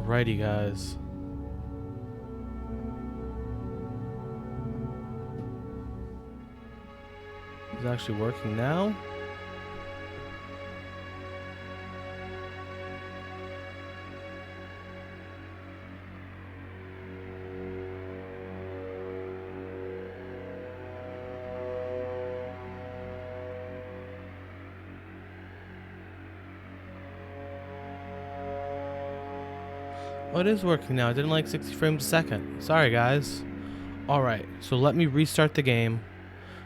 Alrighty, guys. It's actually working now. Oh, it is working now. I didn't like 60 frames a second. Sorry, guys. Alright, so let me restart the game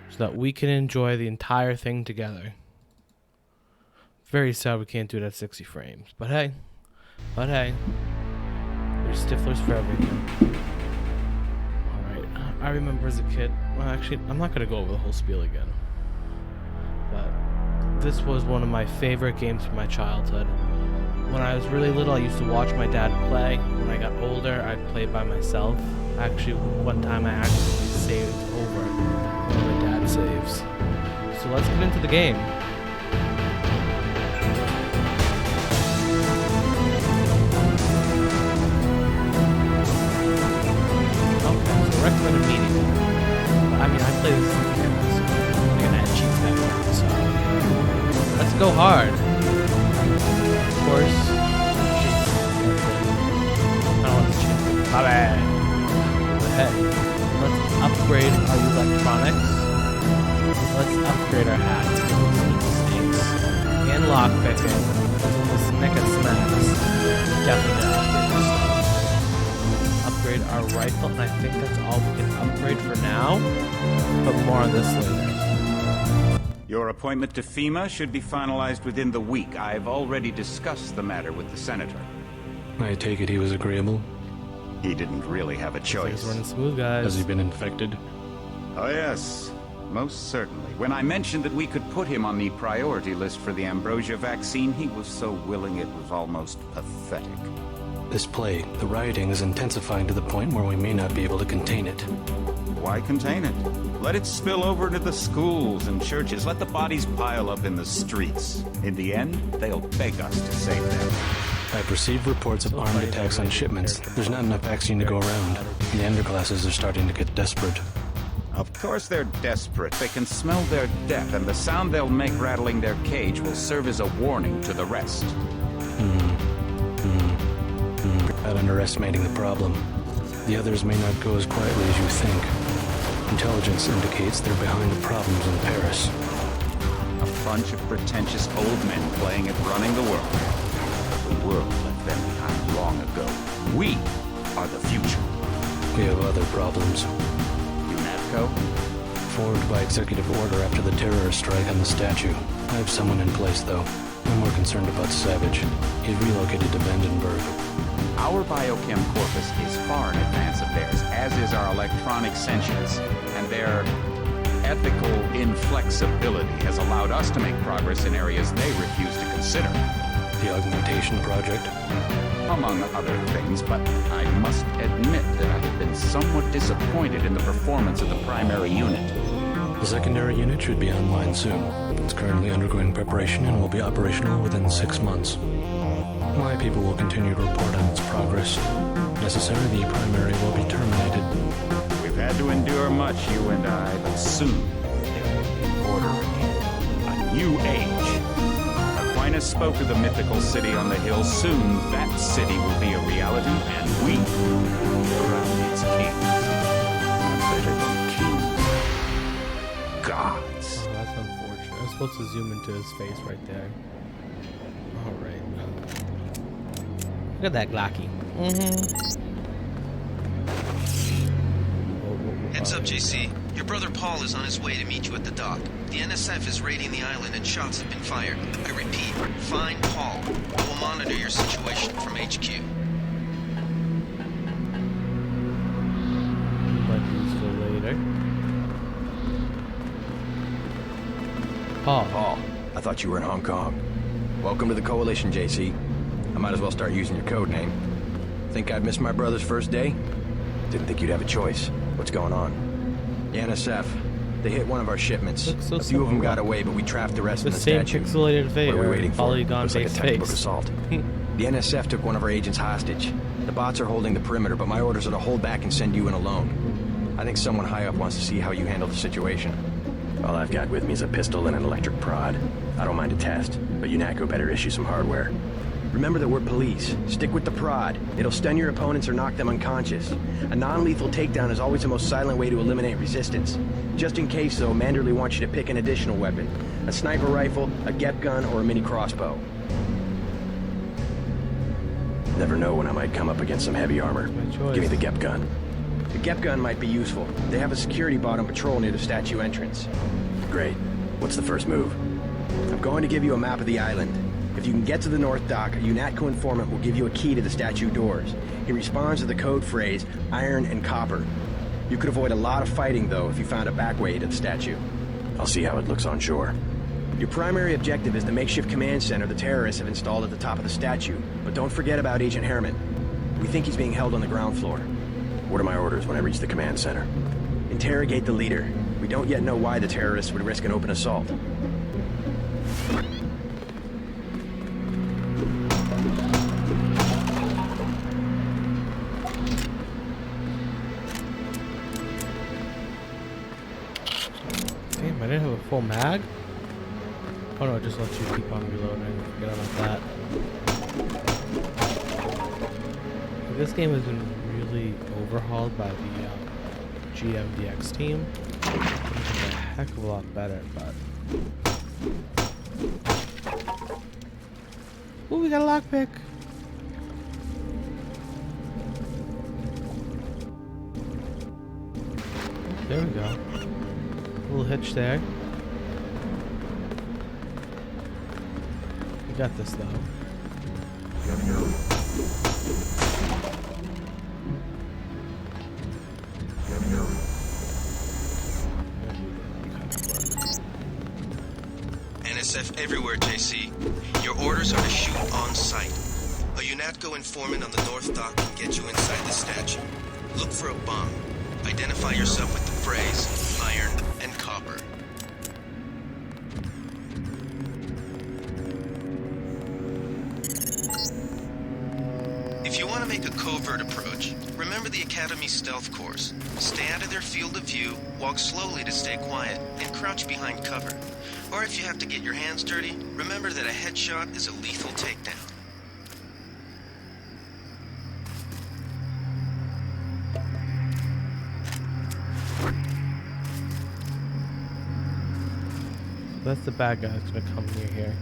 so that we can enjoy the entire thing together. Very sad we can't do it at 60 frames. But hey. There's stiflers for everything. Alright, I remember as a kid. Well, actually, I'm not going to go over the whole spiel again. But this was one of my favorite games from my childhood. When I was really little, I used to watch my dad play. When I got older, I'd play by myself. Actually, one time I actually saved over one of my dad's saves. So let's get into the game. Okay, so recommended medium. I mean, I play this again, so I'm gonna add cheats back, so let's go hard. Of course. I don't want to cheat. My bad. But hey, let's upgrade our electronics. Let's upgrade our hats. Snakes. And lockpicking. This Snick and Smacks. Definitely gonna upgrade our stuff. Upgrade our rifle, and I think that's all we can upgrade for now. But more on this later. Your appointment to FEMA should be finalized within the week. I've already discussed the matter with the senator. I take it he was agreeable? He didn't really have a choice. Things running smooth, guys. Has he been infected? Oh yes, most certainly. When I mentioned that we could put him on the priority list for the ambrosia vaccine, he was so willing it was almost pathetic. This plague, the rioting is intensifying to the point where we may not be able to contain it. Why contain it? Let it spill over to the schools and churches. Let the bodies pile up in the streets. In the end, they'll beg us to save them. I've received reports of armed attacks on shipments. There's not enough vaccine to go around. The underclasses are starting to get desperate. Of course they're desperate. They can smell their death, and the sound they'll make rattling their cage will serve as a warning to the rest. Not underestimating the problem. The others may not go as quietly as you think. Intelligence indicates they're behind the problems in Paris. A bunch of pretentious old men playing at running the world. The world left them behind long ago. We are the future. We have other problems. UNATCO? Formed by executive order after the terrorist strike on the statue. I have someone in place, though. I'm more concerned about Savage. He's relocated to Vandenberg. Our biochem corpus is far in advance of theirs, as is our electronic sentience, and their ethical inflexibility has allowed us to make progress in areas they refuse to consider. The augmentation project? Among other things, but I must admit that I have been somewhat disappointed in the performance of the primary unit. The secondary unit should be online soon. It's currently undergoing preparation and will be operational within 6 months. My people will continue to report on its progress. Necessarily, the primary will be terminated. We've had to endure much, you and I, but soon there will be order again. A new age. Aquinas spoke of the mythical city on the hill. Soon, that city will be a reality, and we will be around its kings. Better than kings. Gods. Oh, that's unfortunate. I was supposed to zoom into his face right there. Alright. Look at that Glocky. Heads up, JC. Your brother Paul is on his way to meet you at the dock. The NSF is raiding the island and shots have been fired. I repeat, find Paul. I will monitor your situation from HQ. But useful later. Paul. Paul, I thought you were in Hong Kong. Welcome to the Coalition, JC. I might as well start using your code name. Think I'd miss my brother's first day? Didn't think you'd have a choice. What's going on? The NSF. They hit one of our shipments. So a few of them simple. got away, but we trapped the rest The in the same statue. pixelated face. What are we waiting for? Polygon Looks like a based textbook face. assault. The NSF took one of our agents hostage. The bots are holding the perimeter, but my orders are to hold back and send you in alone. I think someone high up wants to see how you handle the situation. All I've got with me is a pistol and an electric prod. I don't mind a test, but UNATCO better issue some hardware. Remember that we're police. Stick with the prod. It'll stun your opponents or knock them unconscious. A non-lethal takedown is always the most silent way to eliminate resistance. Just in case, though, Manderley wants you to pick an additional weapon. A sniper rifle, a GEP gun, or a mini crossbow. Never know when I might come up against some heavy armor. My choice. Give me the GEP gun. The GEP gun might be useful. They have a security bot on patrol near the statue entrance. Great. What's the first move? I'm going to give you a map of the island. If you can get to the North Dock, a UNATCO informant will give you a key to the statue doors. He responds to the code phrase, iron and copper. You could avoid a lot of fighting, though, if you found a back way to the statue. I'll see how it looks on shore. Your primary objective is the makeshift command center the terrorists have installed at the top of the statue. But don't forget about Agent Harriman. We think he's being held on the ground floor. What are my orders when I reach the command center? Interrogate the leader. We don't yet know why the terrorists would risk an open assault. Damn, I didn't have a full mag? Oh no, it just lets you keep on reloading. Forget about that. This game has been really overhauled by the GMDX team. It's a heck of a lot better, but... Ooh, we got a lockpick! There we go. A little hitch there. We got this though. NSF everywhere, JC. Your orders are to shoot on sight. A UNATCO informant on the North Dock can get you inside the statue. Look for a bomb. Identify yourself with the phrase, iron and copper. If you want to make a covert approach, remember the Academy stealth course. Stay out of their field of view, walk slowly to stay quiet, and crouch behind cover. Or if you have to get your hands dirty, remember that a headshot is a lethal takedown. That's the bad guy that's gonna come near here.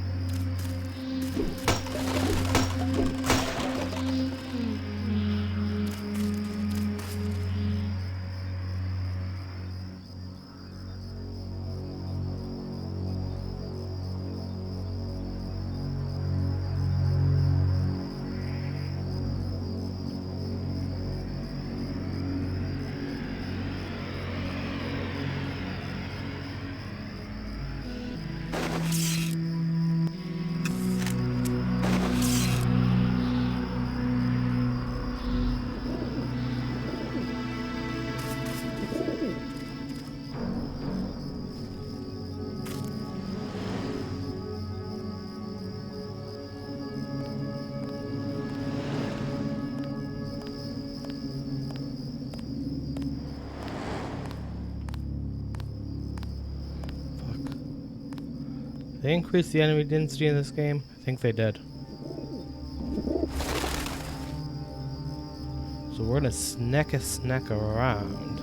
They increased the enemy density in this game? I think they did. So we're gonna snack around.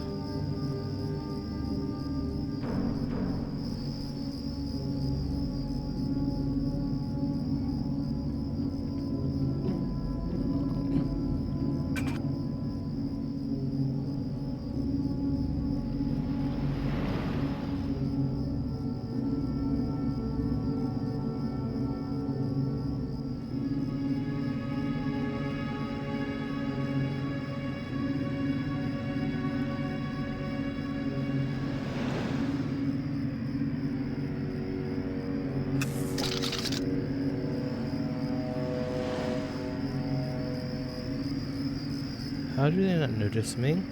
How do they not notice me?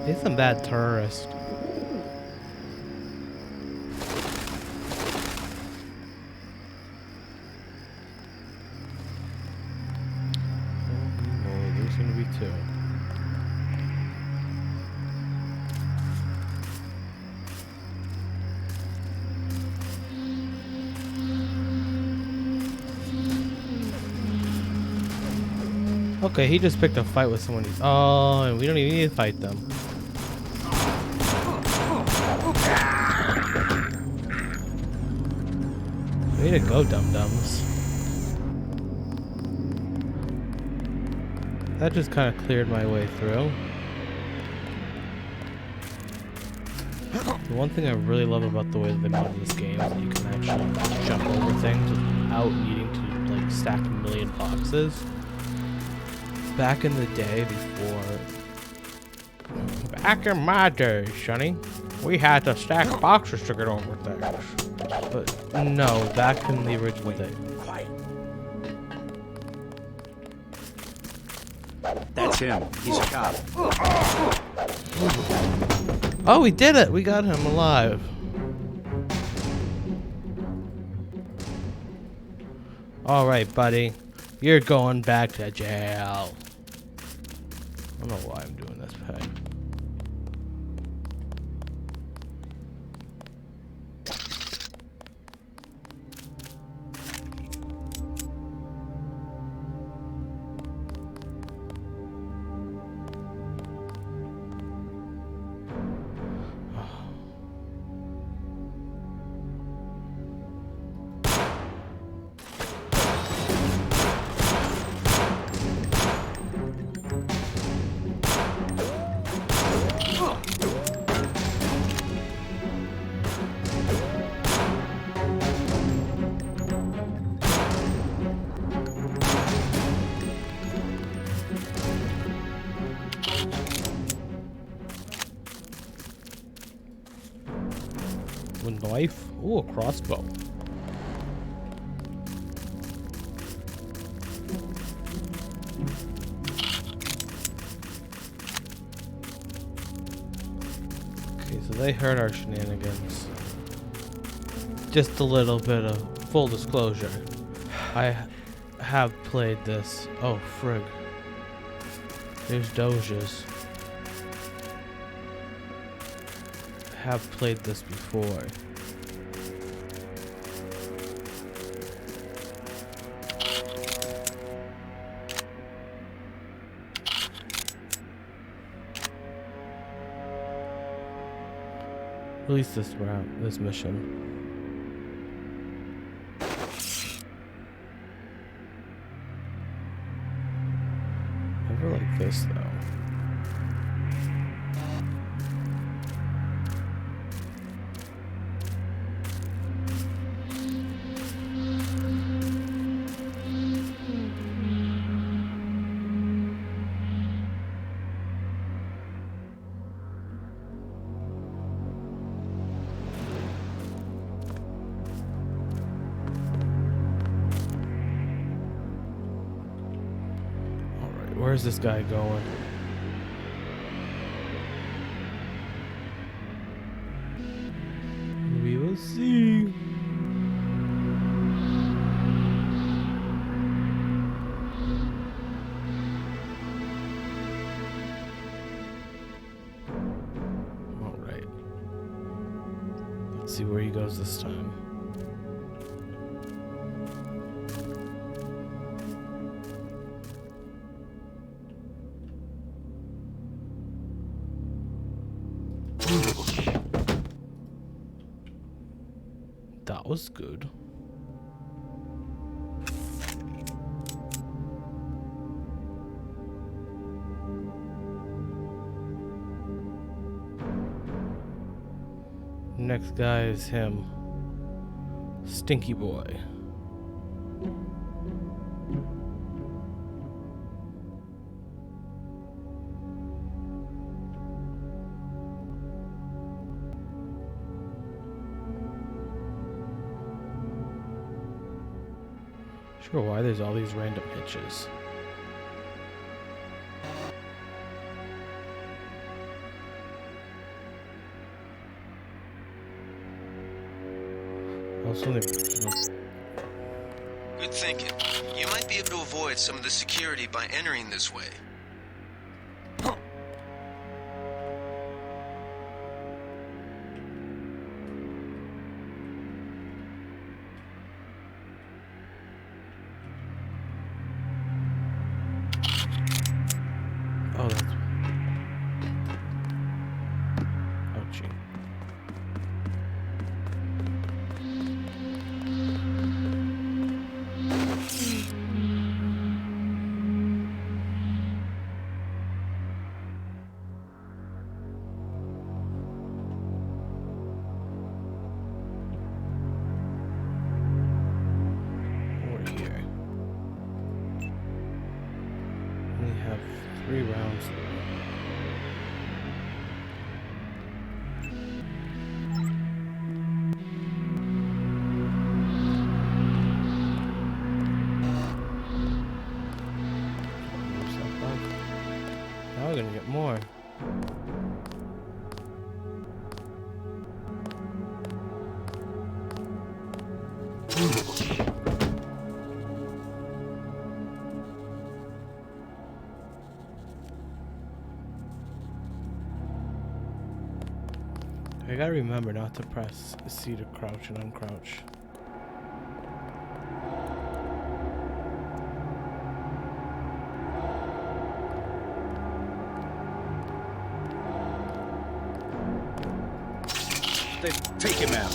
He's some bad terrorist. Okay, he just picked a fight with someone. Oh, and we don't even need to fight them. Way to go, dum-dums. That just kind of cleared my way through. The one thing I really love about the way that they modded this game is that you can actually jump over things without needing to like stack a million boxes. Back in the day before... Back in my day, Sonny, we had to stack boxes to get over things. But no, back in the original day. Quiet. That's him. He's a cop. Oh, we did it! We got him alive. Alright, buddy. You're going back to jail. I don't know why I'm doing this, Peg. With knife? Ooh, a crossbow. Okay, so they heard our shenanigans. Just a little bit of full disclosure. I have played this. Oh, frig. There's Doges. Have played this before. At least this round, this mission. Never like this though. Where's this guy going? We will see. All right. Let's see where he goes this time. That was good. Next guy is him. Stinky boy. Sure, why there's all these random hitches. Also, Good thinking. You might be able to avoid some of the security by entering this way. Now we're gonna get more. I gotta remember not to press C to crouch and uncrouch. Take him out.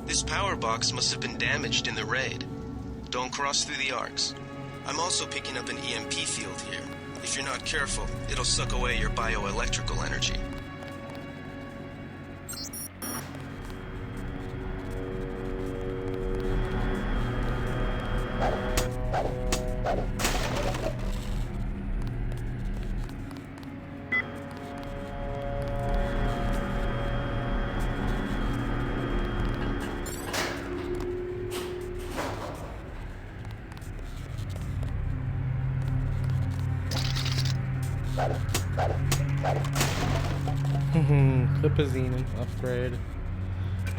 This power box must have been damaged in the raid. Don't cross through the arcs. I'm also picking up an EMP field here. If you're not careful, it'll suck away your bioelectrical energy. Clipazine upgrade.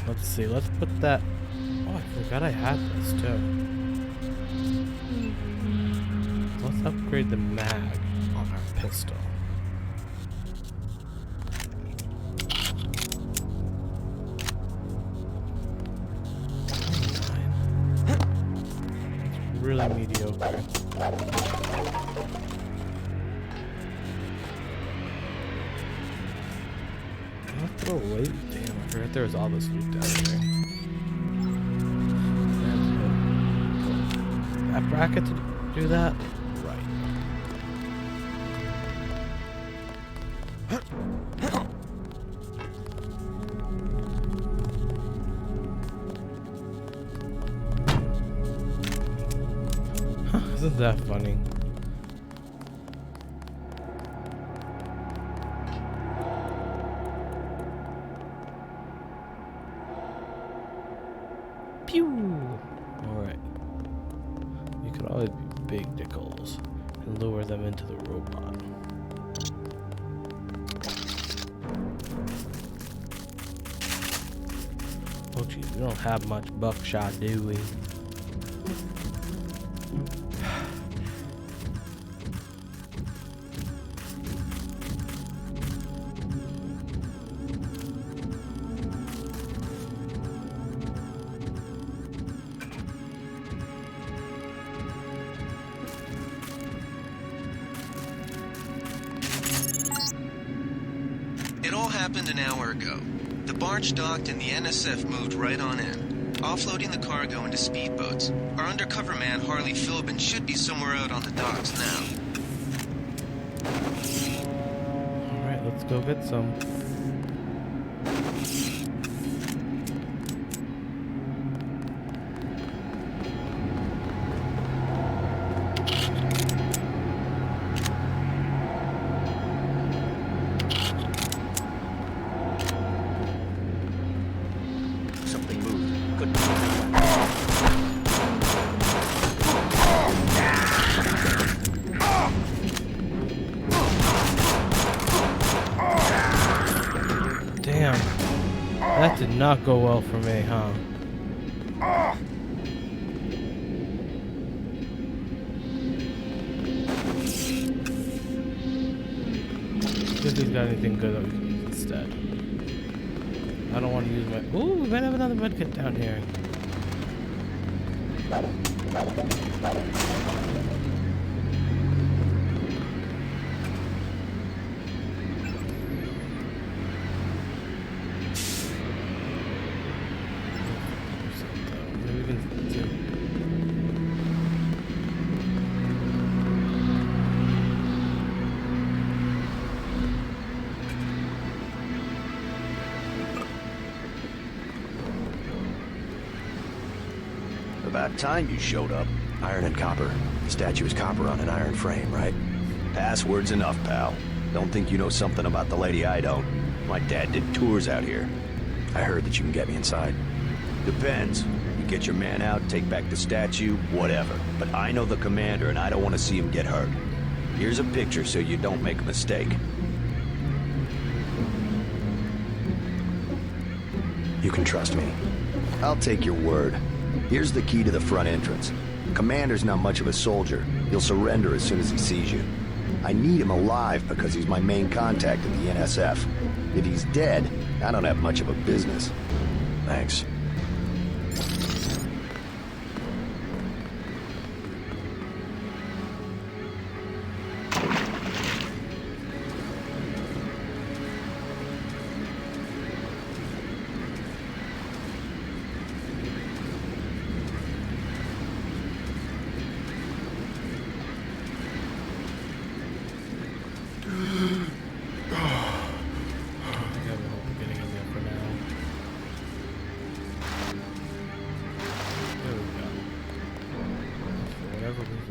Let's see, let's put that. Oh, I forgot I had this too. Let's upgrade the mag on our pistol. It's really mediocre. Oh wait, damn, I forgot there was all this loot down there. That bracket to do that? Right. Isn't that funny? Alright. You could always be big dickles and lure them into the robot. Oh geez, we don't have much buckshot, do we? It all happened an hour ago. The barge docked and the NSF moved right on in, offloading the cargo into speedboats. Our undercover man, Harley Philbin, should be somewhere out on the docks now. Alright, let's go get some. Damn. That did not go well for me, huh? See if he's got anything good that we can use instead. I don't want to use my... Ooh, we might have another medkit down here. About time you showed up. Iron and copper. The statue is copper on an iron frame, right? Password's enough, pal. Don't think you know something about the lady I don't. My dad did tours out here. I heard that you can get me inside. Depends. You get your man out, take back the statue, whatever. But I know the commander and I don't want to see him get hurt. Here's a picture so you don't make a mistake. You can trust me. I'll take your word. Here's the key to the front entrance. Commander's not much of a soldier. He'll surrender as soon as he sees you. I need him alive because he's my main contact at the NSF. If he's dead, I don't have much of a business. Thanks.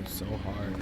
So hard.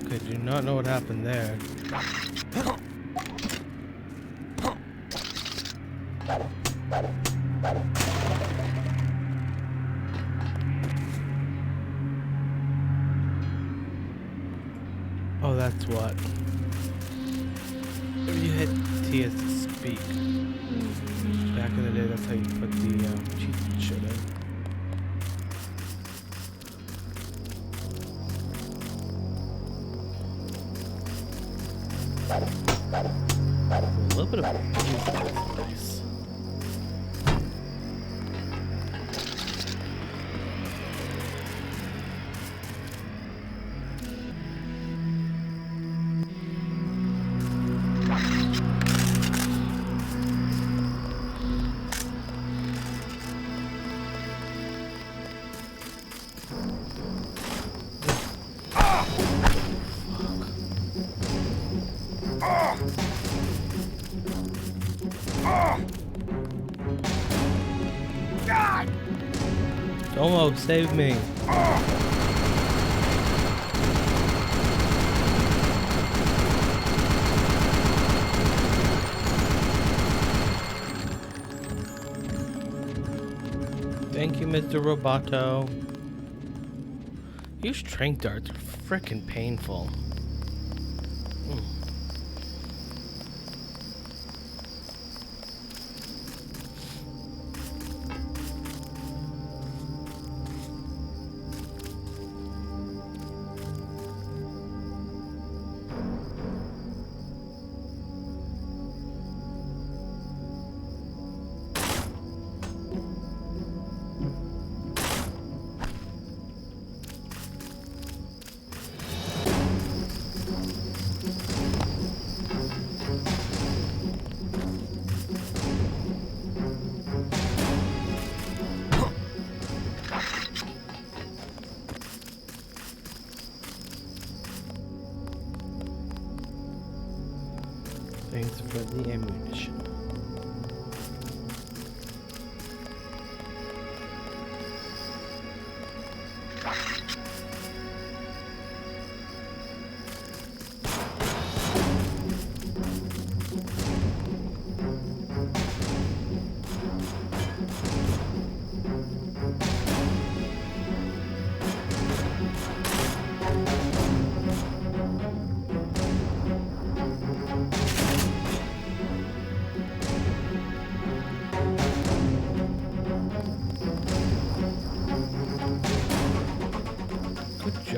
Okay, do not know what happened there. Oh, that's what. If you hit T as to speak. Back in the day, that's how you put the cheat shit in. A little bit of nice. Domo, save me. Thank you, Mr. Roboto. These strength darts are frickin' painful. Thanks for the ammunition.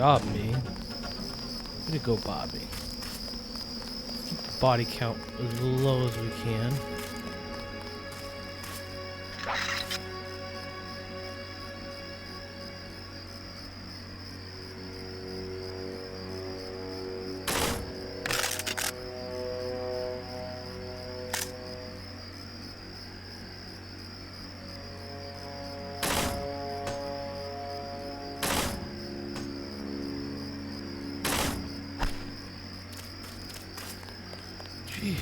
job, me. Way to go, Bobby. Keep the body count as low as we can. Gee.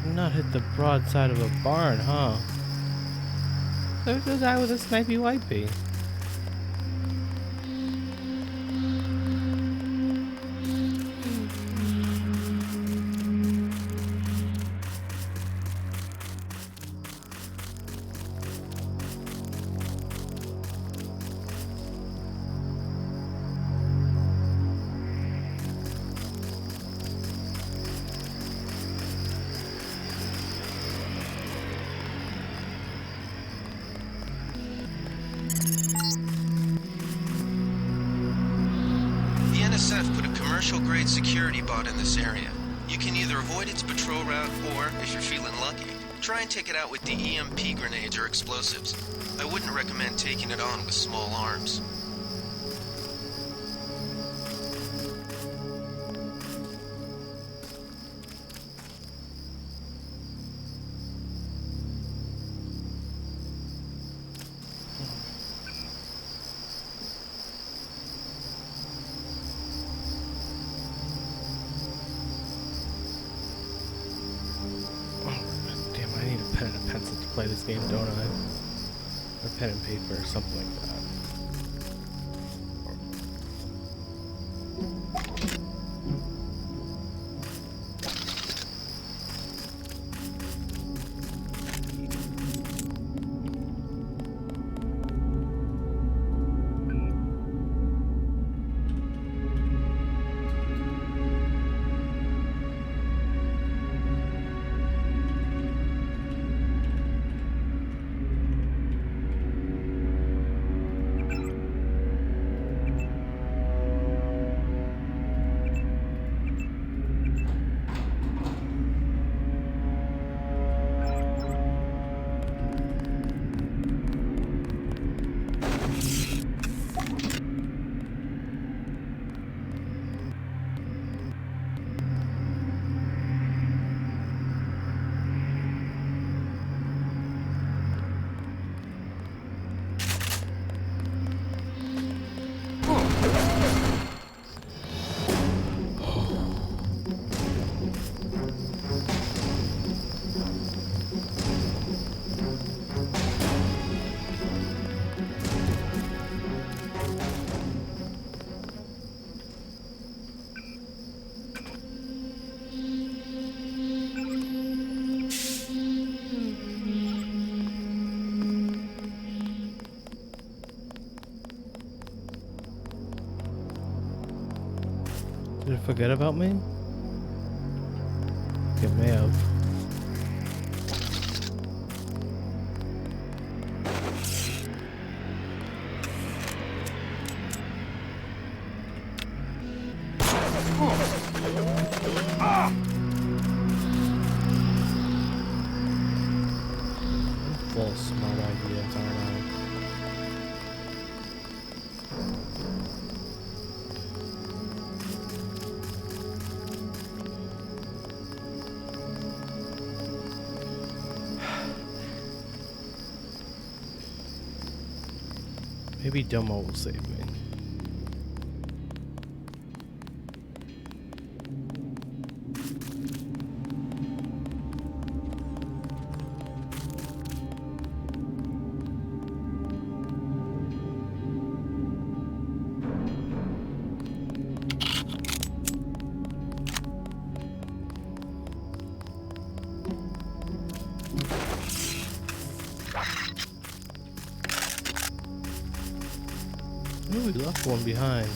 Could not hit the broadside of a barn, huh? There's a guy with a snipey wipey. The NSF put a commercial-grade security bot in this area. You can either avoid its patrol route, or, if you're feeling lucky, try and take it out with the EMP grenades or explosives. I wouldn't recommend taking it on with small arms. Damn, I need a pen and a pencil to play this game, don't I? Or pen and paper or something like that. Did it forget about me? It may have. I'm full of smart ideas, aren't I? Maybe Domo will save me. Oh, we left one behind.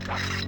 Computer.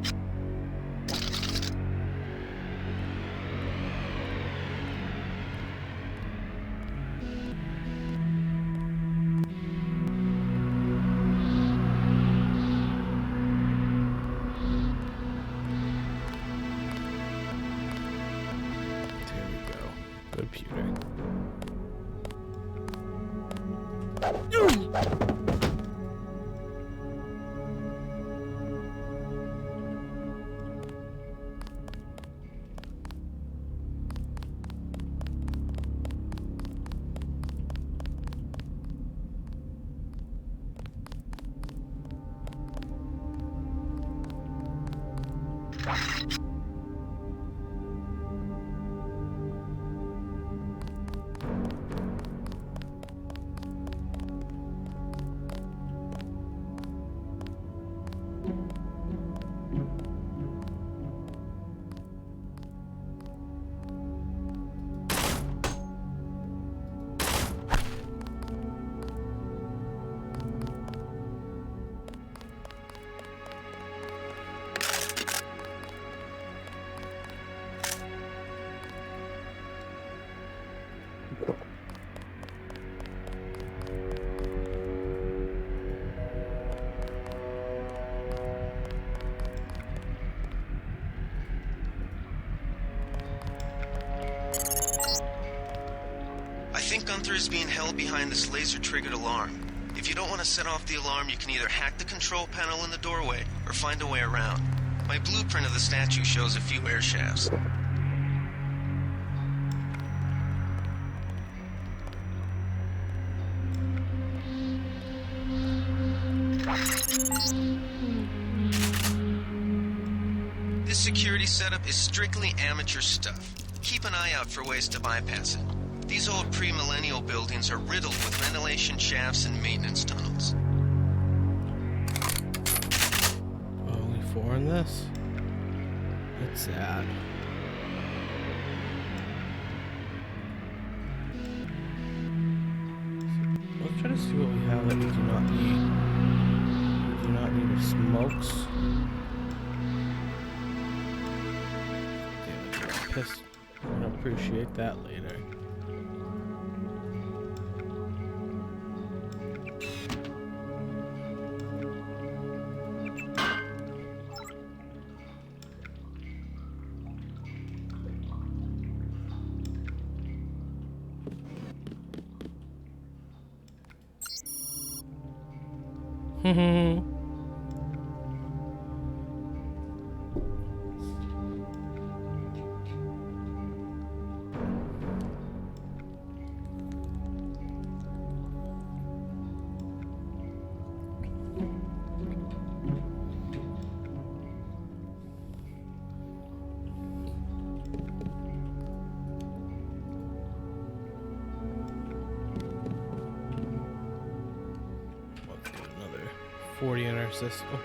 I think Gunther is being held behind this laser-triggered alarm. If you don't want to set off the alarm, you can either hack the control panel in the doorway or find a way around. My blueprint of the statue shows a few air shafts. This security setup is strictly amateur stuff. Keep an eye out for ways to bypass it. These old pre-millennial buildings are riddled with ventilation shafts and maintenance tunnels. Only 4 in this? That's sad. Let's try to see what we have that we do not need. We do not need the smokes. Damn it, pissed. I'm gonna appreciate that later. Let's get another 40 in our system.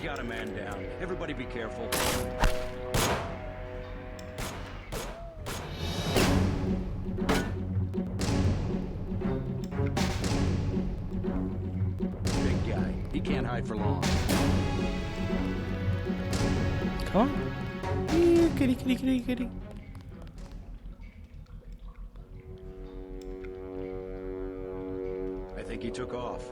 got a man down. Everybody be careful. Big guy. He can't hide for long. Come on. Here, kitty, kitty, kitty, kitty. I think he took off.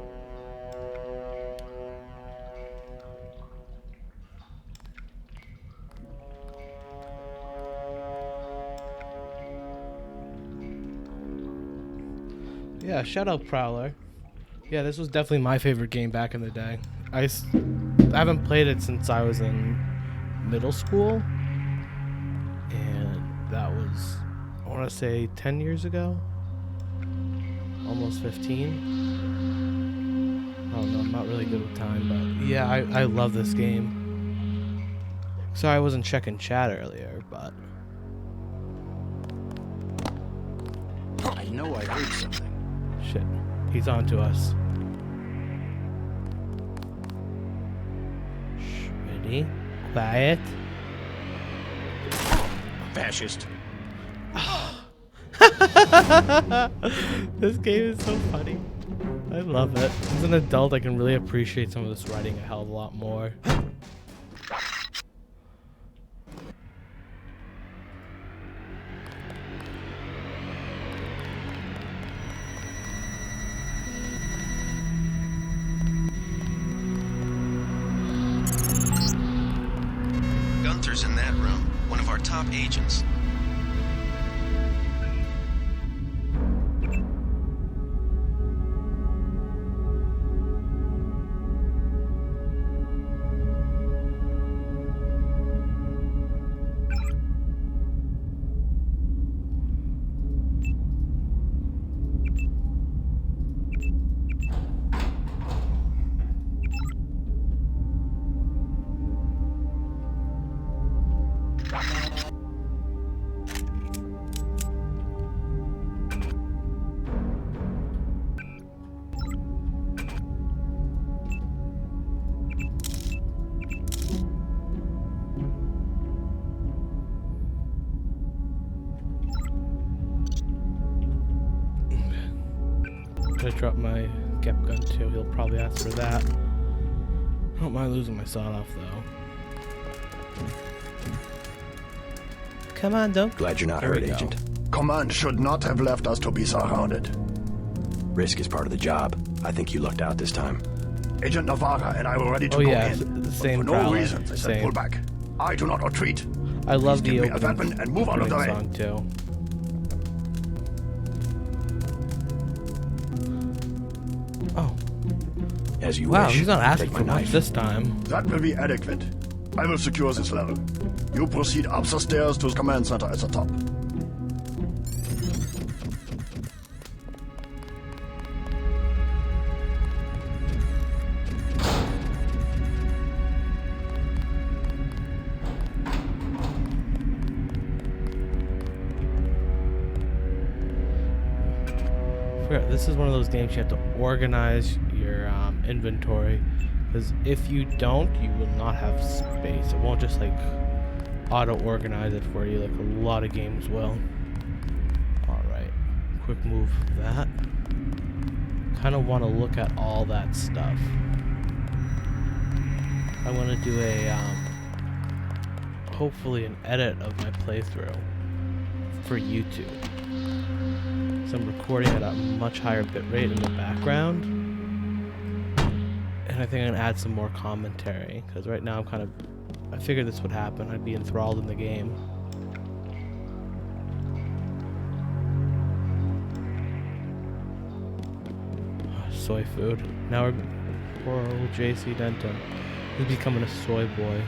Yeah, Shadow Prowler. Yeah, this was definitely my favorite game back in the day. I haven't played it since I was in middle school. And that was, I want to say, 10 years ago? Almost 15? I don't know, I'm not really good with time, but yeah, I love this game. Sorry I wasn't checking chat earlier, but... I know I heard something. Shit, he's on to us. Shh, ready? Quiet. Fascist. This game is so funny. I love it. As an adult, I can really appreciate some of this writing a hell of a lot more. Gunther's in that room, one of our top agents. I dropped my Gep gun too. He'll probably ask for that. I don't mind losing my sawed off though. Come on, don't. Glad you're not There we hurt, go. Agent. Command should not have left us to be surrounded. Risk is part of the job. I think you lucked out this time. Agent Navarra and I were ready to Oh go yeah, in. the But same for no Prowler. reason, they said Same. pull back. I do not retreat. I love Please the give me a weapon and move out of the way. song too. Oh, As you wow, wish. he's not asking Take for my much knife. this time. That will be adequate. I will secure this level. You proceed up the stairs to the command center at the top. This is one of those games you have to organize your inventory, because if you don't, you will not have space. It won't just like auto-organize it for you like a lot of games will. Alright, quick move that. Kind of want to look at all that stuff. I want to do a hopefully an edit of my playthrough for YouTube. So I'm recording at a much higher bitrate in the background, and I think I'm gonna add some more commentary, because right now I figured this would happen. I'd be enthralled in the game. Soy food. Now we're poor old JC Denton. He's becoming a soy boy.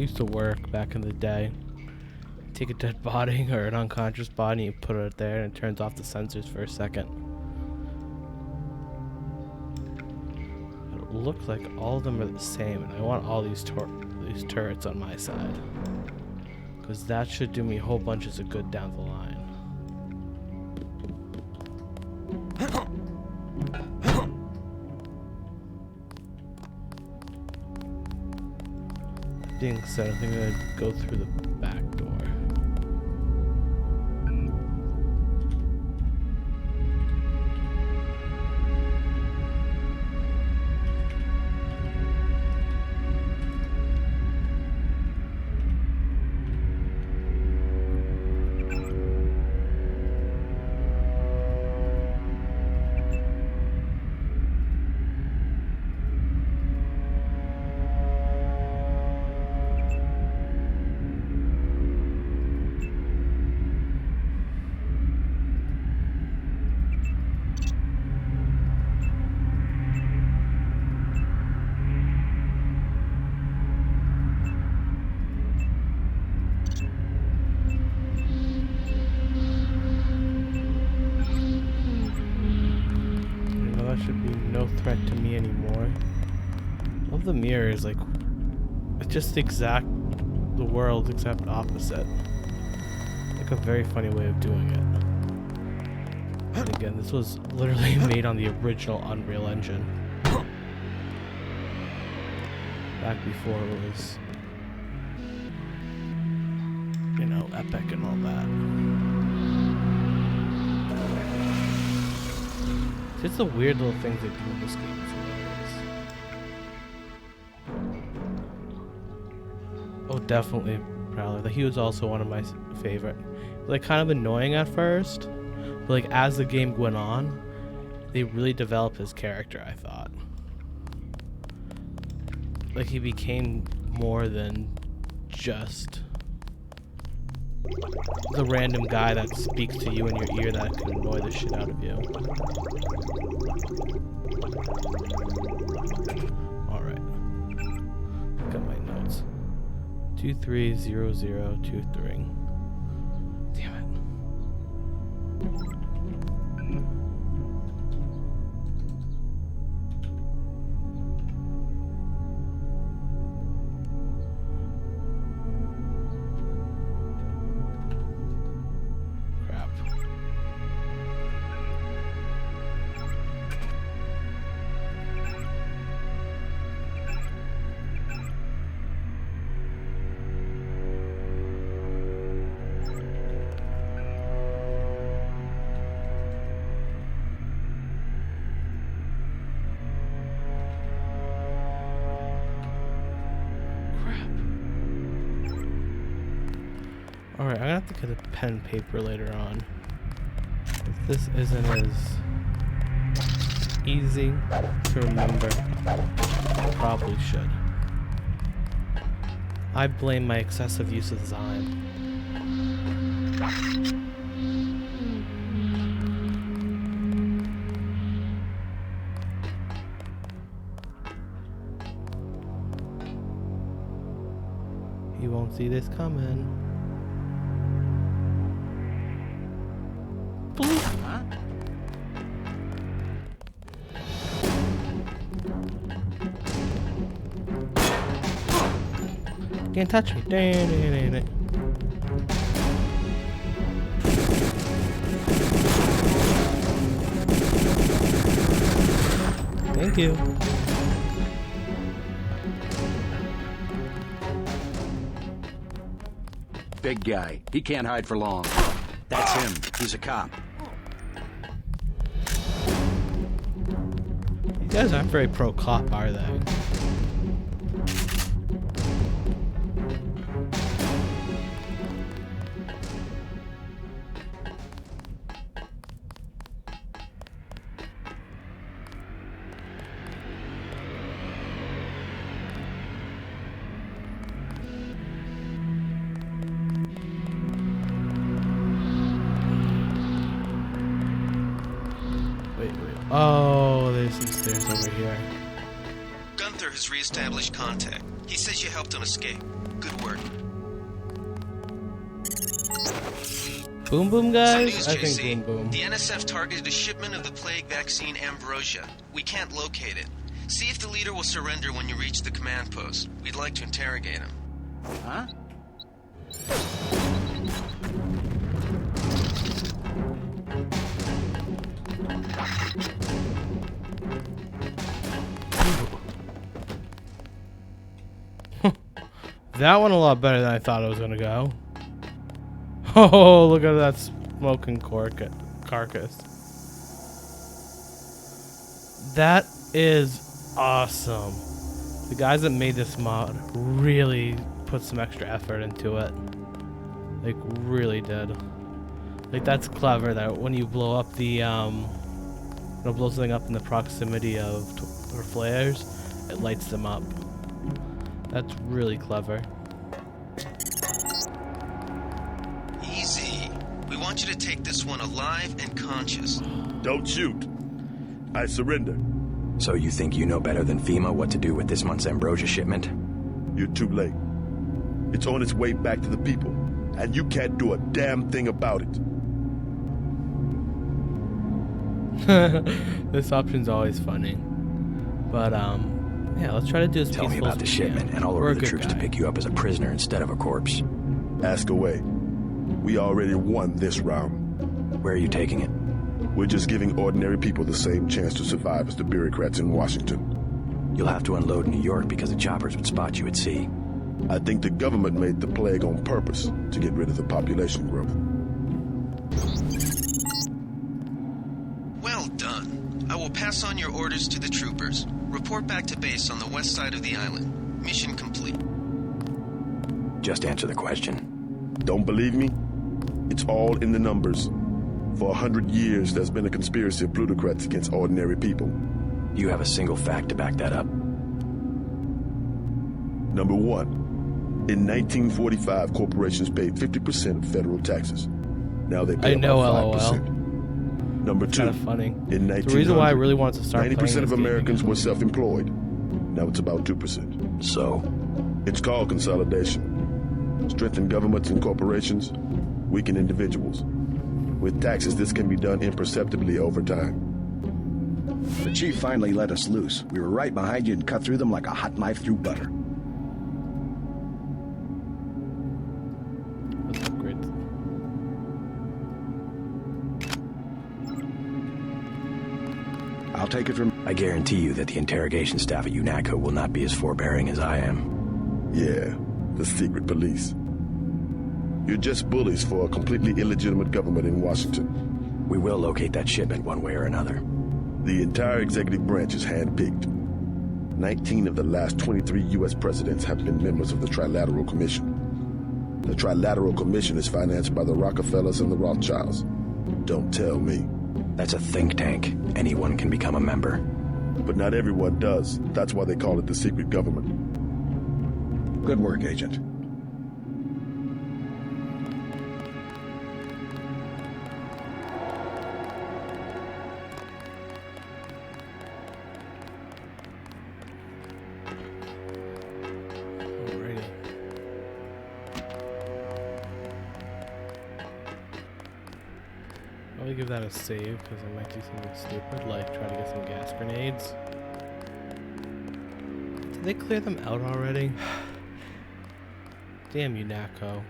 used to work back in the day. Take a dead body or an unconscious body, you put it there, and it turns off the sensors for a second. But it looks like all of them are the same, and I want all these turrets on my side, because that should do me whole bunches of good down the line. That being said, I think I'm gonna go through the back door. Should be no threat to me anymore. Love the mirrors, like it's just the world except opposite. Like a very funny way of doing it. And again, this was literally made on the original Unreal Engine. Back before it was, you know, epic and all that. It's the weird little things they do in this game. Oh, definitely Prowler. Like, he was also one of my favorite. Like, kind of annoying at first, but like as the game went on, they really developed his character, I thought. Like, he became more than just the random guy that speaks to you in your ear that can annoy the shit out of you. Alright. Look at my notes. 230023. Damn it. Alright, I'm gonna have to get a pen and paper later on. If this isn't as easy to remember, I probably should. I blame my excessive use of Zyme. You won't see this coming. Huh? Can't touch me. Dang it. Thank you. Big guy. He can't hide for long. That's him. He's a cop. You guys aren't very pro-cop, are they? Wait. Oh, there's some stairs over here. Gunther has reestablished contact. He says you helped him escape. Good work. Boom boom, Some guys? news, I JC. think boom boom. The NSF targeted a shipment of the plague vaccine Ambrosia. We can't locate it. See if the leader will surrender when you reach the command post. We'd like to interrogate him. Huh? That one a lot better than I thought it was gonna go. Oh, look at that smoking carcass. That is awesome. The guys that made this mod really put some extra effort into it. Like, really did. Like, that's clever that when you blow up the, blow something up in the proximity of or flares, it lights them up. That's really clever. Easy. We want you to take this one alive and conscious. Don't shoot. I surrender. So you think you know better than FEMA what to do with this month's Ambrosia shipment? You're too late. It's on its way back to the people, and you can't do a damn thing about it. This option's always funny. But, yeah, let's try to do this Tell me peaceful about the as we can. shipment, and I'll We're order a the good troops to guy. pick you up as a prisoner instead of a corpse. Ask away. We already won this round. Where are you taking it? We're just giving ordinary people the same chance to survive as the bureaucrats in Washington. You'll have to unload in New York because the choppers would spot you at sea. I think the government made the plague on purpose to get rid of the population growth. Well done. I will pass on your orders to the troopers. Report back to base on the west side of the island. Mission complete. Just answer the question. Don't believe me? It's all in the numbers. For 100 years, there's been a conspiracy of plutocrats against ordinary people. You have a single fact to back that up. Number one, in 1945, corporations paid 50% of federal taxes. Now they pay I know, about LOL. 5%. Number two, Kind of funny. in It's the reason why I 1900, really want to start 90% playing of this game Americans again. were self-employed. Now it's about 2%. So, It's called consolidation. Strengthen governments and corporations, weaken individuals. With taxes, this can be done imperceptibly over time. The chief finally let us loose. We were right behind you and cut through them like a hot knife through butter. Let's upgrade. I'll take it from... I guarantee you that the interrogation staff at UNACO will not be as forbearing as I am. Yeah, the secret police. You're just bullies for a completely illegitimate government in Washington. We will locate that shipment one way or another. The entire executive branch is handpicked. 19 of the last 23 U.S. presidents have been members of the Trilateral Commission. The Trilateral Commission is financed by the Rockefellers and the Rothschilds. Don't tell me. That's a think tank. Anyone can become a member. But not everyone does. That's why they call it the secret government. Good work, Agent. Alrighty. I'll give that a save because I might do something stupid, like try to get some gas grenades. Did they clear them out already? Damn you, NACO.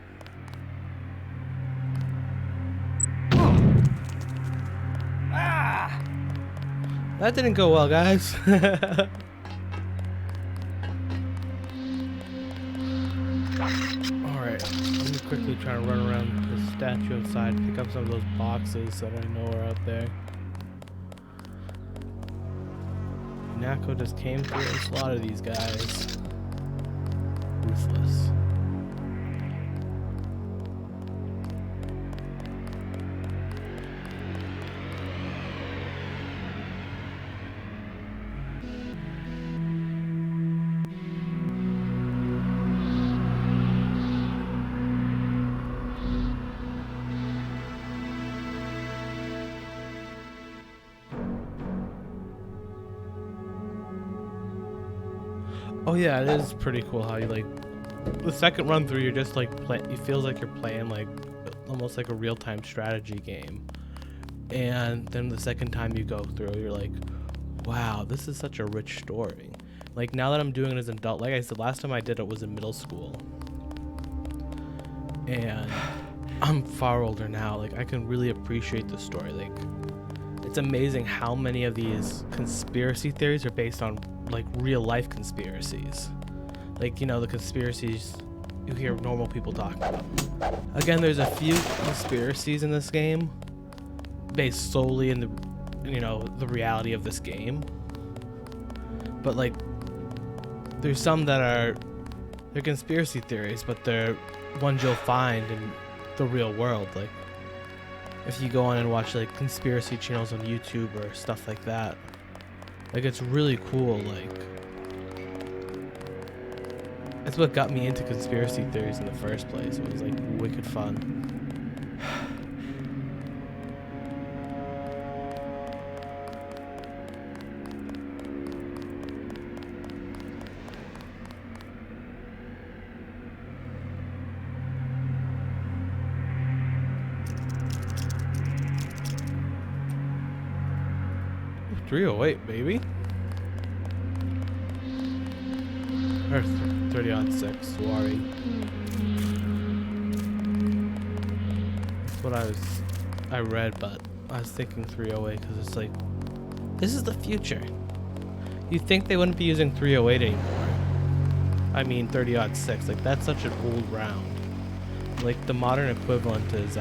Ah! That didn't go well, guys. Alright, let me quickly try to run around the statue outside, pick up some of those boxes that I know are out there. NACO just came through and slaughtered these guys. Ruthless. Oh yeah, it is pretty cool how you like the second run through, you're just like it feels like you're playing like almost like a real-time strategy game. And then the second time you go through, you're like, wow, this is such a rich story. Like, now that I'm doing it as an adult, like I said, last time I did it was in middle school. And I'm far older now. Like, I can really appreciate the story. Like, it's amazing how many of these conspiracy theories are based on, like, real-life conspiracies. Like, you know, the conspiracies you hear normal people talking about. Again, there's a few conspiracies in this game based solely in the, you know, the reality of this game. But, like, there's some that they're conspiracy theories, but they're ones you'll find in the real world. Like, if you go on and watch, like, conspiracy channels on YouTube or stuff like that. Like, it's really cool. Like, that's what got me into conspiracy theories in the first place. It was, like, wicked fun. .308, baby. Or 30-06, sorry. That's what I read, but I was thinking 308 because it's like, this is the future. You'd think they wouldn't be using 308 anymore. I mean 30-06, like that's such an old round. Like the modern equivalent is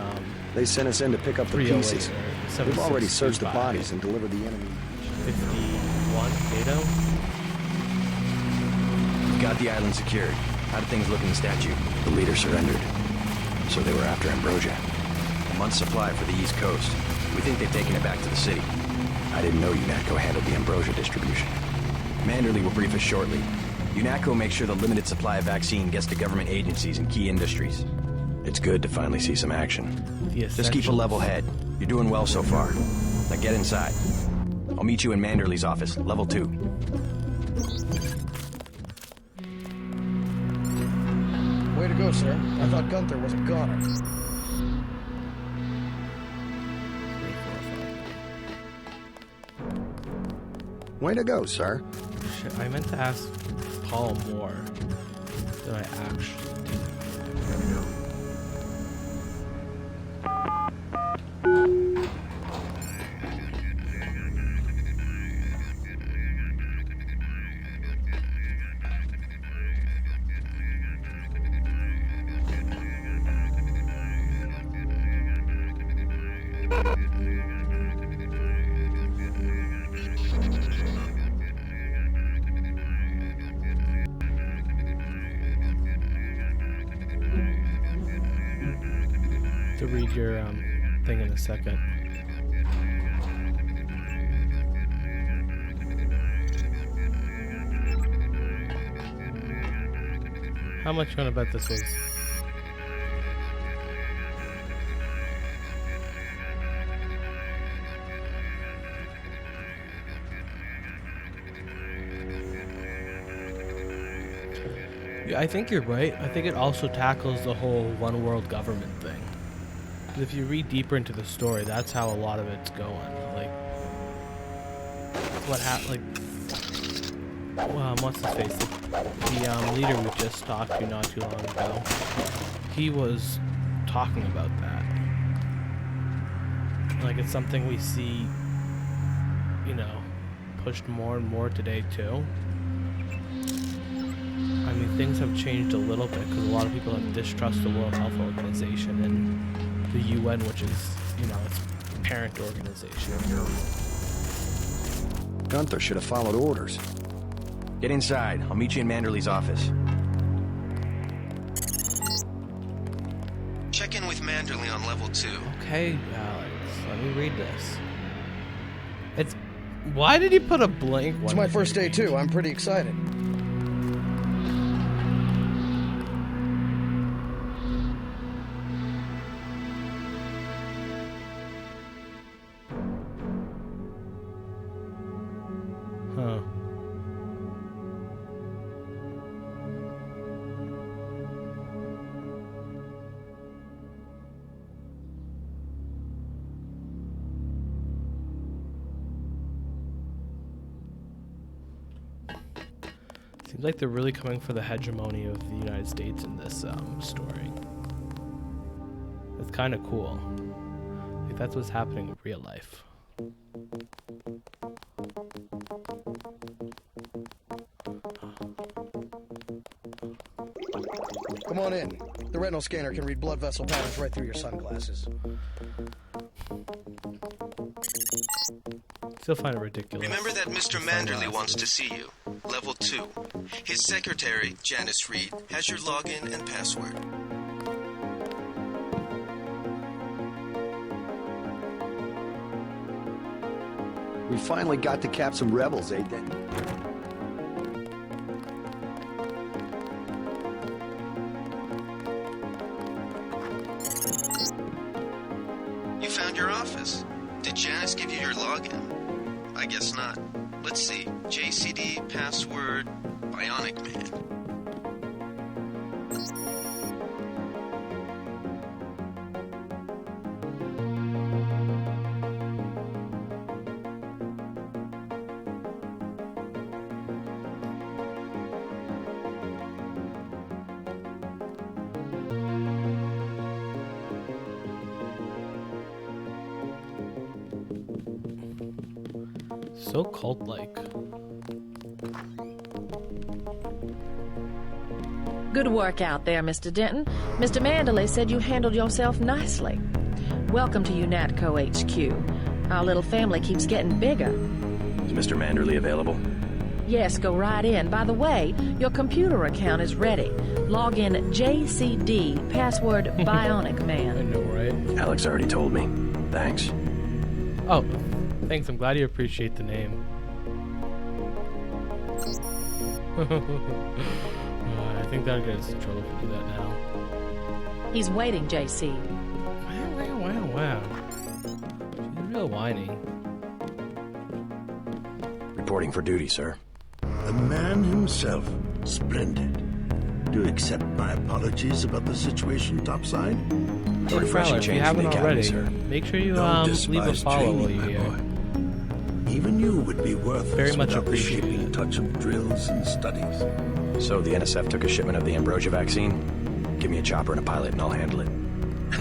They sent us in to pick up the pieces. We've already searched the bodies and delivered the enemy. 51 Kato. We've got the island secured. How do things look in the statue? The leader surrendered. So they were after Ambrosia. A month's supply for the East Coast. We think they've taken it back to the city. I didn't know UNATCO handled the Ambrosia distribution. Manderley will brief us shortly. UNATCO makes sure the limited supply of vaccine gets to government agencies and key industries. It's good to finally see some action. Just keep a level head. You're doing well so far. Now get inside. I'll meet you in Manderley's office, level 2. Way to go, sir. I thought Gunther was a goner. Way to go, sir. Shit, I meant to ask Paul more than I actually did. To read your thing in a second. How much you gonna bet this was? Yeah, I think you're right. I think it also tackles the whole one world government thing. If you read deeper into the story, that's how a lot of it's going. Like, what happened? Like, what's his face? The leader we just talked to not too long ago. He was talking about that. Like, it's something we see, you know, pushed more and more today too. I mean, things have changed a little bit because a lot of people have distrust the World Health Organization and the UN, which is, you know, its parent organization. Gunther should have followed orders. Get inside. I'll meet you in Manderley's office. Check in with Manderley on level 2. Okay, Alex, let me read this. It's... Why did he put a blank one? It's my first day too. I'm pretty excited. Huh. Seems like they're really coming for the hegemony of the United States in this story. It's kind of cool. Like that's what's happening in real life. Come on in. The retinal scanner can read blood vessel patterns right through your sunglasses. Still find it ridiculous. Remember that Mr. Manderley wants to see you. Level 2. His secretary, Janice Reed, has your login and password. We finally got to cap some rebels, eh, Denton? You found your office. Did Janice give you your login? I guess not. Let's see. JCD, password, Bionic Man. So cult-like. Good work out there, Mr. Denton. Mr. Manderley said you handled yourself nicely. Welcome to UNATCO HQ. Our little family keeps getting bigger. Is Mr. Manderley available? Yes, go right in. By the way, your computer account is ready. Log in JCD, password Bionic I Man. know, right? Alex already told me. Thanks. Oh, thanks. I'm glad you appreciate the name. I think that'll get us in trouble if we do that now. He's waiting, JC. Wow. She's real whiny. Reporting for duty, sir. The man himself. Splendid. Do you accept my apologies about the situation topside? Hey, refreshing if you change from haven't the academy, already, sir. make sure you Don't leave a despise follow while training, you're my here. boy. Even you would be worthless Very much without the appreciated. shaping touch of drills and studies. So the NSF took a shipment of the Ambrosia vaccine? Give me a chopper and a pilot and I'll handle it.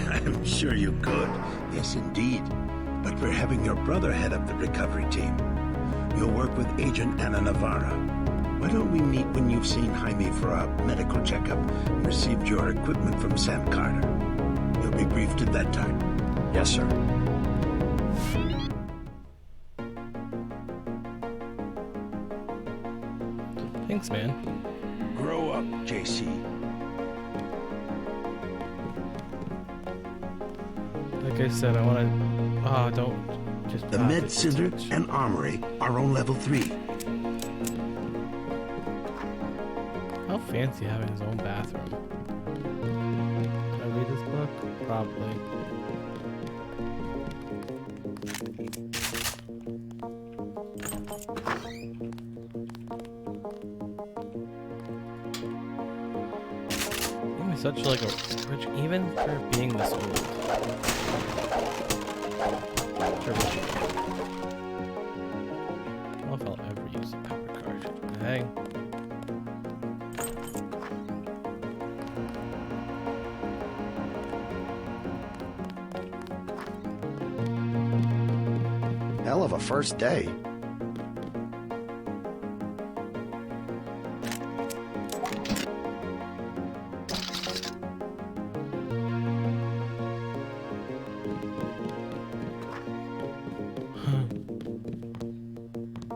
I'm sure you could. Yes, indeed. But we're having your brother head up the recovery team. You'll work with Agent Ana Navarra. Why don't we meet when you've seen Jaime for a medical checkup and received your equipment from Sam Carter? You'll be briefed at that time. Yes, sir. Thanks, man. Grow up, JC. Like I said, I want to... Oh, don't just... The Med Center and Armory are on level 3. How fancy having his own bathroom. Can I read this book? Probably. He's such like a rich, even for being this old. Sure, I don't know if I'll ever use a power card. Dang. Hell of a first day.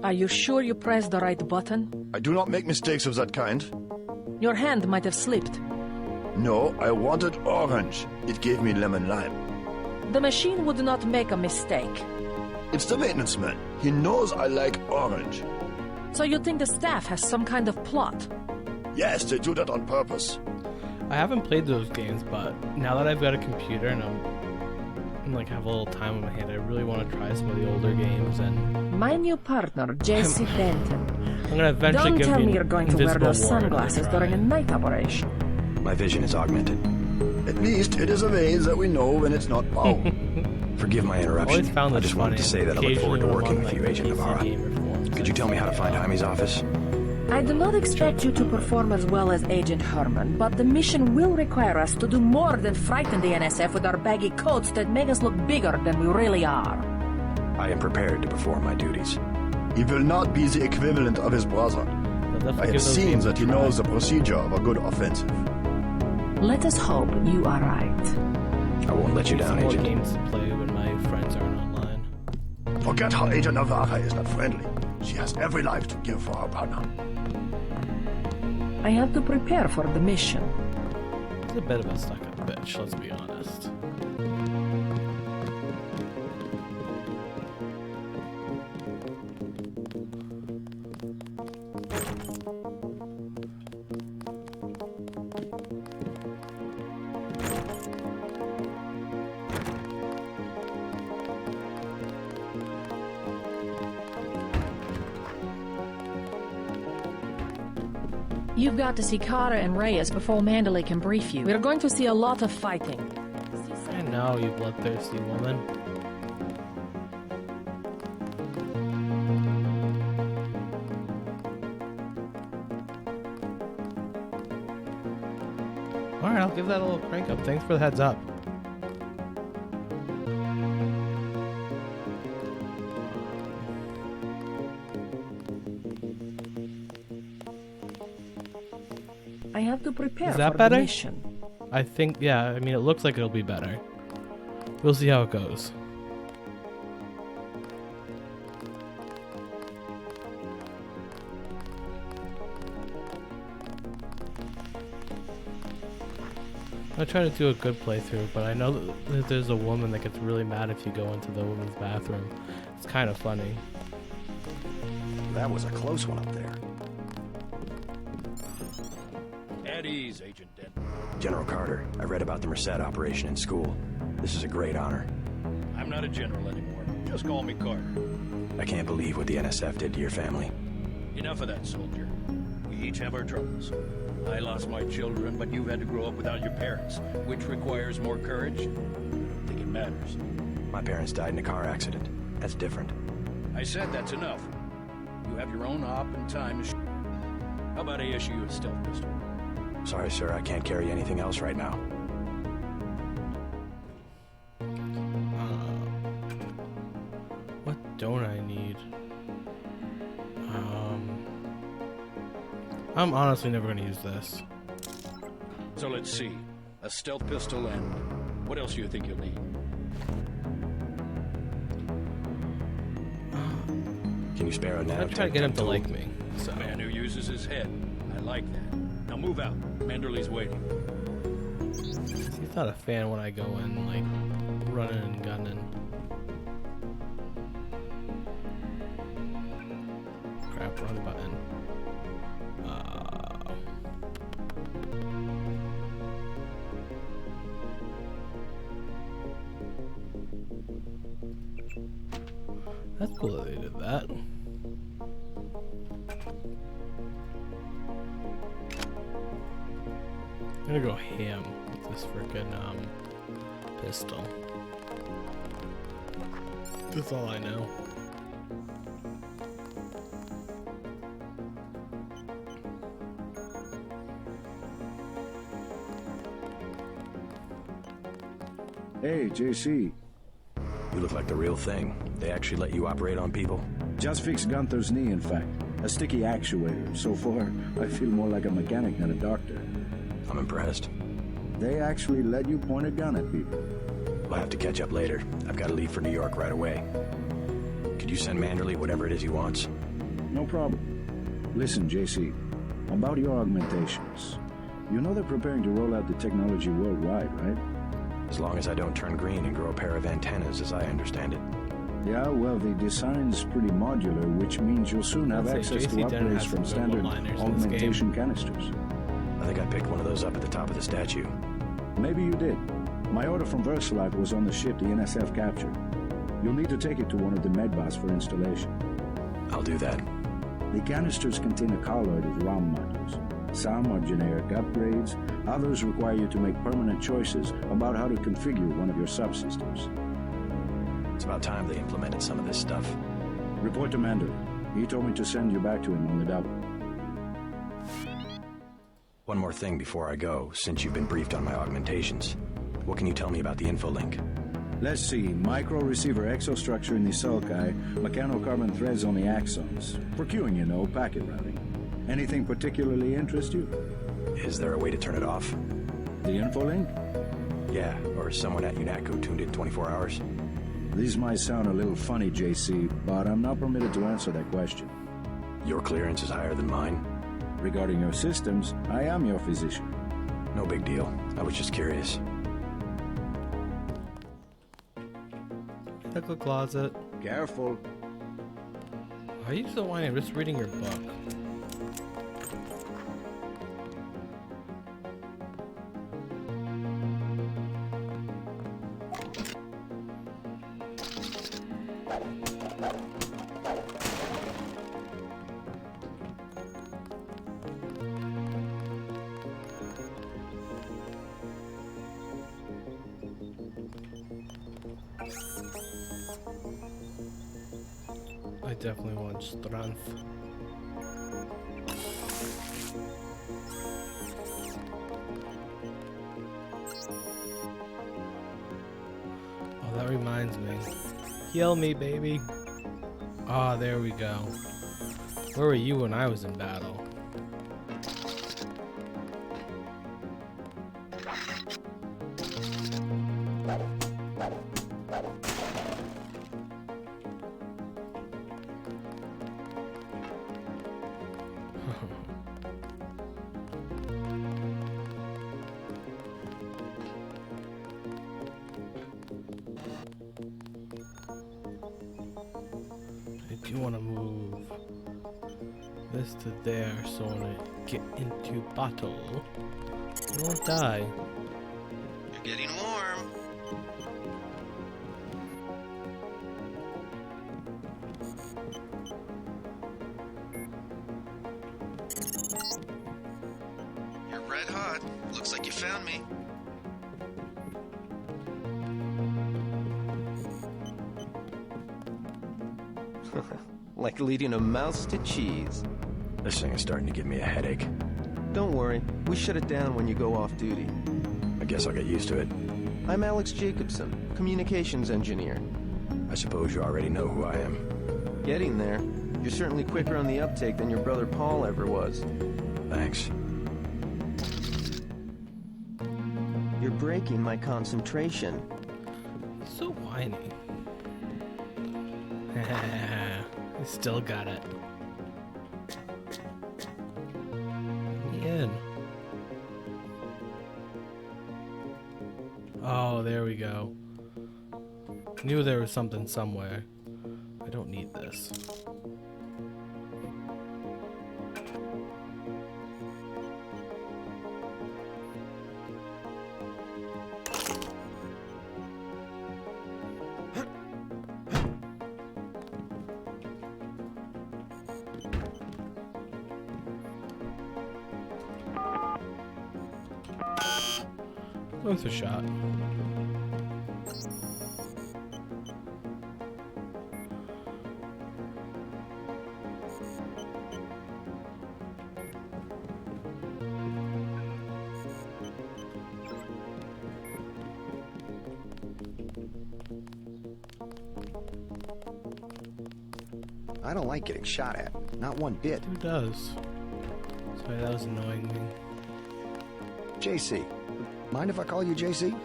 Are you sure you pressed the right button? I do not make mistakes of that kind. Your hand might have slipped. No, I wanted orange. It gave me lemon lime. The machine would not make a mistake. It's the maintenance man. He knows I like orange. So you think the staff has some kind of plot? Yes, they do that on purpose. I haven't played those games, but now that I've got a computer and I'm like have a little time on my hand, I really want to try some of the older games. And My new partner, Jesse Denton. I'm gonna eventually Don't give tell you me you're going to wear Invisible those War when I sunglasses try. during a night operation. My vision is augmented. At least it is a ways that we know when it's not power. Forgive my interruption. Always found I this just wanted funny. to say that I look forward to Occasionally working I'm with on, you, like, Agent PC Navarra. Gamer forums Could you and tell me how to stuff. find Jaime's office? I do not expect you to perform as well as Agent Herman, but the mission will require us to do more than frighten the NSF with our baggy coats that make us look bigger than we really are. I am prepared to perform my duties. He will not be the equivalent of his brother. I have seen that he knows the procedure of a good offensive. Let us hope you are right. I won't let you down, more Agent. games to play when my friends aren't online. Forget how Agent Navarra is not friendly. She has every life to give for her partner. I have to prepare for the mission. He's a bit of a stuck-up bitch, let's be honest. You've got to see Carter and Reyes before Mandalay can brief you. We're going to see a lot of fighting. I know, you bloodthirsty woman. Alright, I'll give that a little crank up. Thanks for the heads up. I have to prepare Is that for better? the mission. I think, yeah, I mean, it looks like it'll be better. We'll see how it goes. I try to do a good playthrough, but I know that there's a woman that gets really mad if you go into the woman's bathroom. It's kind of funny. That was a close one up there. At ease, Agent Denton. General Carter, I read about the Merced operation in school. This is a great honor. I'm not a general anymore. Just call me Carter. I can't believe what the NSF did to your family. Enough of that, soldier. We each have our troubles. I lost my children, but you've had to grow up without your parents, which requires more courage. I think it matters. My parents died in a car accident. That's different. I said that's enough. You have your own op and time. How about I issue you a stealth pistol? Sorry, sir, I can't carry anything else right now. What don't I need? I'm honestly never going to use this. So let's see. A stealth pistol and what else do you think you'll need? Can you spare a nanotech? I'm trying to get him to like me. So. A man who uses his head. I like that. Now move out. Manderley's waiting. He's not a fan when I go in, like, running and gunning. Crap, wrong button. That's cool that they did that. I'm gonna go ham with this freaking pistol. That's all I know. Hey, JC. You look like the real thing. They actually let you operate on people? Just fixed Gunther's knee, in fact. A sticky actuator. So far, I feel more like a mechanic than a doctor. I'm impressed. They actually let you point a gun at people. We'll have to catch up later. I've got to leave for New York right away. Could you send Manderley whatever it is he wants? No problem. Listen, JC, about your augmentations. You know they're preparing to roll out the technology worldwide, right? As long as I don't turn green and grow a pair of antennas, as I understand it. Yeah, well, the design's pretty modular, which means you'll soon have access to upgrades from standard augmentation canisters. I think I picked one of those up at the top of the statue. Maybe you did. My order from VersaLife was on the ship the NSF captured. You'll need to take it to one of the medbots for installation. I'll do that. The canisters contain a colloid of ROM modules. Some are generic upgrades, others require you to make permanent choices about how to configure one of your subsystems. It's about time they implemented some of this stuff. Report to Manderley. He told me to send you back to him on the double. One more thing before I go, since you've been briefed on my augmentations. What can you tell me about the info link? Let's see. Micro-receiver exostructure in the sulci, mechanocarbon threads on the axons. For queuing, you know, packet routing. Anything particularly interest you? Is there a way to turn it off? The info link? Yeah, or is someone at UNATCO tuned in 24 hours? These might sound a little funny, JC, but I'm not permitted to answer that question. Your clearance is higher than mine? Regarding your systems, I am your physician. No big deal. I was just curious. Medical closet. Careful. Why are you so whiny? I'm just reading your book. I definitely want strength. Oh, that reminds me. Heal me, baby. Ah, there we go. Where were you when I was in battle? If you want to move this to there so when I get into battle, you won't die. You're getting warm. You're red hot. Looks like you found me. Like leading a mouse to cheese. This thing is starting to give me a headache. Don't worry, we shut it down when you go off duty. I guess I'll get used to it. I'm Alex Jacobson, communications engineer. I suppose you already know who I am. Getting there. You're certainly quicker on the uptake than your brother Paul ever was. Thanks. You're breaking my concentration. He's so whiny. I still got it. Let me in. Oh, there we go. Knew there was something somewhere. I don't need this. Worth a shot. I don't like getting shot at. Not one bit. Who does? Sorry, that was annoying me. JC. Mind if I call you JC?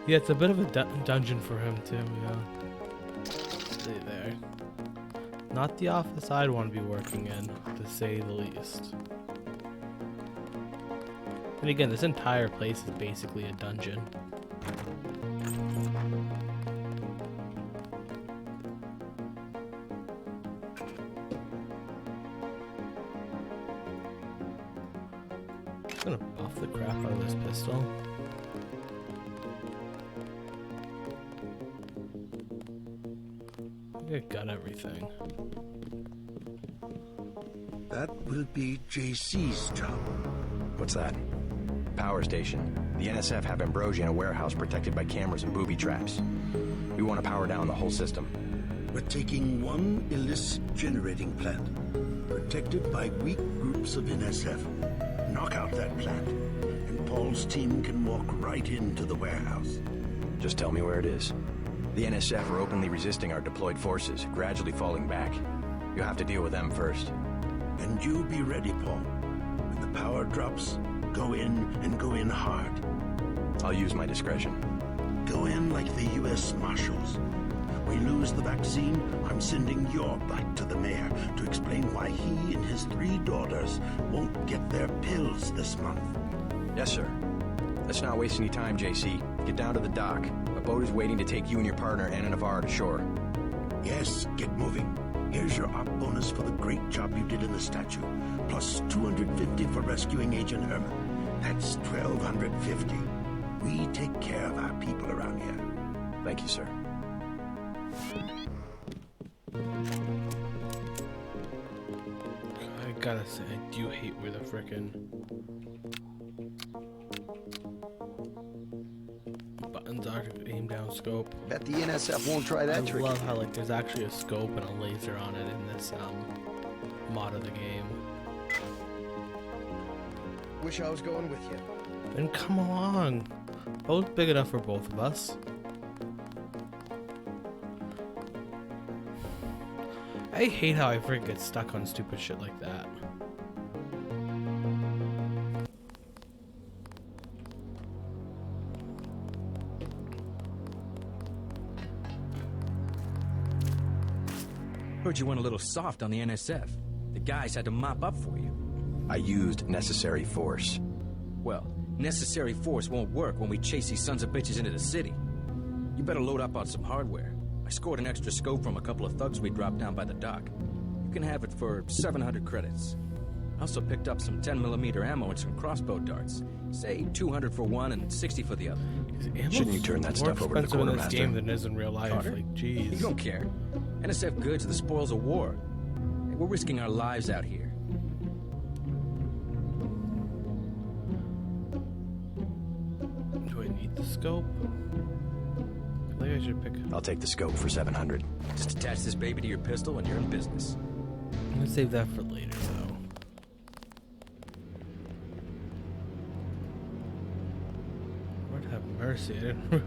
Yeah, it's a bit of a dungeon for him too, yeah. Stay there. Not the office I'd want to be working in, to say the least. And again, this entire place is basically a dungeon. I'm gonna buff the crap out of this pistol. I got everything. That will be JC's job. What's that? Power station. The NSF have Ambrosia in a warehouse protected by cameras and booby traps. We want to power down the whole system. We're taking one illicit generating plant, protected by weak groups of NSF. Knock out that plant, and Paul's team can walk right into the warehouse. Just tell me where it is. The NSF are openly resisting our deployed forces, gradually falling back. You'll have to deal with them first. And you be ready, Paul. When the power drops, go in and go in hard. I'll use my discretion. Go in like the U.S. Marshals. We lose the vaccine, I'm sending your butt to the mayor to explain why he and his 3 daughters won't get their pills this month. Yes, sir. Let's not waste any time, JC. Get down to the dock. A boat is waiting to take you and your partner, Anna Navarre, to shore. Yes, get moving. Here's your op bonus for the great job you did in the statue, plus 250 for rescuing Agent Herman. That's 1,250. We take care of our people around here. Thank you, sir. I gotta say, I do hate where the frickin' buttons are to aim down scope. Bet the NSF won't try that trick. I love how like there's actually a scope and a laser on it in this mod of the game. Wish I was going with you. Then come along. Both big enough for both of us. I hate how I freaking get stuck on stupid shit like that. Heard you went a little soft on the NSF. The guys had to mop up for you. I used necessary force. Well, necessary force won't work when we chase these sons of bitches into the city. You better load up on some hardware. I scored an extra scope from a couple of thugs we dropped down by the dock. You can have it for 700 credits. I also picked up some 10mm ammo and some crossbow darts. Say 200 for one and 60 for the other. Shouldn't you turn that stuff over to the quartermaster? quartermaster? In this game than it is in real life. Carter? Like, jeez. You don't care. NSF goods are the spoils of war. Hey, we're risking our lives out here. Do I need the scope? I think I should pick. I'll take the scope for 700. Just attach this baby to your pistol and you're in business. I'm gonna save that for later, though. Lord have mercy. I didn't.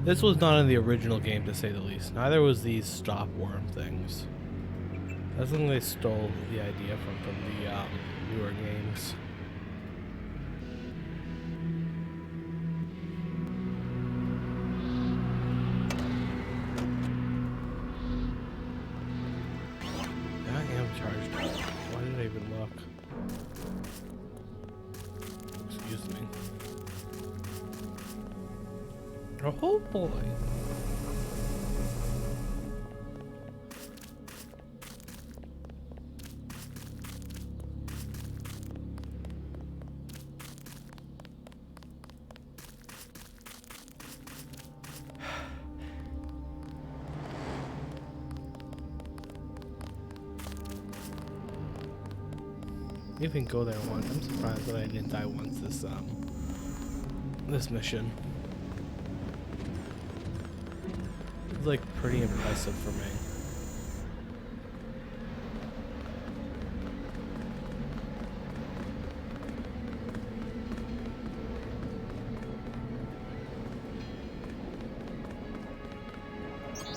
This was not in the original game, to say the least. Neither was these stop worm things. I think they stole the idea from the newer games. I am charged up. Why did I even look? Excuse me. Oh boy. You can go there once. I'm surprised that I didn't die once this mission. It's like pretty impressive for me.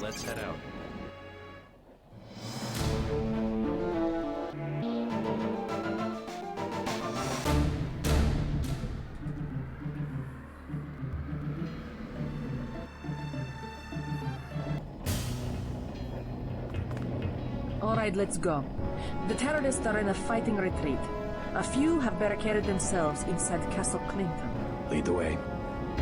Let's head out. All right, let's go. The terrorists are in a fighting retreat. A few have barricaded themselves inside Castle Clinton. Lead the way.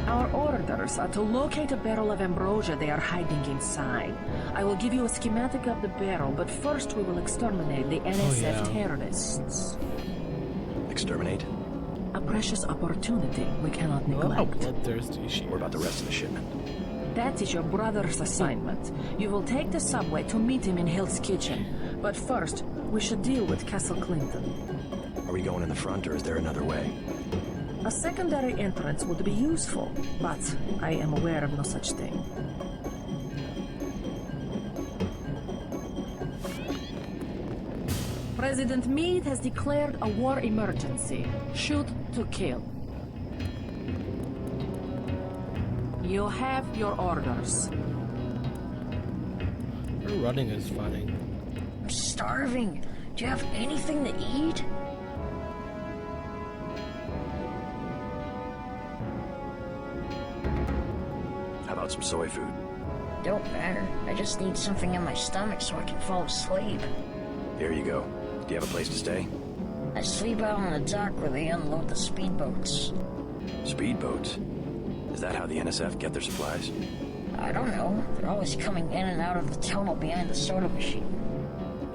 Our orders are to locate a barrel of ambrosia they are hiding inside. I will give you a schematic of the barrel, but first we will exterminate the NSF terrorists. Exterminate? A precious opportunity we cannot neglect. Bloodthirsty she is. What about the rest of the shipment? That is your brother's assignment. You will take the subway to meet him in Hill's kitchen. But first, we should deal with Castle Clinton. Are we going in the front, or is there another way? A secondary entrance would be useful, but I am aware of no such thing. President Meade has declared a war emergency. Shoot to kill. You have your orders. Her running is funny. I'm starving. Do you have anything to eat? How about some soy food? Don't matter. I just need something in my stomach so I can fall asleep. Here you go. Do you have a place to stay? I sleep out on the dock where they unload the speedboats. Speedboats? Is that how the NSF get their supplies? I don't know. They're always coming in and out of the tunnel behind the soda machine.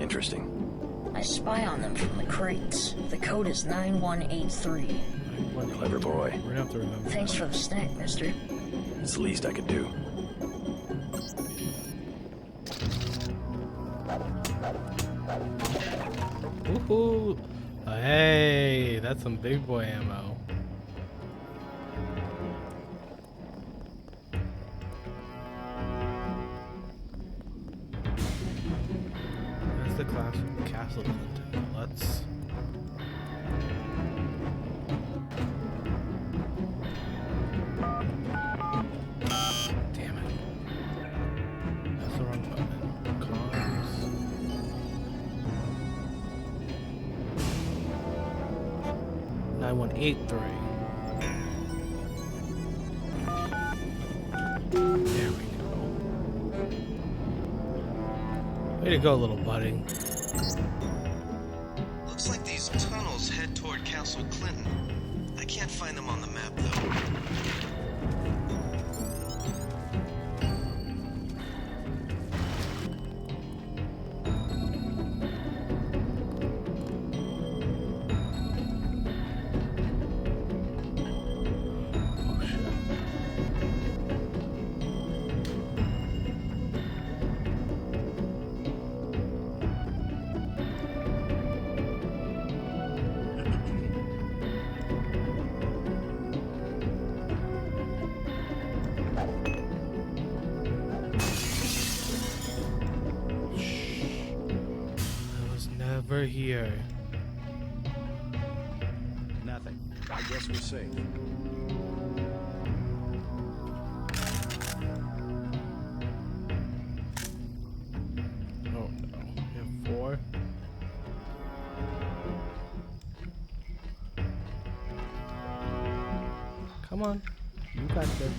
Interesting. I spy on them from the crates. The code is 9183. Clever boy. We're gonna have to remember. Thanks for the snack, mister. It's the least I could do. Woohoo! Hey, that's some big boy ammo. That's the class of Castle Clinton. Let's. Damn it. That's the wrong button. Cons. 9183. There we go. Way to go, little buddy. Looks like these tunnels head toward Castle Clinton. I can't find them on the map, though. We're here. Nothing. I guess we're safe. Oh no. We have 4. Come on. You got this.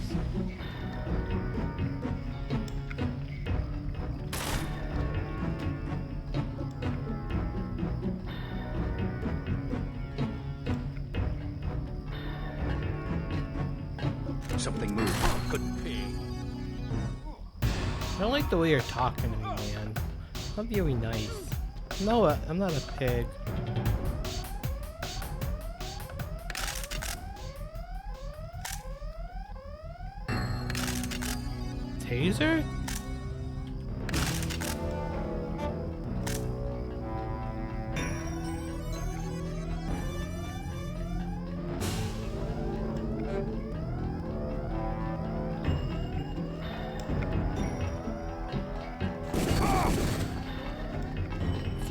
Something moved. Couldn't be. I don't like the way you're talking to me, man. I'm very nice. No, I'm not a pig. Taser?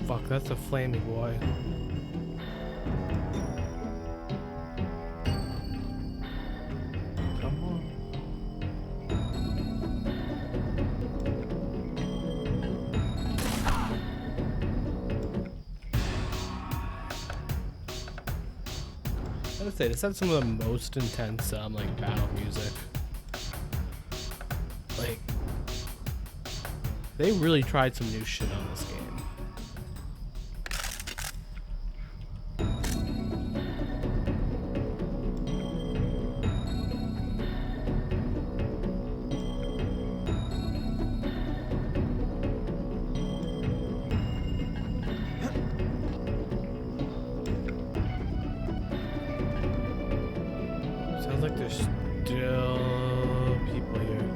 Fuck, that's a flaming boy. Come on. I gotta say, this had some of the most intense, like, battle music. Like, they really tried some new shit on this game. Sounds like there's still people here.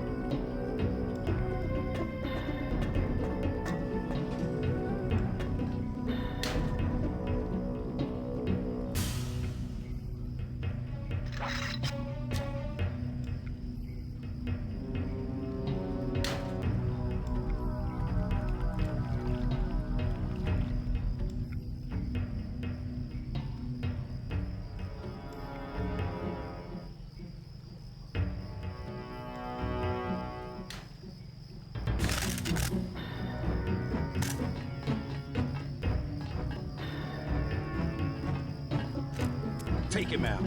take him out.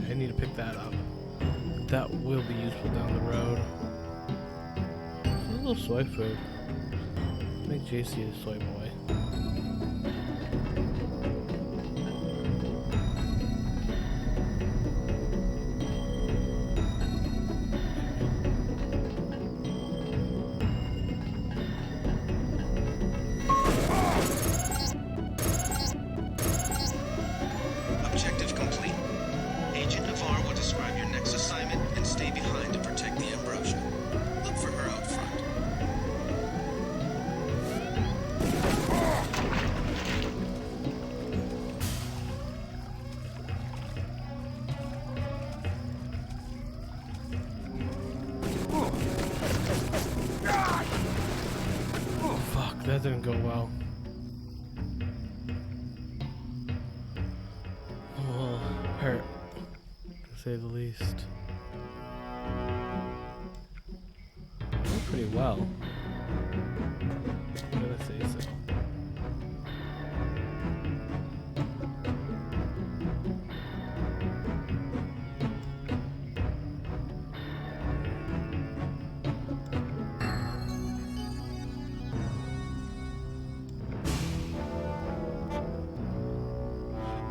I need to pick that up. That will be useful down the road. It's a little soy food. Make JC a soy boy. Objective complete. Agent Navarre will describe your next assignment and stay behind to protect the Ambrosia. Look for her out front. Oh, fuck, that didn't go well. Oh, hurt, to say the least. Went pretty well. I'm gonna say so.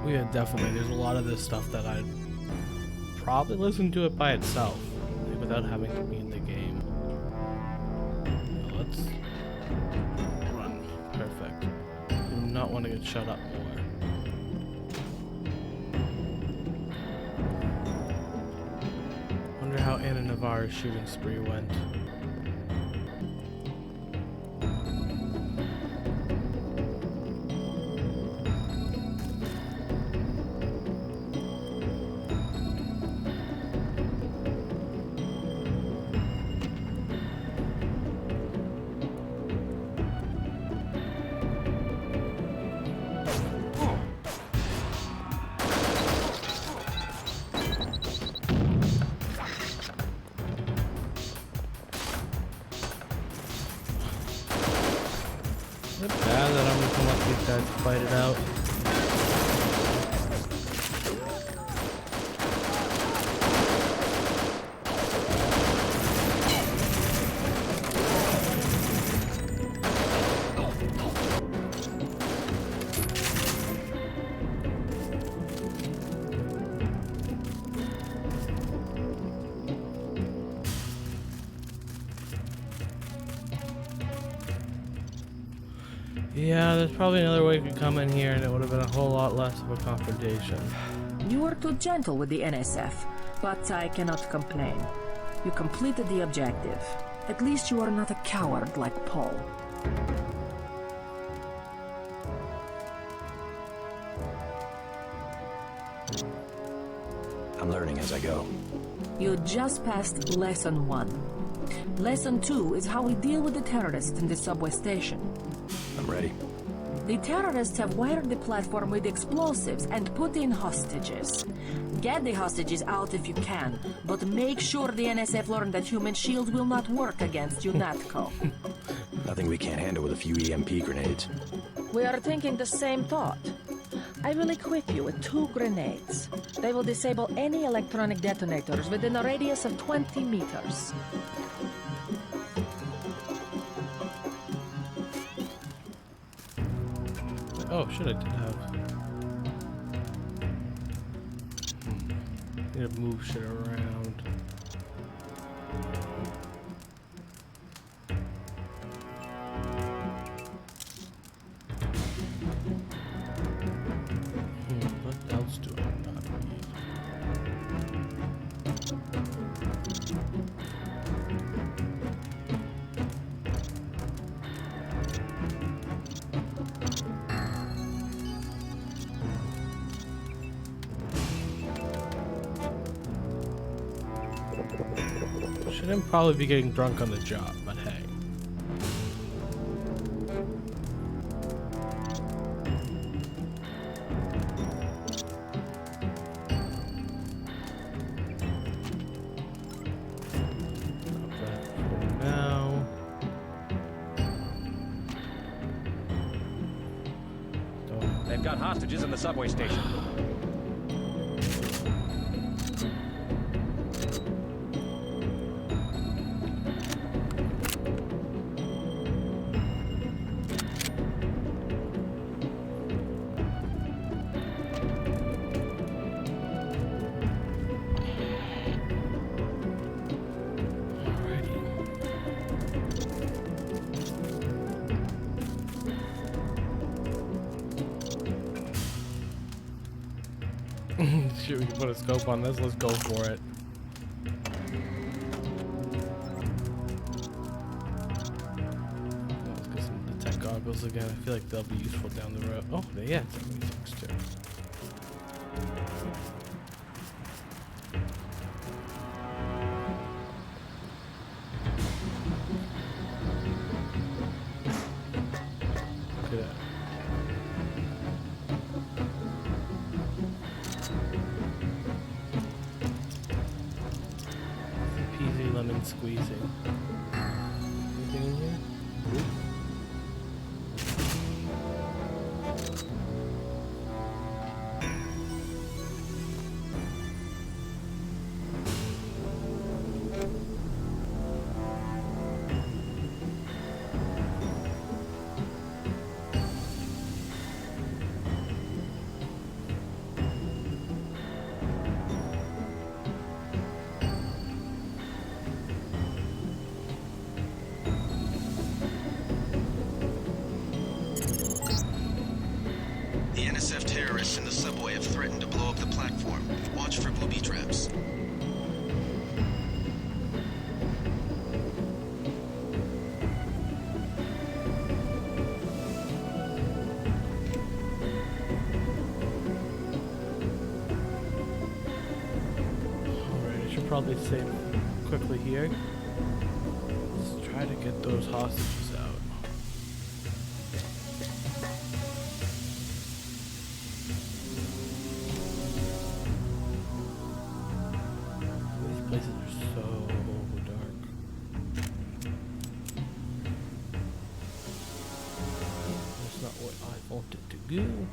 Yeah, definitely. There's a lot of this stuff that I'd probably listen to it by itself, without having to be in the game. Now let's run. Perfect. I do not want to get shut up more. Wonder how Anna Navarre's shooting spree went. Is it bad that I'm gonna come up these guys to fight it out? Yeah, there's probably another way you could come in here and it would have been a whole lot less of a confrontation. You were too gentle with the NSF, but I cannot complain. You completed the objective. At least you are not a coward like Paul. I'm learning as I go. You just passed Lesson 1. Lesson 2 is how we deal with the terrorists in the subway station. I'm ready. The terrorists have wired the platform with explosives and put in hostages. Get the hostages out if you can, but make sure the NSF learn that human shield will not work against UNATCO. Nothing we can't handle with a few EMP grenades. We are thinking the same thought. I will equip you with 2 grenades. They will disable any electronic detonators within a radius of 20 meters. Oh shit, I did have. Need to move shit around. What else do I not need? Shouldn't probably be getting drunk on the job, but hey. They've got hostages in the subway station. Shit, we can put a scope on this. Let's go for it. Let's get some of the tech goggles again. I feel like they'll be useful down the road. Oh, yeah, it's techs too. Look at that. Peasy lemon squeezing. Anything in here? Nope. The NSF terrorists in the subway have threatened to blow up the platform. Watch for booby traps. Alright, I should probably save quickly here. Let's try to get those hostages out. These places are so dark. That's not what I wanted to do.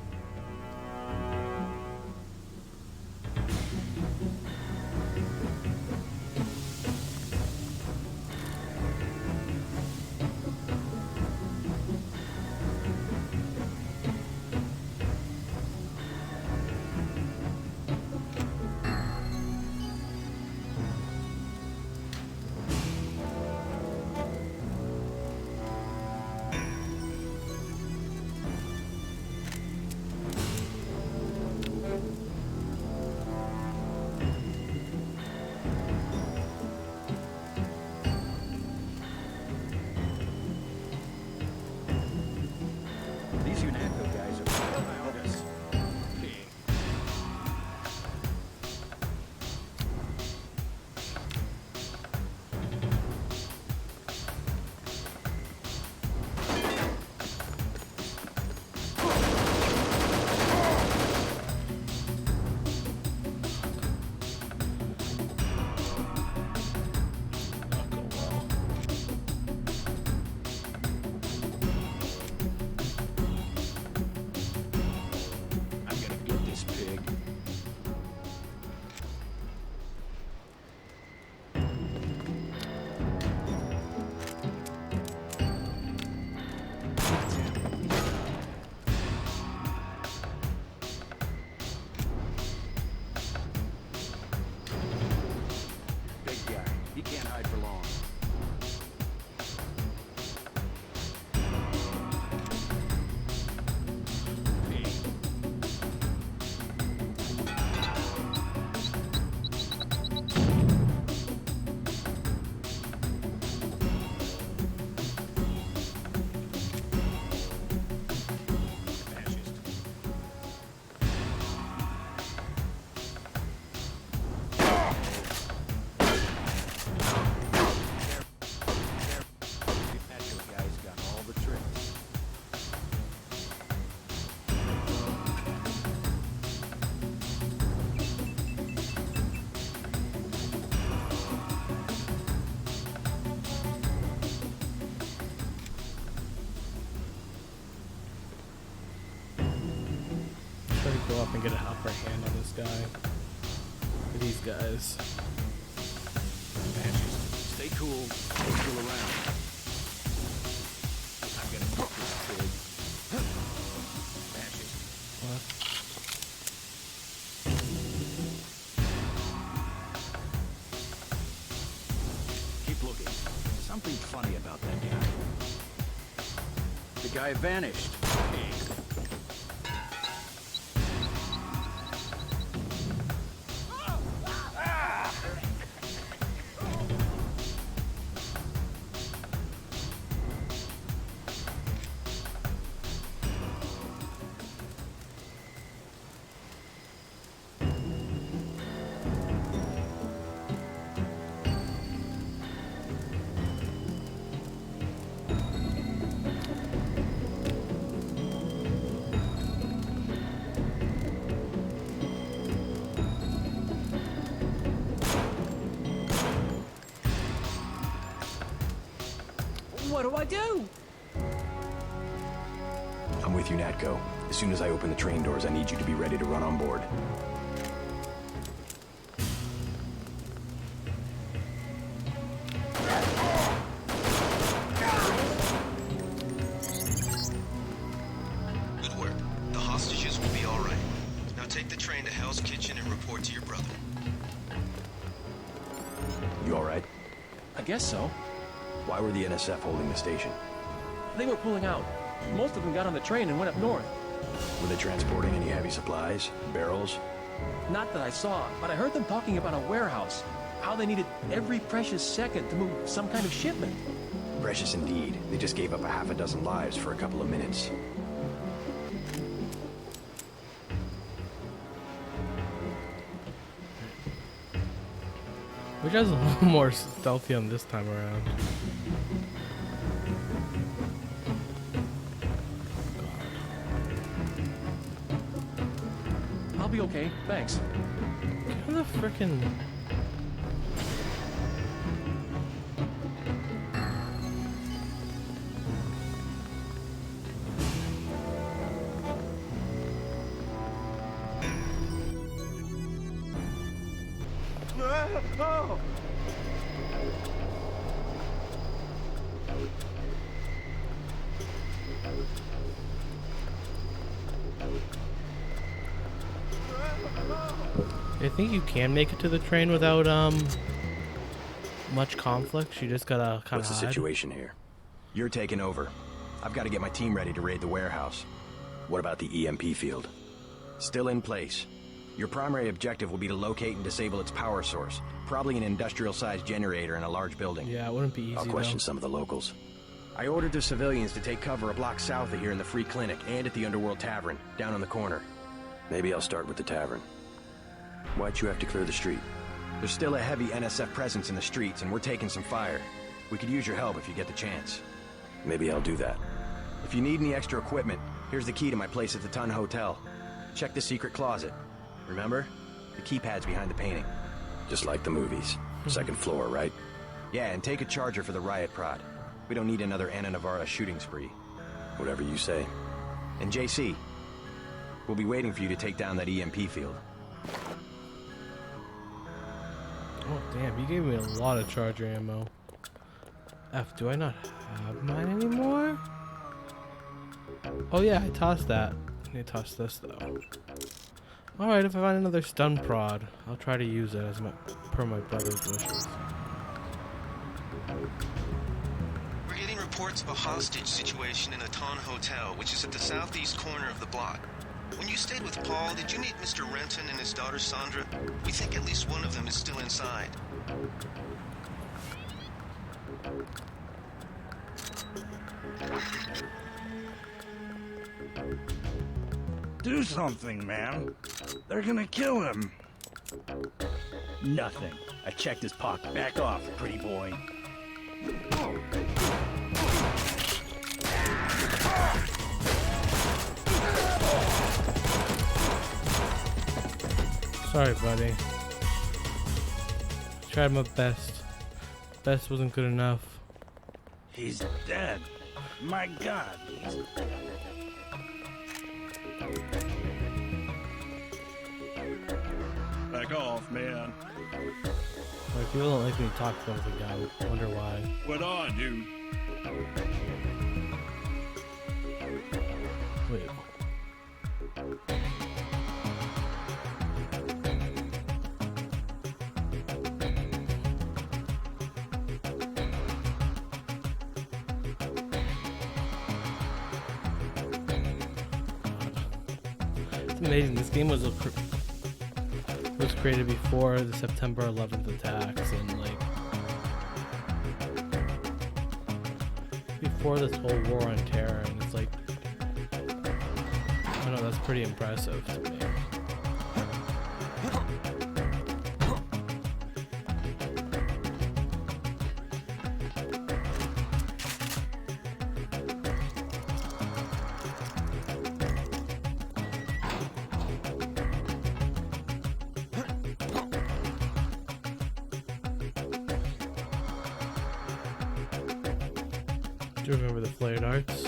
These UNATCO guys are real bogus. Not go well. up and get an upper hand on this guy. These guys. Stay cool. We're still around. I'm gonna get this kid. What? Keep looking. Something funny about that guy. The guy vanished. What do I do? I'm with you, Natko. As soon as I open the train doors, I need you to be ready to run on board. Good work. The hostages will be all right. Now take the train to Hell's Kitchen and report to your brother. You all right? I guess so. Why were the NSF holding the station? They were pulling out. Most of them got on the train and went up north. Were they transporting any heavy supplies? Barrels? Not that I saw, but I heard them talking about a warehouse. How they needed every precious second to move some kind of shipment. Precious indeed. They just gave up a half a dozen lives for a couple of minutes. Which has a little more stealthy on this time around. I'll be okay, thanks. Get the frickin'... Oh! I think you can make it to the train without much conflict. You just gotta kind of What's the situation here? You're taking over. I've got to get my team ready to raid the warehouse. What about the EMP field? Still in place. Your primary objective will be to locate and disable its power source. Probably an industrial-sized generator in a large building. Yeah, it wouldn't be easy. I'll question some of the locals. I ordered the civilians to take cover a block south of here in the Free Clinic and at the Underworld Tavern, down on the corner. Maybe I'll start with the tavern. Why'd you have to clear the street? There's still a heavy NSF presence in the streets, and we're taking some fire. We could use your help if you get the chance. Maybe I'll do that. If you need any extra equipment, here's the key to my place at the Ton Hotel. Check the secret closet. Remember? The keypad's behind the painting. Just like the movies. Second floor, right? Yeah, and take a charger for the riot prod. We don't need another Ana Navarra shooting spree. Whatever you say. And JC, we'll be waiting for you to take down that EMP field. Oh, damn, you gave me a lot of charger ammo. F, do I not have mine anymore? Oh yeah, I tossed that. I need to toss this though. Alright, if I find another stun prod, I'll try to use it as per my brother's wishes. We're getting reports of a hostage situation in the Ton Hotel, which is at the southeast corner of the block. When you stayed with Paul, did you meet Mr. Renton and his daughter Sandra? We think at least one of them is still inside. Do something, man. They're gonna kill him. Nothing. I checked his pocket. Back off, pretty boy. Sorry, buddy. Tried my best. Best wasn't good enough. He's dead. My God. Back off, man. Like, people don't like me to talk to them with a gun. I wonder why. What on, dude? Wait. It's amazing. This game was created before the September 11th attacks, and like before this whole war on terror, and it's like, I don't know, that's pretty impressive to me. Do you remember the flared arts?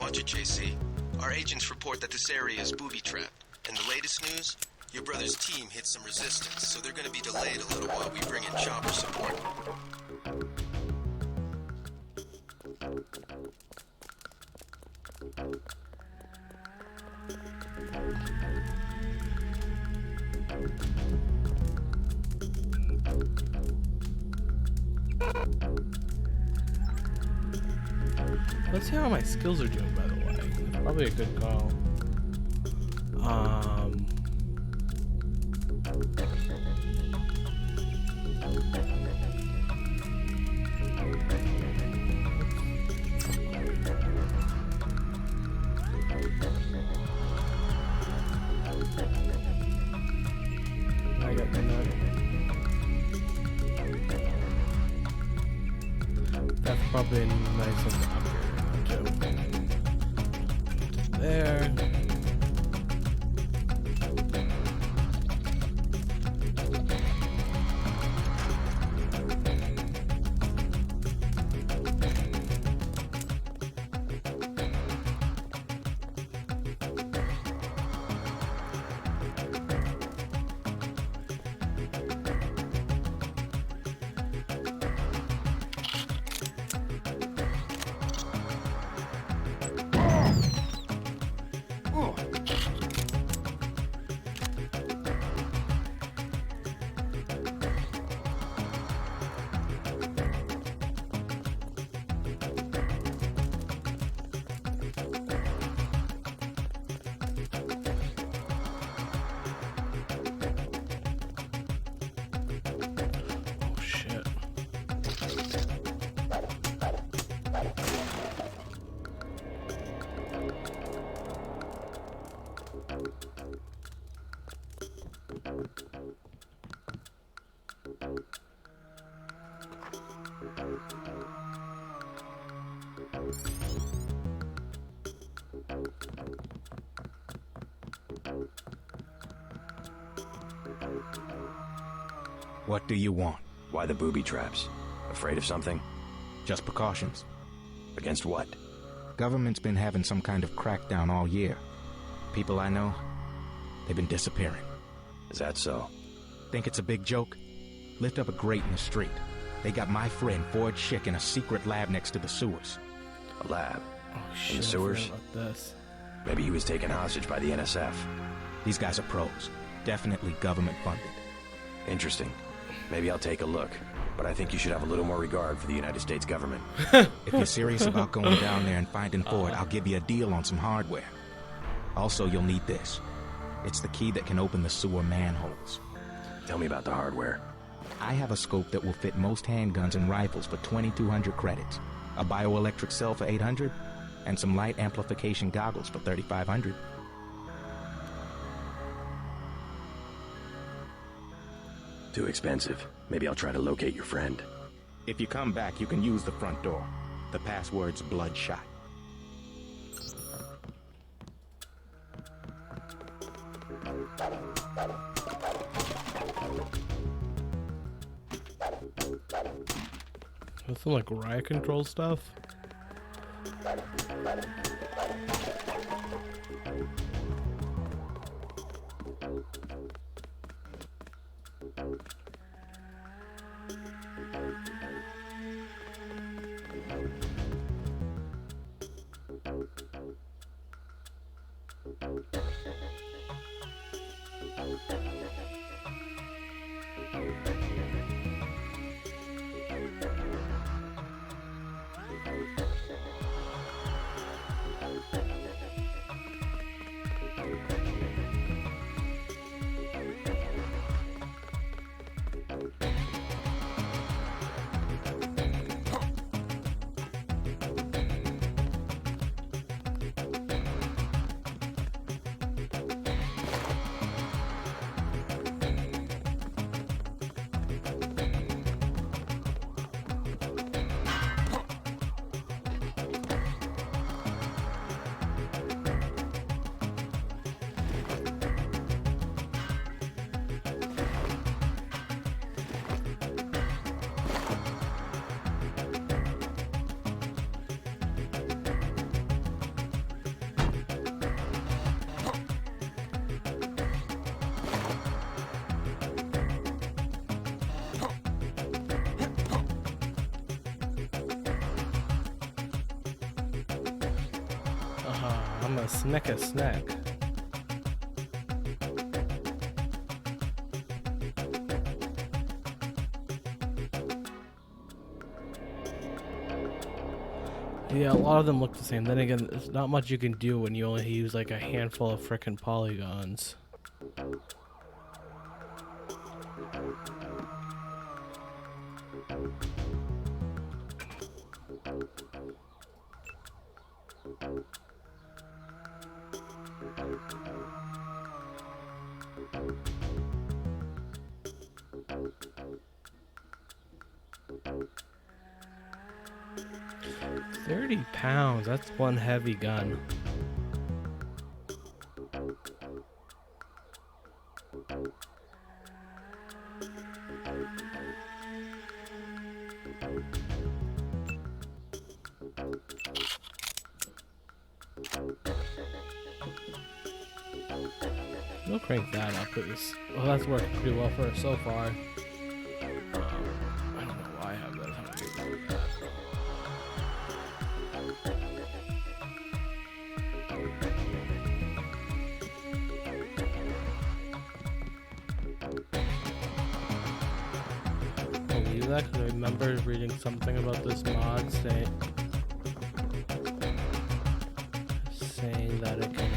Watch it, JC. Our agents report that this area is booby-trapped. And the latest news? Your brother's team hit some resistance, so they're gonna be delayed a little while we bring in chopper support. Let's see how my skills are doing, by the way. It's probably a good call. I got the nut. That's probably nice and there. What do you want? Why the booby traps? Afraid of something? Just precautions. Against what? Government's been having some kind of crackdown all year. People I know, they've been disappearing. Is that so? Think it's a big joke? Lift up a grate in the street. They got my friend Ford Schick in a secret lab next to the sewers. A lab? Oh, shit, in the sewers? I forgot about this. Maybe he was taken hostage by the NSF. These guys are pros. Definitely government funded. Interesting. Maybe I'll take a look. But I think you should have a little more regard for the United States government. If you're serious about going down there and finding Ford, I'll give you a deal on some hardware. Also, you'll need this. It's the key that can open the sewer manholes. Tell me about the hardware. I have a scope that will fit most handguns and rifles for 2,200 credits, a bioelectric cell for 800, and some light amplification goggles for $3,500. Too expensive. Maybe I'll try to locate your friend. If you come back, you can use the front door. The password's Bloodshot. There's some like riot control stuff. I'm a snack. Yeah, a lot of them look the same. Then again, there's not much you can do when you only use like a handful of frickin' polygons. £30, that's one heavy gun. We'll crank that up. Well, that's worked pretty well for us so far. I don't know why I have that. How do I do that? I believe that because I remember reading something about this mod saying that it can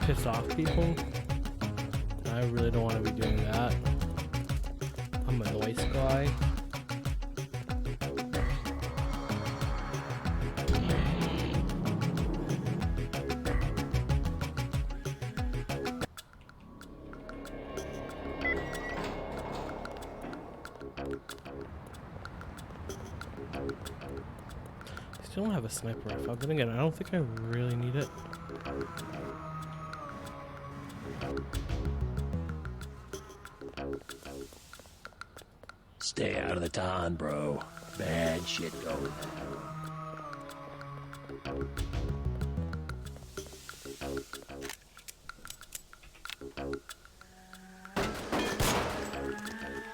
piss off people. I really don't want to be doing that. I'm a noise guy. Still don't have a sniper rifle, but again, I don't think I really need it. Stay out of the ton, bro. Bad shit going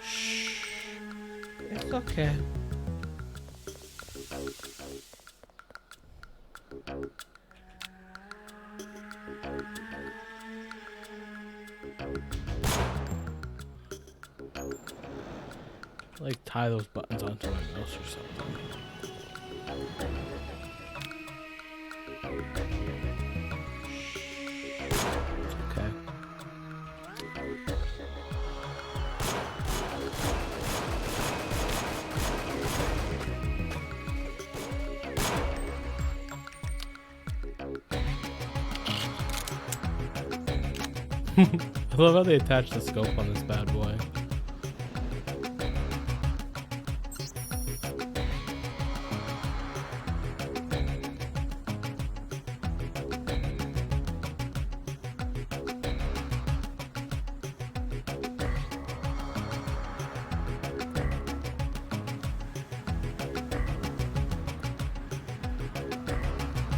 Shh. It's okay. Like tie those buttons onto my mouse or something. Okay. I love how they attach the scope on this bad boy.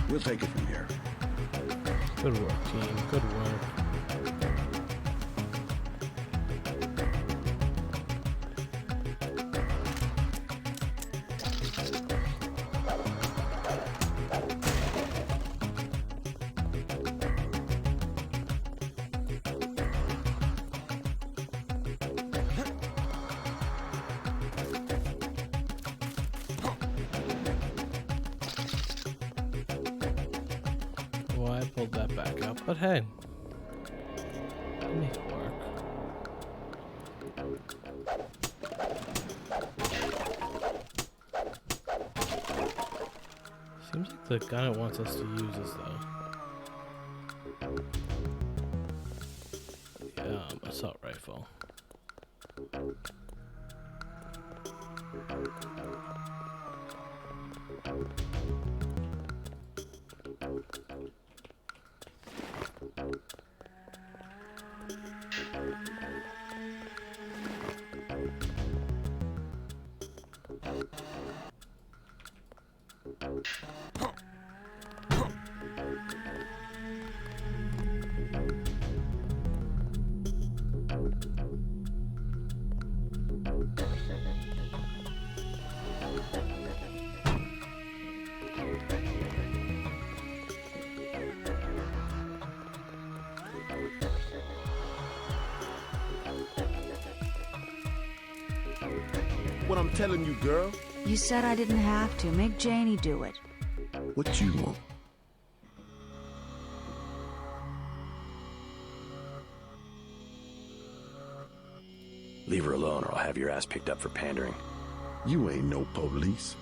We'll take it from here. Good work, team. Good work. Well, I pulled that back up, but hey, I'll make it work. Seems like the gun it wants us to use is the assault rifle. What I'm telling you, girl. You said I didn't have to. Make Janie do it. What you want? Leave her alone or I'll have your ass picked up for pandering. You ain't no police.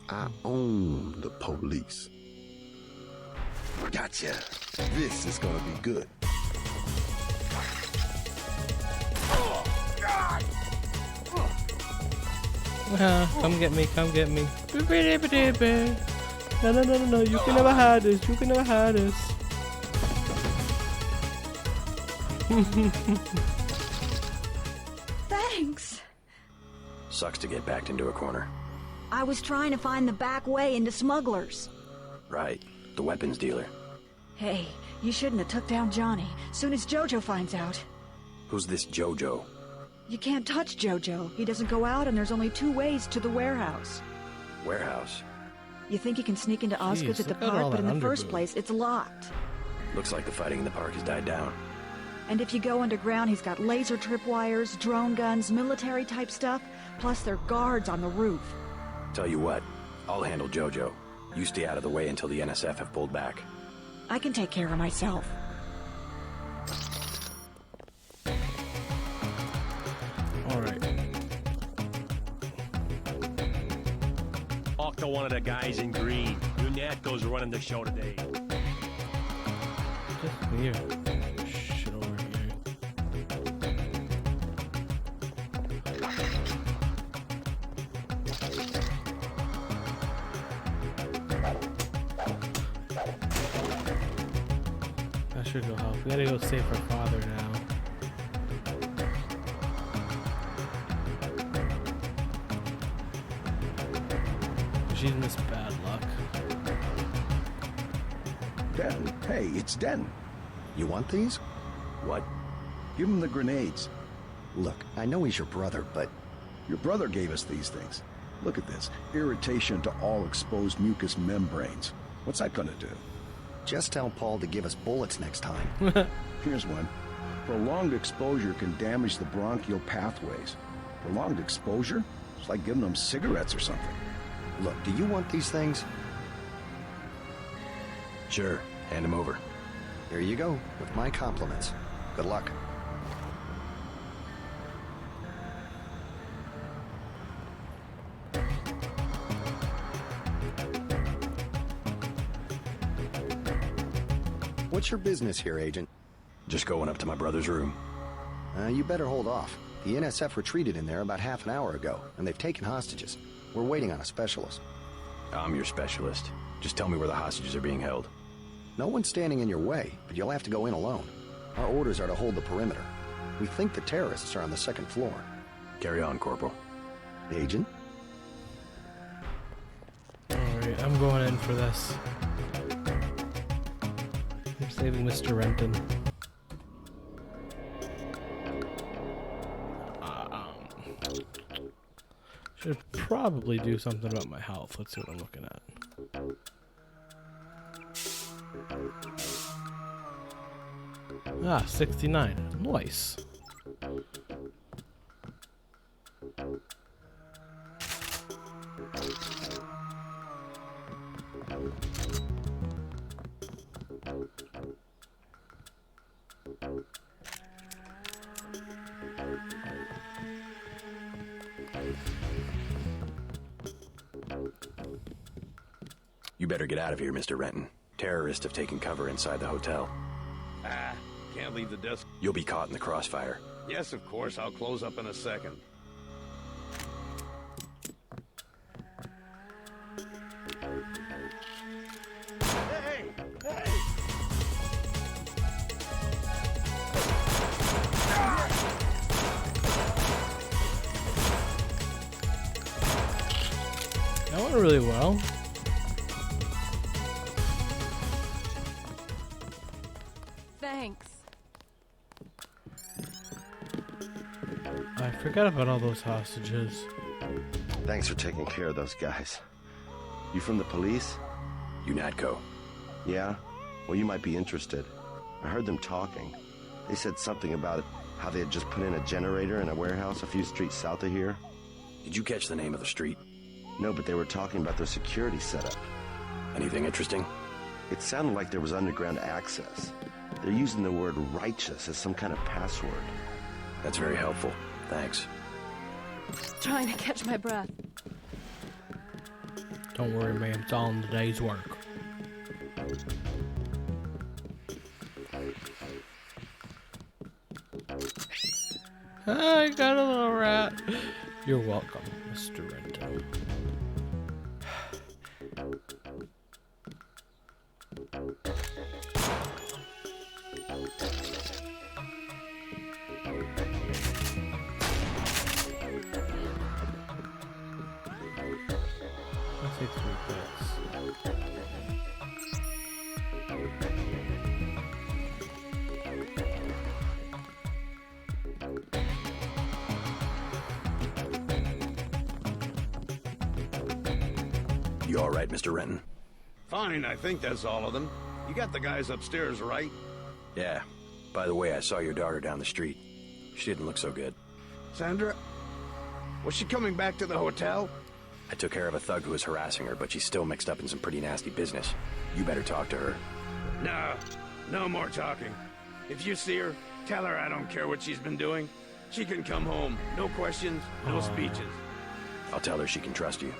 I own the police. Gotcha. This is gonna be good. Come get me, come get me. No, you can never hide this, you can never hide this. Thanks. Sucks to get backed into a corner. I was trying to find the back way into smugglers. Right, the weapons dealer. Hey, you shouldn't have took down Johnny. Soon as Jojo finds out. Who's this Jojo? You can't touch Jojo. He doesn't go out, and there's only 2 ways to the warehouse. Warehouse? You think you can sneak into Osgood's at the park, but in the first place, it's locked. Looks like the fighting in the park has died down. And if you go underground, he's got laser tripwires, drone guns, military-type stuff, plus there are guards on the roof. Tell you what, I'll handle Jojo. You stay out of the way until the NSF have pulled back. I can take care of myself. Alright. Talk to one of the guys in green. Unato's running the show today. Just weird. Shit over here. That should go help. We gotta go save her father now. She's missed bad luck. Denton, hey, it's Denton. You want these? What? Give him the grenades. Look, I know he's your brother, but... Your brother gave us these things. Look at this. Irritation to all exposed mucous membranes. What's that gonna do? Just tell Paul to give us bullets next time. Here's one. Prolonged exposure can damage the bronchial pathways. Prolonged exposure? It's like giving them cigarettes or something. Look, do you want these things? Sure, hand them over. Here you go, with my compliments. Good luck. What's your business here, Agent? Just going up to my brother's room. You better hold off. The NSF retreated in there about half an hour ago, and they've taken hostages. We're waiting on a specialist. I'm your specialist. Just tell me where the hostages are being held. No one's standing in your way, but you'll have to go in alone. Our orders are to hold the perimeter. We think the terrorists are on the second floor. Carry on, Corporal. Agent? Alright, I'm going in for this. I'm saving Mr. Renton. Should probably do something about my health. Let's see what I'm looking at. Ah, 69. Nice. You better get out of here, Mr. Renton. Terrorists have taken cover inside the hotel. Ah, can't leave the desk. You'll be caught in the crossfire. Yes, of course. I'll close up in a second. Hey! Hey! That went really well. Thanks. I forgot about all those hostages. Thanks for taking care of those guys. You from the police? UNATCO. Yeah? Well, you might be interested. I heard them talking. They said something about how they had just put in a generator in a warehouse a few streets south of here. Did you catch the name of the street? No, but they were talking about their security setup. Anything interesting? It sounded like there was underground access. They're using the word righteous as some kind of password. That's very helpful. Thanks. Trying to catch my breath. Don't worry, man. It's all in the day's work. I got a little rat. You're welcome, Mr. Renton. I'll take 3 picks. You all right, Mr. Renton? Fine, I think that's all of them. You got the guys upstairs, right? Yeah. By the way, I saw your daughter down the street. She didn't look so good. Sandra? Was she coming back to the hotel? I took care of a thug who was harassing her, but she's still mixed up in some pretty nasty business. You better talk to her. No, no more talking. If you see her, tell her I don't care what she's been doing. She can come home. No questions, no speeches. I'll tell her she can trust you.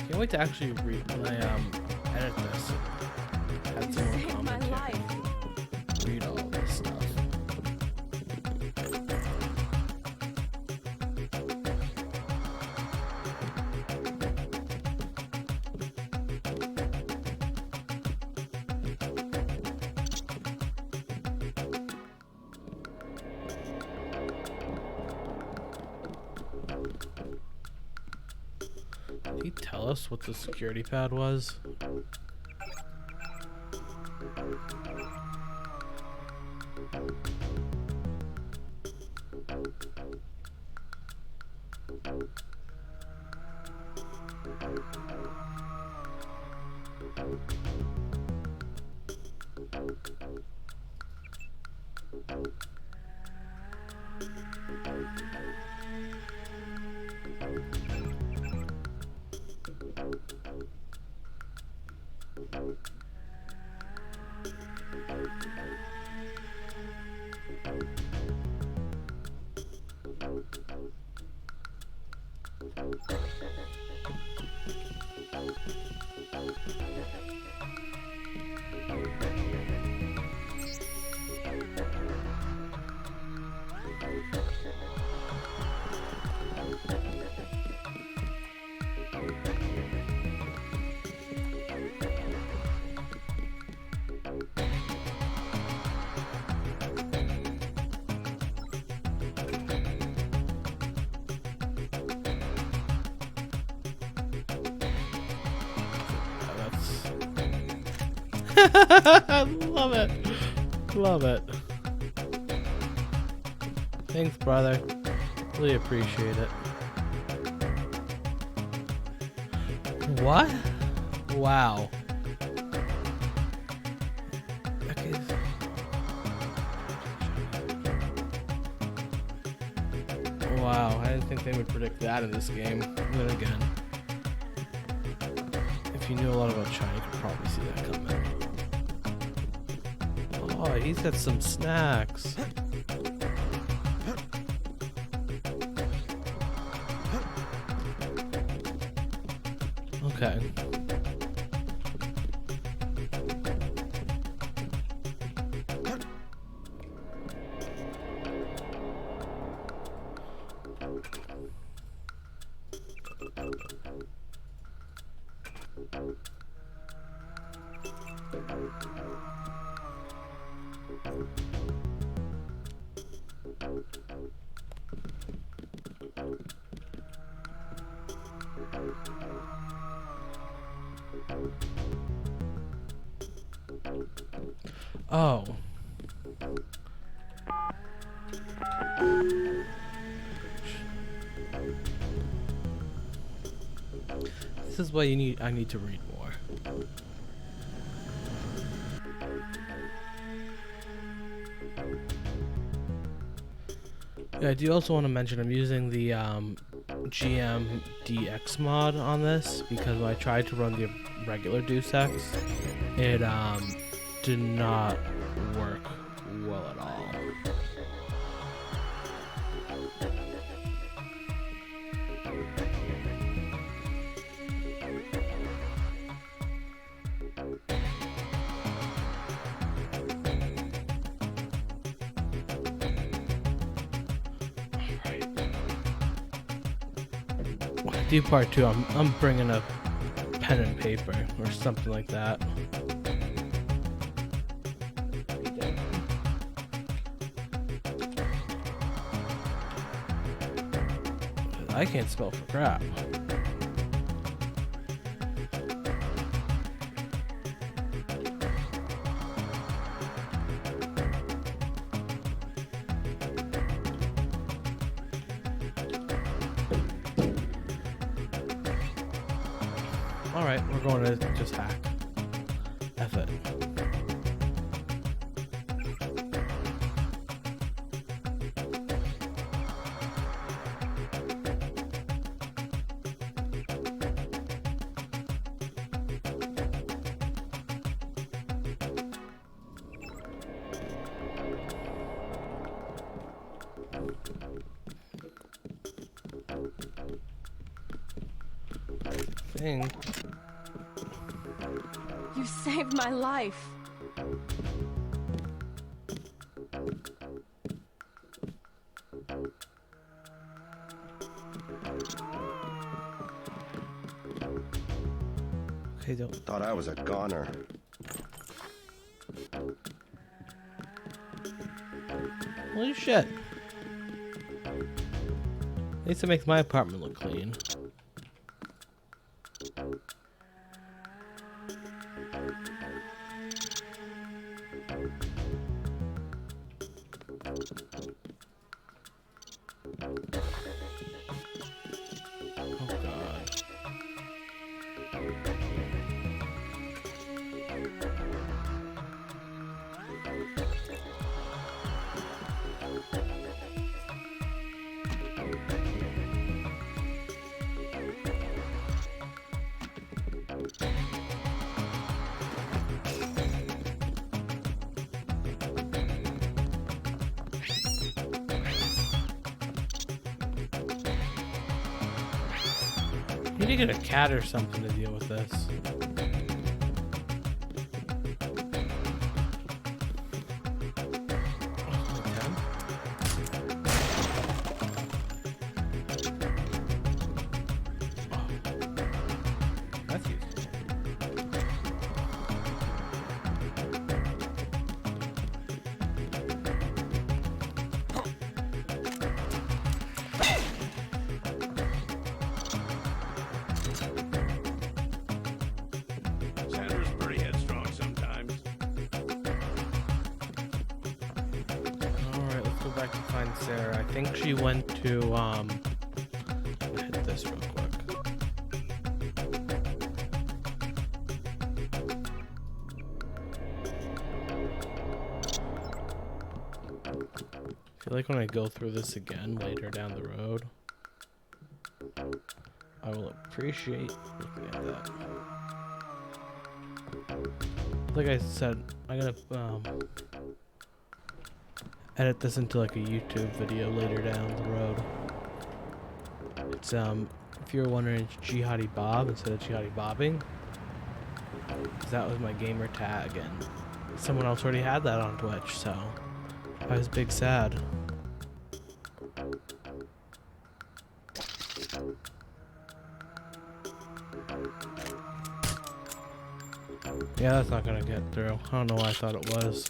Can't wait to actually read when I edit this. Add some more commentary. Read all this stuff. Did he tell us what the security pad was? Love it. Love it. Thanks, brother. Really appreciate it. What? Wow. Okay. Wow, I didn't think they would predict that in this game. Then again, if you knew a lot about China, you could probably see that coming. Oh, he's got some snacks. Okay. Oh. This is why I need to read more. Yeah, I do also want to mention I'm using the GM DX mod on this because when I tried to run the regular Deus Ex, it did not work well at all. When I do part 2, I'm bringing a pen and paper or something like that. I can't spell for crap. Alright, we're going to just hack. F it. Thing. You saved my life. Okay, don't. Thought I was a goner. Holy shit. At least it makes my apartment look clean. need to get a cat or something to deal with this. That's useful. Sandra's pretty headstrong sometimes. Alright, let's go back to find Sarah. I think she went to, hit this real quick. I feel like when I go through this again later down the road, I will appreciate looking at that. Like I said, I'm gonna edit this into like a YouTube video later down the road. It's if you're wondering, it's Jihadi Bob instead of Jihadi Bobbing, 'cause that was my gamer tag, and someone else already had that on Twitch, so I was big sad. Yeah, that's not gonna get through. I don't know why I thought it was.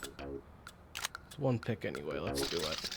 It's one pick anyway, let's do it.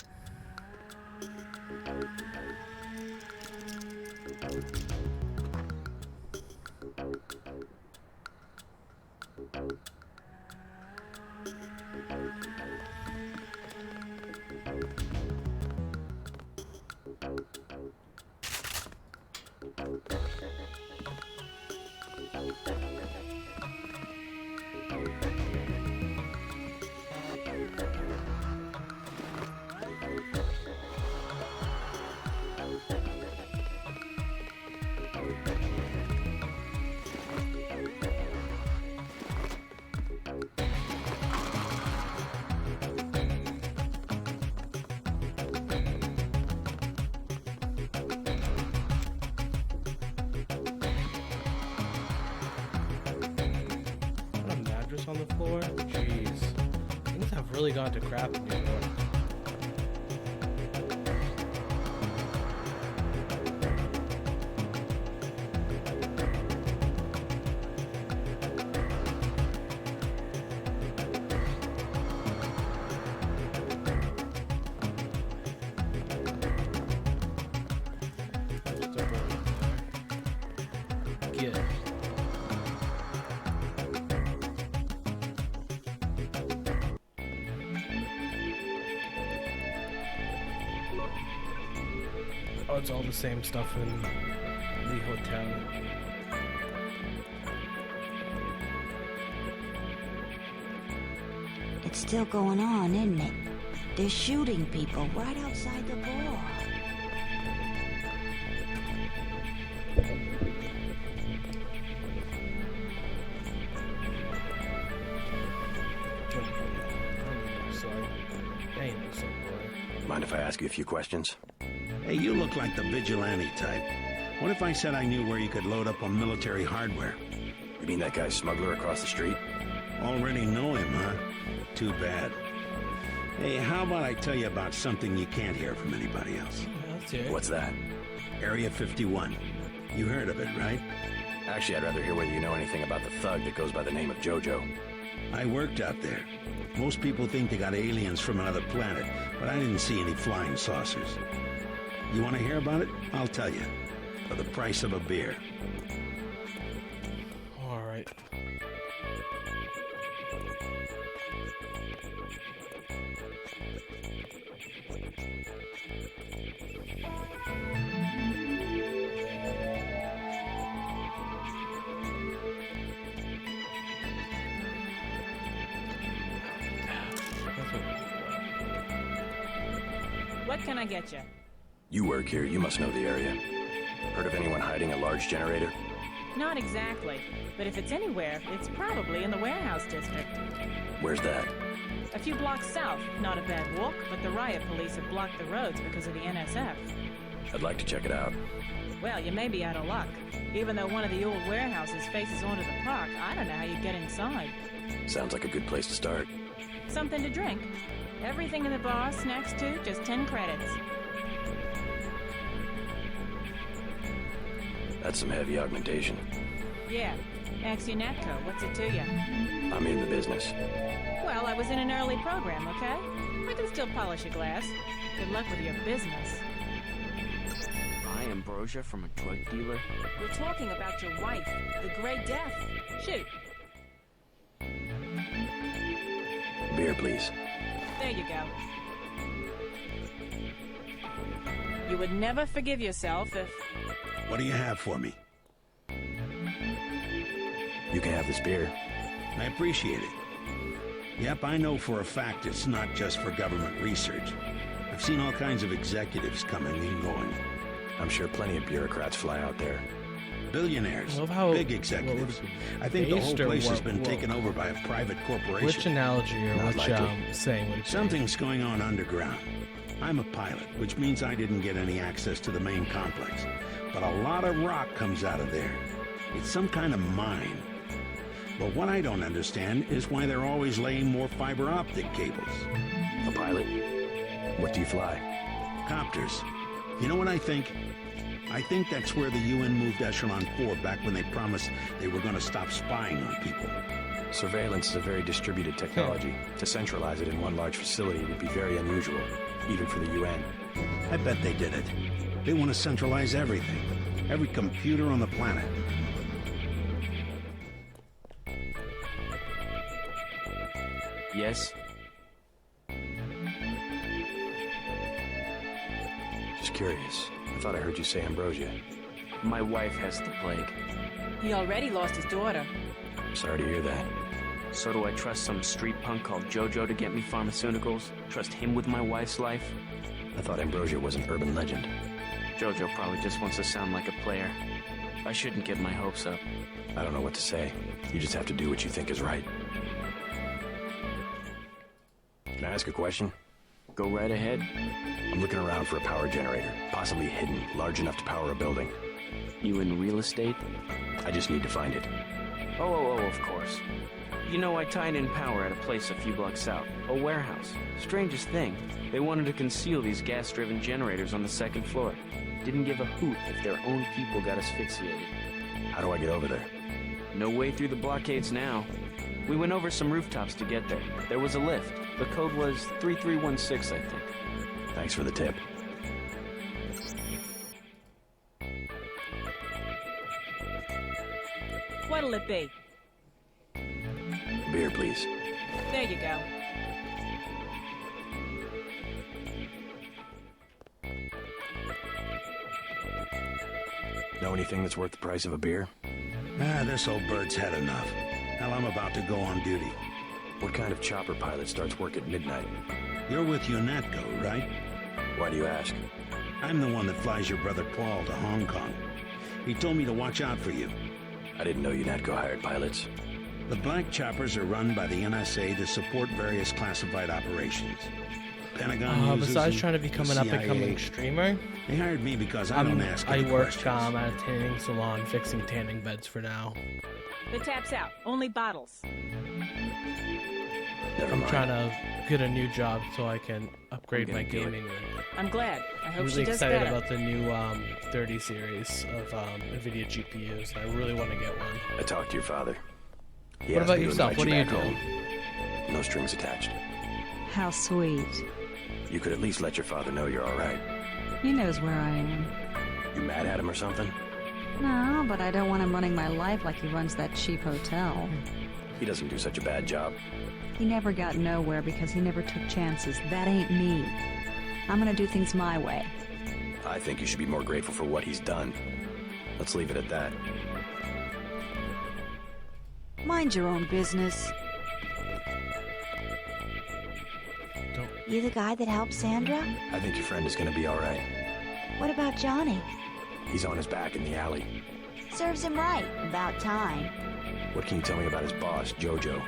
On the floor? Jeez. Things have really gone to crap in New York. Get. Oh, it's all the same stuff in the hotel. It's still going on, isn't it? They're shooting people right outside the bar. Mind if I ask you a few questions? Hey, you look like the vigilante type. What if I said I knew where you could load up on military hardware? You mean that guy smuggler across the street? Already know him, huh? Too bad. Hey, how about I tell you about something you can't hear from anybody else? What's that? Area 51. You heard of it, right? Actually, I'd rather hear whether you know anything about the thug that goes by the name of Jojo. I worked out there. Most people think they got aliens from another planet, but I didn't see any flying saucers. You want to hear about it? I'll tell you. For the price of a beer. All right. What can I get you? You work here, you must know the area. Heard of anyone hiding a large generator? Not exactly, but if it's anywhere, it's probably in the warehouse district. Where's that? A few blocks south. Not a bad walk, but the riot police have blocked the roads because of the NSF. I'd like to check it out. Well, you may be out of luck. Even though one of the old warehouses faces onto the park, I don't know how you get inside. Sounds like a good place to start. Something to drink. Everything in the bar, snacks too, just 10 credits. That's some heavy augmentation. Yeah. Ask your Natco, what's it to you? I'm in the business. Well, I was in an early program, okay? I can still polish a glass. Good luck with your business. I, Ambrosia, from a drug dealer? We're talking about your wife, the Grey Death. Shoot. Beer, please. There you go. You would never forgive yourself if... What do you have for me? You can have this beer. I appreciate it. Yep, I know for a fact it's not just for government research. I've seen all kinds of executives coming and going. I'm sure plenty of bureaucrats fly out there. Billionaires, how, big executives. I think the whole place has been taken over by a private corporation. Which analogy or which saying would it be? Something's going on underground. I'm a pilot, which means I didn't get any access to the main complex. But a lot of rock comes out of there. It's some kind of mine. But what I don't understand is why they're always laying more fiber optic cables. A pilot? What do you fly? Copters. You know what I think? I think that's where the UN moved Echelon 4 back when they promised they were going to stop spying on people. Surveillance is a very distributed technology. To centralize it in one large facility would be very unusual, even for the UN. I bet they did it. They want to centralize everything. Every computer on the planet. Yes? Just curious. I thought I heard you say Ambrosia. My wife has the plague. He already lost his daughter. Sorry to hear that. So do I trust some street punk called Jojo to get me pharmaceuticals? Trust him with my wife's life? I thought Ambrosia was an urban legend. Jojo probably just wants to sound like a player. I shouldn't get my hopes up. I don't know what to say. You just have to do what you think is right. Can I ask a question? Go right ahead. I'm looking around for a power generator, possibly hidden, large enough to power a building. You in real estate? I just need to find it. Oh, of course. You know, I tied in power at a place a few blocks south. A warehouse. Strangest thing, they wanted to conceal these gas-driven generators on the second floor. Didn't give a hoot if their own people got asphyxiated. How do I get over there? No way through the blockades now. We went over some rooftops to get there. There was a lift. The code was 3316, I think. Thanks for the tip. What'll it be? Beer, please. There you go. Know anything that's worth the price of a beer? This old bird's had enough. Hell, I'm about to go on duty. What kind of chopper pilot starts work at midnight? You're with UNATCO, right? Why do you ask? I'm the one that flies your brother Paul to Hong Kong. He told me to watch out for you. I didn't know UNATCO hired pilots. The black choppers are run by the NSA to support various classified operations. Pentagon uses besides them, trying to become an up-and-coming streamer, they hired me because I don't ask any I work questions. at a tanning salon fixing tanning beds for now. The tap's out. Only bottles. Never I'm mind. trying to get a new job so I can upgrade my gaming rig. I'm glad. I hope I'm she really does excited better. about the new 30 series of NVIDIA GPUs, and I really want to get one. I talked to your father. He What asked about me to yourself? invite What are you back doing? home. No strings attached. How sweet. You could at least let your father know you're all right. He knows where I am. You mad at him or something? No, but I don't want him running my life like he runs that cheap hotel. He doesn't do such a bad job. He never got nowhere because he never took chances. That ain't me. I'm gonna do things my way. I think you should be more grateful for what he's done. Let's leave it at that. Mind your own business. You the guy that helped Sandra? I think your friend is going to be all right. What about Johnny? He's on his back in the alley. Serves him right. About time. What can you tell me about his boss, Jojo?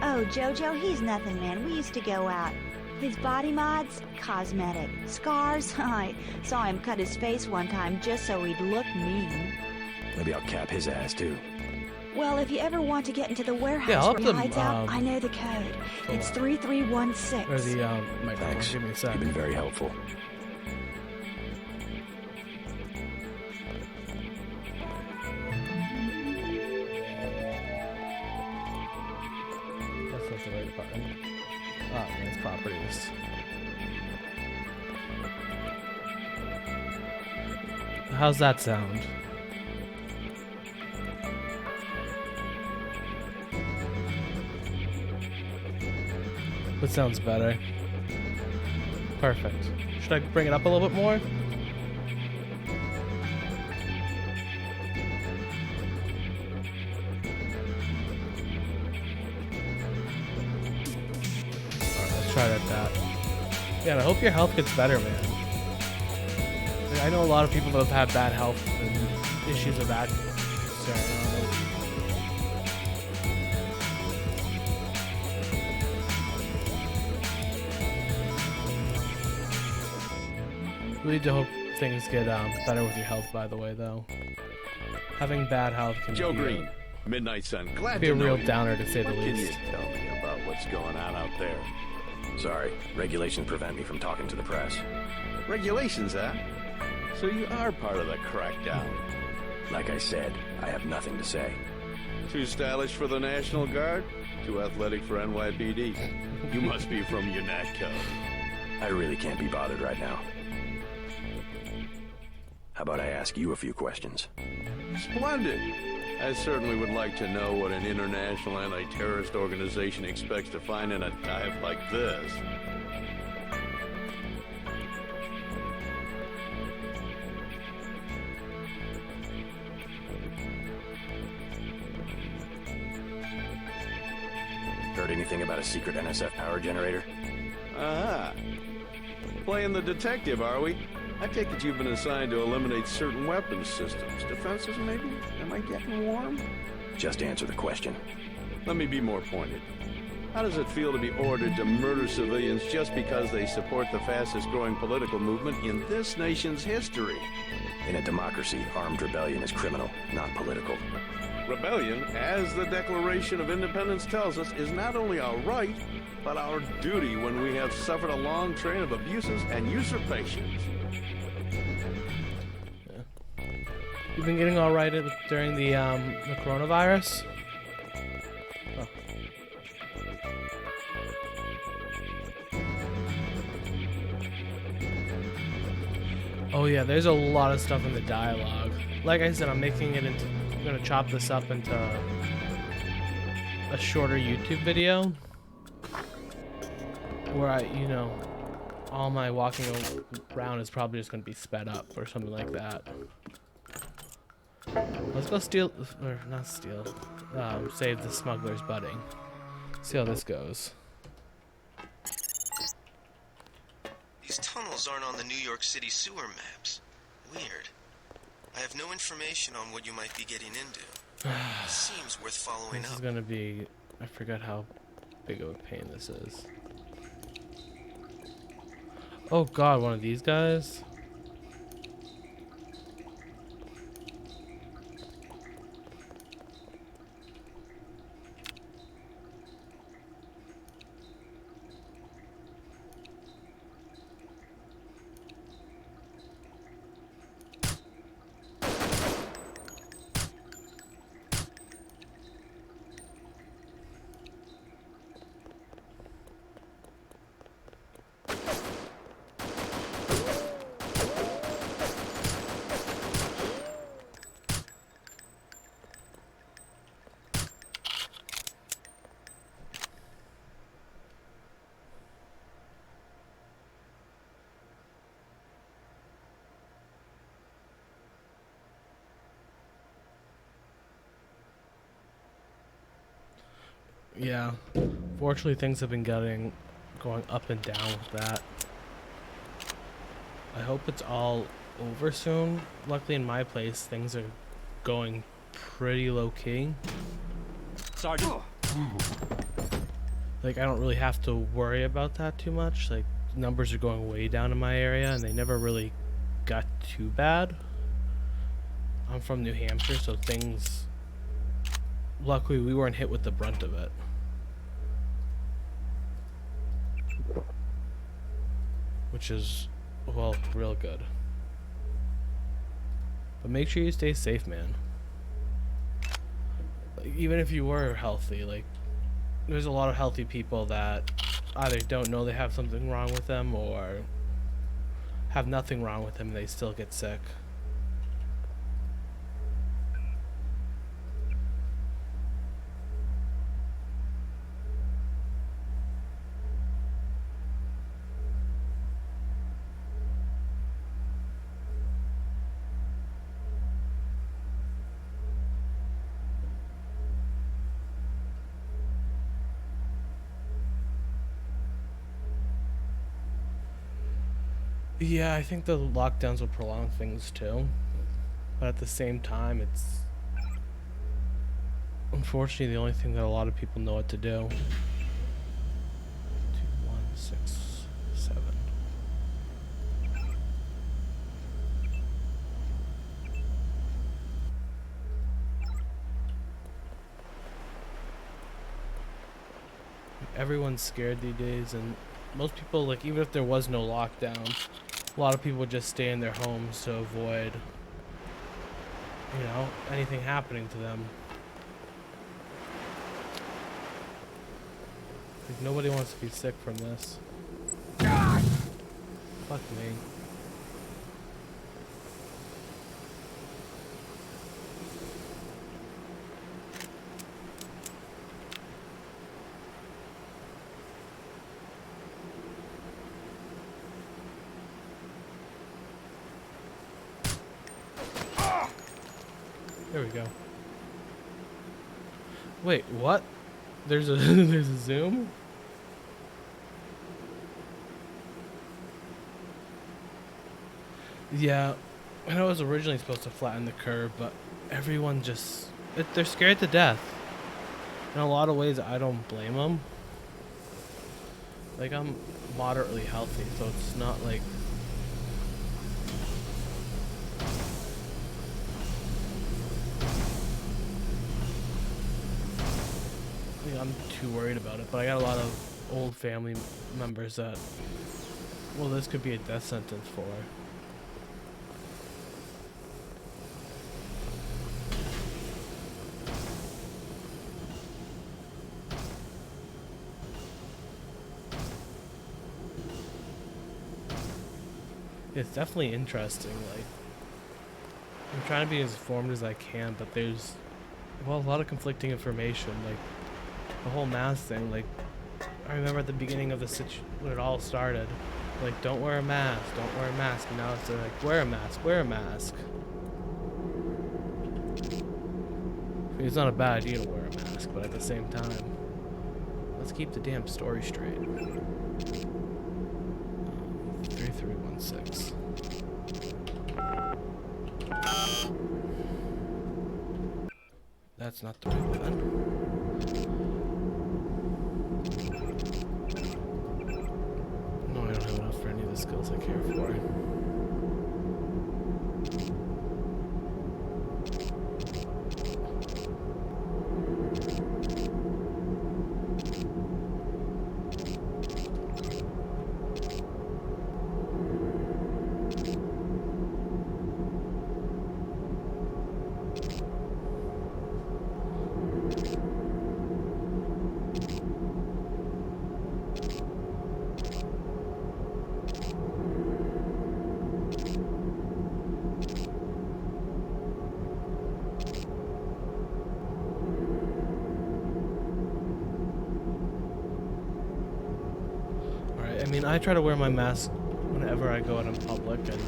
Oh, Jojo, he's nothing, man. We used to go out. His body mods? Cosmetic. Scars? I saw him cut his face one time just so he'd look mean. Maybe I'll cap his ass, too. Well, if you ever want to get into the warehouse I'll where he have hides them, out, I know the code. It's 3316. Or the, Thanks. Give me a sec. You've been very helpful. That's not the right button. Ah, nice properties. How's that sound? That sounds better. Perfect. Should I bring it up a little bit more? Alright, let's try that. Yeah, and I hope your health gets better, man. I know a lot of people that have had bad health and issues with that. Really do hope things get better with your health, by the way, though. Having bad health can Joe be Green, Midnight Sun. Glad be to a know real you. downer, to say the What can least. you tell me about what's going on out there? Sorry, regulations prevent me from talking to the press. Regulations, huh? So you are part of the crackdown. Like I said, I have nothing to say. Too stylish for the National Guard? Too athletic for NYPD? You must be from UNATCO. I really can't be bothered right now. How about I ask you a few questions? Splendid. I certainly would like to know what an international anti-terrorist organization expects to find in a dive like this. Heard anything about a secret NSF power generator? Aha. Playing the detective, are we? I take it you've been assigned to eliminate certain weapons systems. Defenses, maybe? Am I getting warm? Just answer the question. Let me be more pointed. How does it feel to be ordered to murder civilians just because they support the fastest-growing political movement in this nation's history? In a democracy, armed rebellion is criminal, not political. Rebellion, as the Declaration of Independence tells us, is not only our right, but our duty when we have suffered a long train of abuses and usurpations. You've been getting all right during the coronavirus? Oh. Oh yeah, there's a lot of stuff in the dialogue. Like I said, I'm gonna chop this up into a shorter YouTube video where all my walking around is probably just gonna be sped up or something like that. Let's go steal, or not steal, save the smuggler's budding. See how this goes. These tunnels aren't on the New York City sewer maps. Weird. I have no information on what you might be getting into. It seems worth following This up. is gonna be, I forgot how big of a pain this is. Oh god, one of these guys? Yeah, fortunately things have been going up and down with that. I hope it's all over soon. Luckily in my place things are going pretty low key. Sergeant. like I don't really have to worry about that too much. Like numbers are going way down in my area, and they never really got too bad. I'm from New Hampshire, so things, luckily we weren't hit with the brunt of it. Which is, well, real good. But make sure you stay safe, man. Like, even if you were healthy, like, there's a lot of healthy people that either don't know they have something wrong with them or have nothing wrong with them and they still get sick. Yeah, I think the lockdowns will prolong things too. But at the same time, it's unfortunately the only thing that a lot of people know what to do. 2, 1, 6, 7. Everyone's scared these days, and most people, like, even if there was no lockdown, a lot of people would just stay in their homes to avoid, you know, anything happening to them. Like, nobody wants to be sick from this. God! Fuck me. There we go. Wait, what? There's a there's a zoom? Yeah, I know it was originally supposed to flatten the curve, but everyone just they're scared to death. In a lot of ways, I don't blame them. Like, I'm moderately healthy, so it's not like I'm too worried about it, but I got a lot of old family members that, well, this could be a death sentence for. It's definitely interesting. Like, I'm trying to be as informed as I can, but there's, well, a lot of conflicting information. Like, the whole mask thing, like, I remember at the beginning of the when it all started, like, don't wear a mask, don't wear a mask, and now it's like, wear a mask, wear a mask. I mean, it's not a bad idea to wear a mask, but at the same time, let's keep the damn story straight. 3316. That's not the right one. No, I don't have enough for any of the skills I care for. I mean, I try to wear my mask whenever I go out in public, and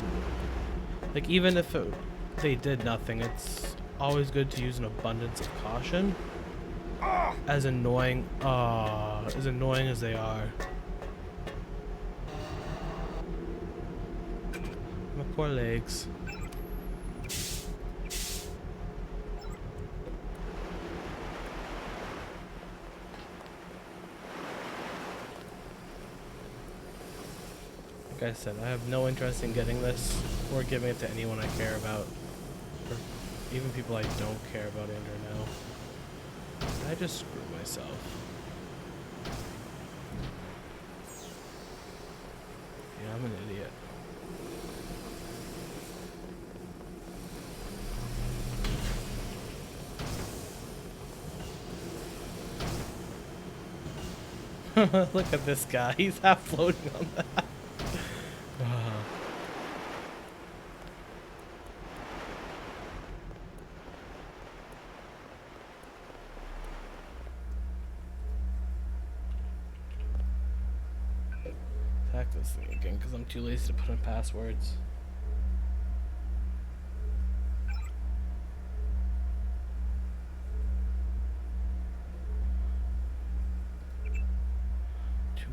like, even if they did nothing, it's always good to use an abundance of caution. As annoying as they are. My poor legs. Like I said, I have no interest in getting this or giving it to anyone I care about, or even people I don't care about and or know. I just screwed myself. Yeah, I'm an idiot. Look at this guy. He's half floating on that. Attack this thing again because I'm too lazy to put in passwords.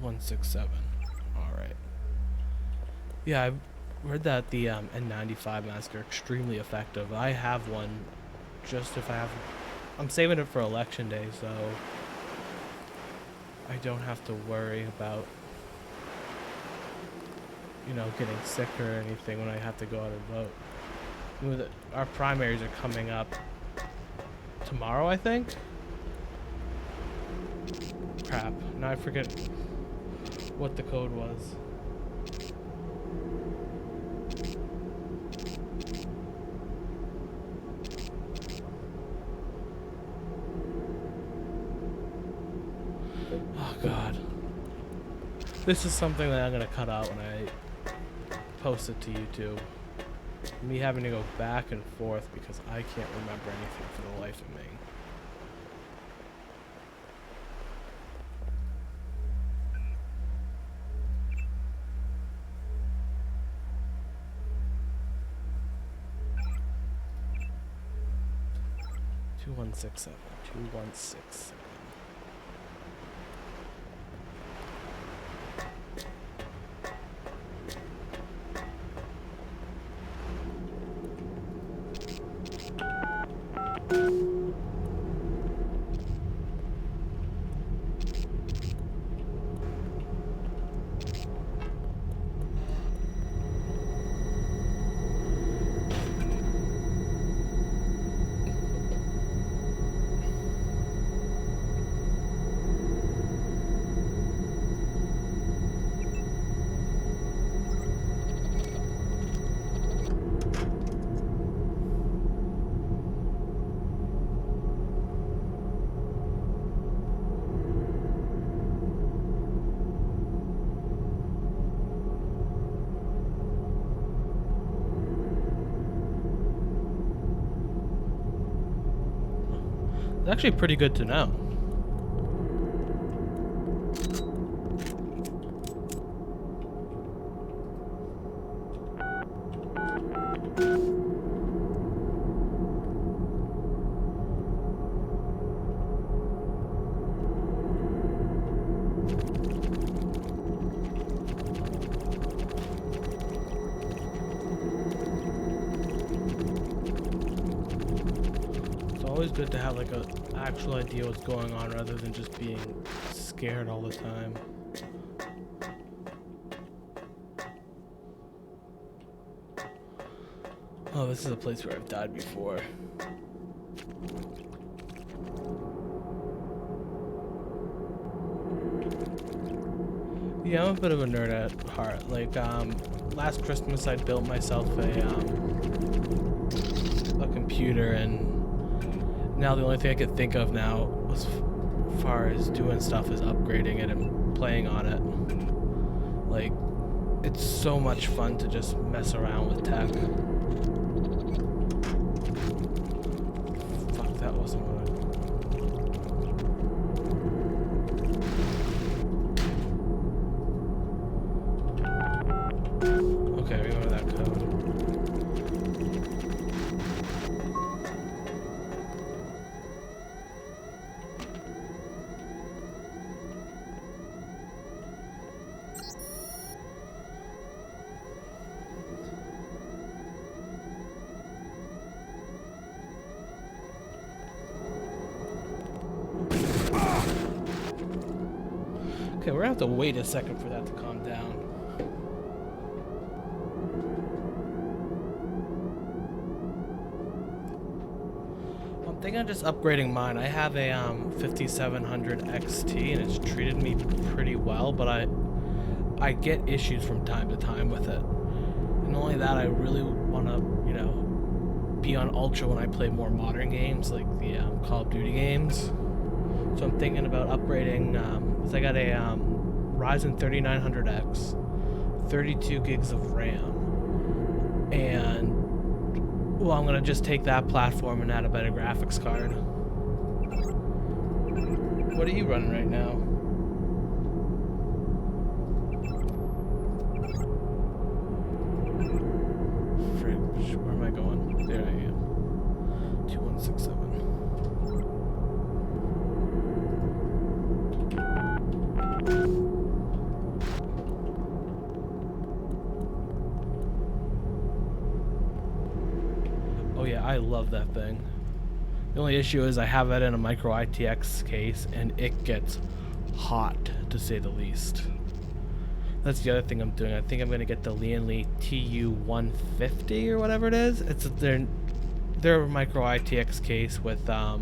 $2167. All right. Yeah, I've heard that the N95 masks are extremely effective. I have one, just if I have. I'm saving it for election day, so I don't have to worry about, you know, getting sick or anything when I have to go out and vote. Our primaries are coming up tomorrow, I think. Crap. Now I forget what the code was. Oh god. This is something that I'm gonna cut out when I post it to YouTube. Me having to go back and forth because I can't remember anything for the life of me. $2167. $2167. It's actually pretty good to know. Always good to have like a actual idea what's going on rather than just being scared all the time. Oh, this is a place where I've died before. Yeah, I'm a bit of a nerd at heart. Like, last Christmas I built myself a computer, and now the only thing I could think of now as far as doing stuff is upgrading it and playing on it. Like, it's so much fun to just mess around with tech. Fuck, that wasn't what I... Okay, remember that code. Okay, we're gonna have to wait a second for that to calm down. think I'm just upgrading mine. I have a 5700 XT and it's treated me pretty well, but I get issues from time to time with it. And not only that, I really want to, you know, be on Ultra when I play more modern games like the Call of Duty games. So I'm thinking about upgrading, because I got a Ryzen 3900X, 32 gigs of RAM, and well, I'm gonna just take that platform and add a better graphics card. What are you running right now? Fridge, where am I going? There I am. 2167. Oh yeah, I love that thing. The only issue is I have it in a micro ITX case and it gets hot, to say the least. That's the other thing I'm doing. I think I'm gonna get the Lianli TU150 or whatever it is. It's their micro ITX case with crap.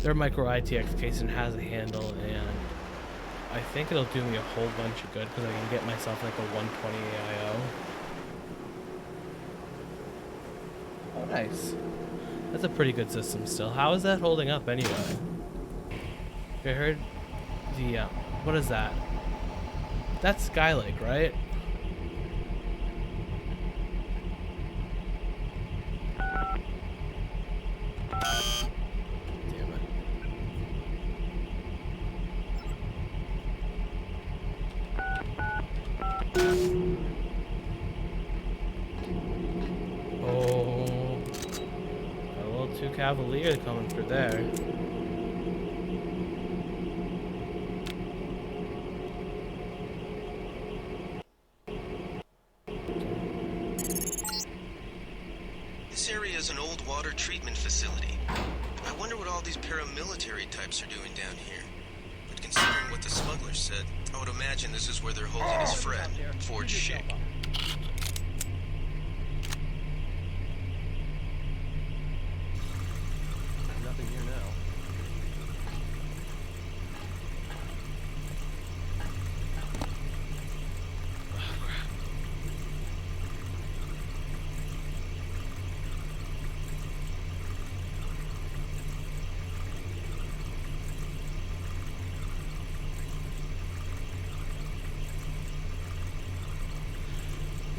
Their micro ITX case and has a handle, and I think it'll do me a whole bunch of good because I can get myself like a 120 AIO. Oh, nice. That's a pretty good system still. How is that holding up anyway? I heard the, what is that? That's Skylake, right? Damn it. Oh, got a little too cavalier coming for there. This area is an old water treatment facility. I wonder what all these paramilitary types are doing down here. But considering what the smuggler said, I would imagine this is where they're holding his friend, Forge Schick. Nothing here now.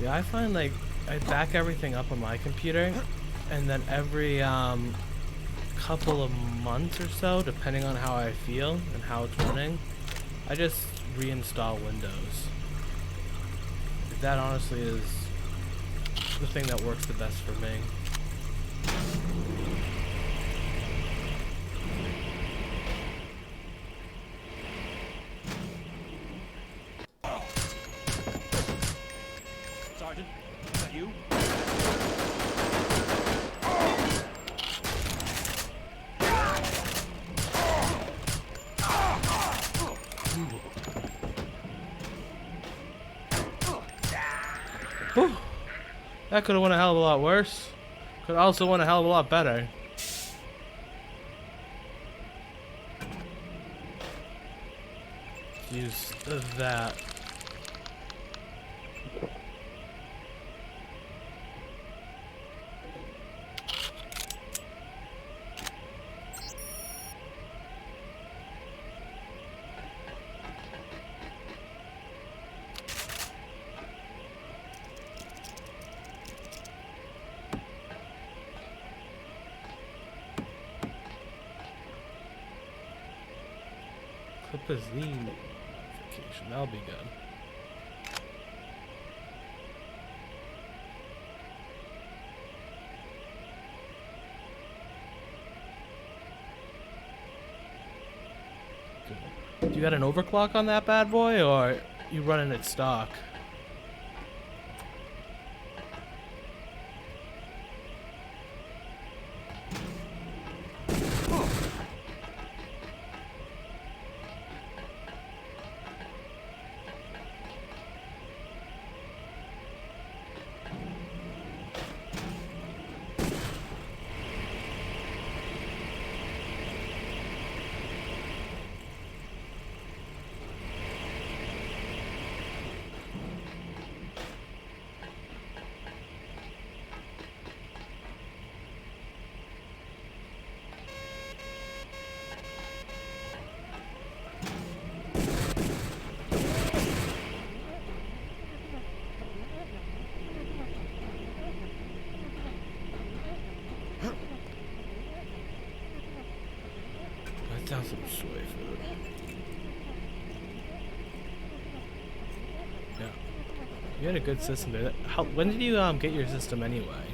Yeah, I find like I back everything up on my computer, and then every couple of months or so, depending on how I feel and how it's running, I just reinstall Windows. That honestly is the thing that works the best for me. Sergeant, is that you? Whew. That could have went a hell of a lot worse. Could also went a hell of a lot better. Use that. Clip a Z notification. That'll be good. Do you got an overclock on that bad boy, or you running it stock? down some soy food. Yeah. You had a good system there. When did you get your system anyway?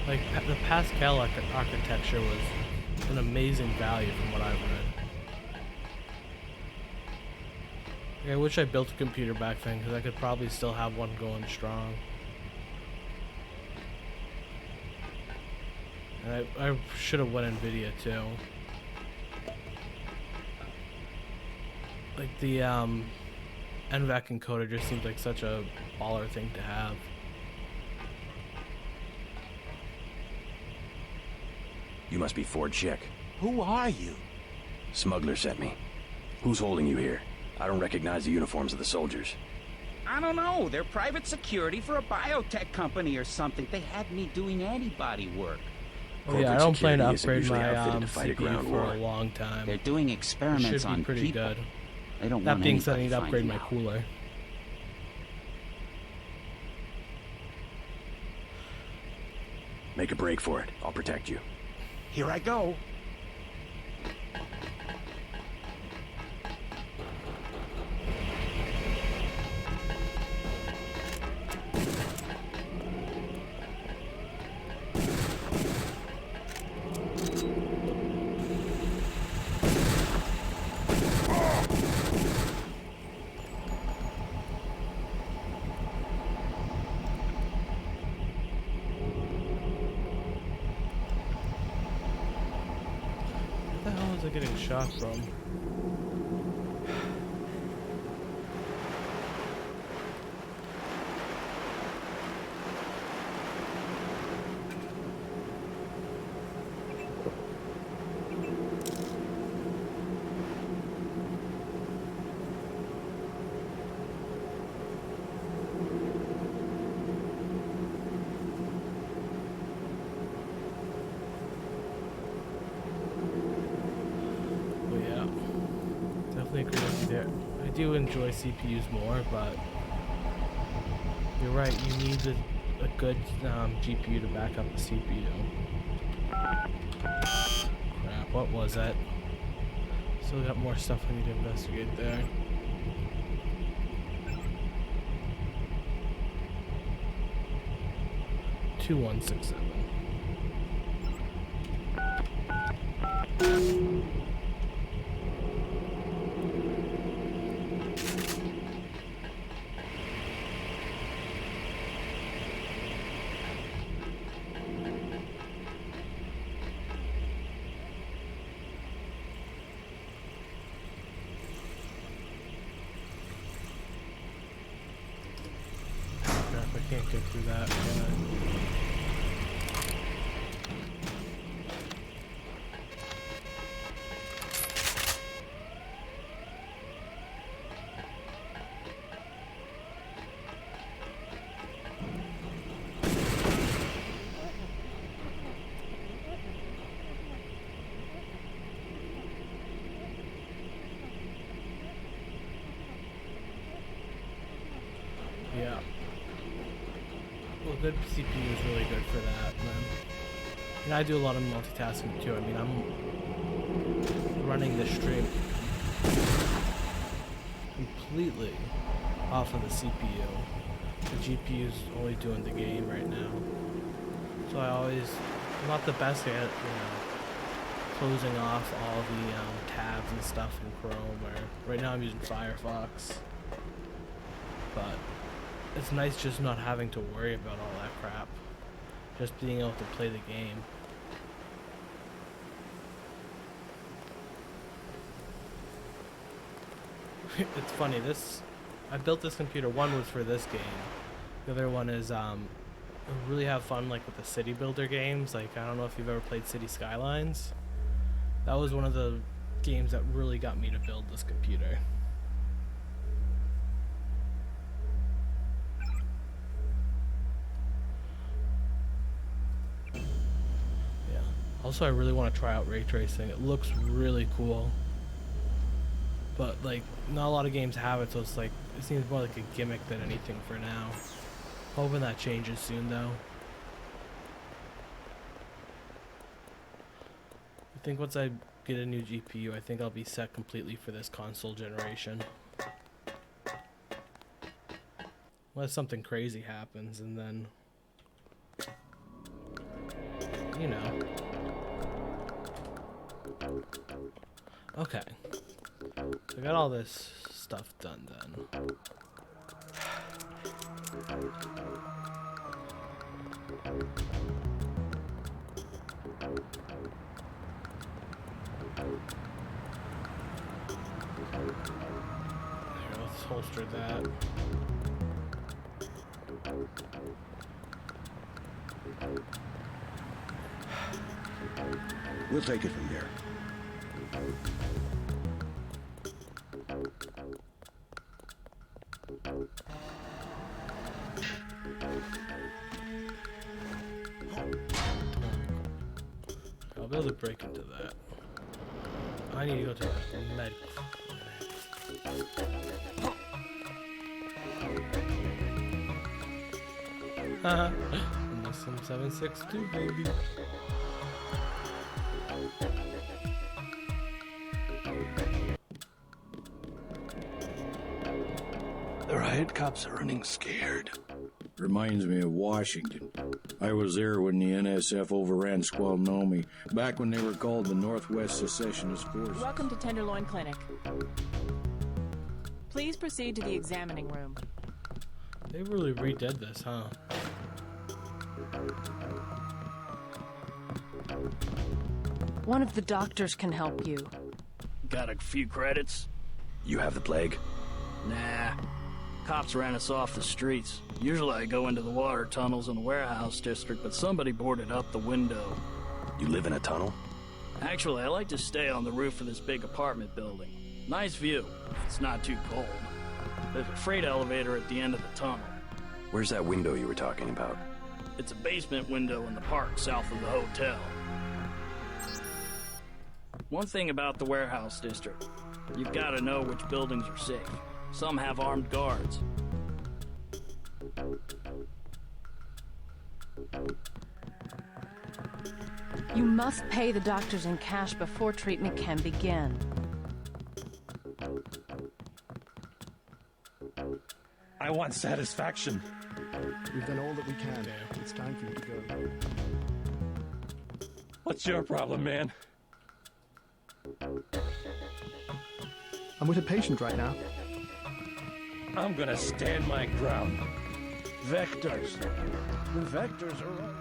Like, the Pascal architecture was an amazing value from what I've read. Yeah, I wish I built a computer back then, because I could probably still have one going strong. And I should have went NVIDIA too. Like, the NVAC encoder just seems like such a baller thing to have. You must be Ford Chick. Who are you? Smuggler sent me. Who's holding you here? I don't recognize the uniforms of the soldiers. I don't know. They're private security for a biotech company or something. They had me doing antibody work. Oh yeah, I don't plan to upgrade my fight a CPU ground for war. a long time. They're doing experiments It should be on pretty people. good. They don't That want being said, I need anybody to upgrade finding my out. cooler. Make a break for it. I'll protect you. Here I go. Where the hell was I getting shot from? But yeah, definitely agree with you there. I do enjoy CPUs more, but you're right. You need a good GPU to back up the CPU. Crap, what was that? Still got more stuff I need to investigate there. Two 167. Crap, I can't get through that, can I? Yeah. Well, good CPU is really good for that, man. And I do a lot of multitasking too. I mean, I'm running the stream completely off of the CPU. The GPU is only doing the game right now. So I'm not the best at, closing off all the tabs and stuff in Chrome. Or right now I'm using Firefox. But it's nice just not having to worry about all that crap. Just being able to play the game. It's funny, I built this computer. One was for this game. The other one is I really have fun like with the city builder games. Like, I don't know if you've ever played City Skylines. That was one of the games that really got me to build this computer. Yeah. Also, I really want to try out ray tracing. It looks really cool. But like, not a lot of games have it, so it's like, it seems more like a gimmick than anything for now. Hoping that changes soon though. I think once I get a new GPU, I think I'll be set completely for this console generation. Unless something crazy happens, and then, you know. Okay. So I got all this stuff done then. Here, let's holster that. We'll take it from here. I'll be able to break into that. I need to go to the med. Haha. Some 762, baby. The riot cops are running scared. Reminds me of Washington. I was there when the NSF overran Squalnomi, back when they were called the Northwest Secessionist Force. Welcome to Tenderloin Clinic. Please proceed to the examining room. They really redid this, huh? One of the doctors can help you. Got a few credits? You have the plague? Nah. Cops ran us off the streets. Usually I go into the water tunnels in the warehouse district, but somebody boarded up the window. You live in a tunnel? Actually, I like to stay on the roof of this big apartment building. Nice view, if it's not too cold. There's a freight elevator at the end of the tunnel. Where's that window you were talking about? It's a basement window in the park south of the hotel. One thing about the warehouse district, you've got to know which buildings are safe. Some have armed guards. You must pay the doctors in cash before treatment can begin. I want satisfaction. We've done all that we can. It's time for you to go. What's your problem, man? I'm with a patient right now. I'm gonna stand my ground. Vectors. The vectors are right.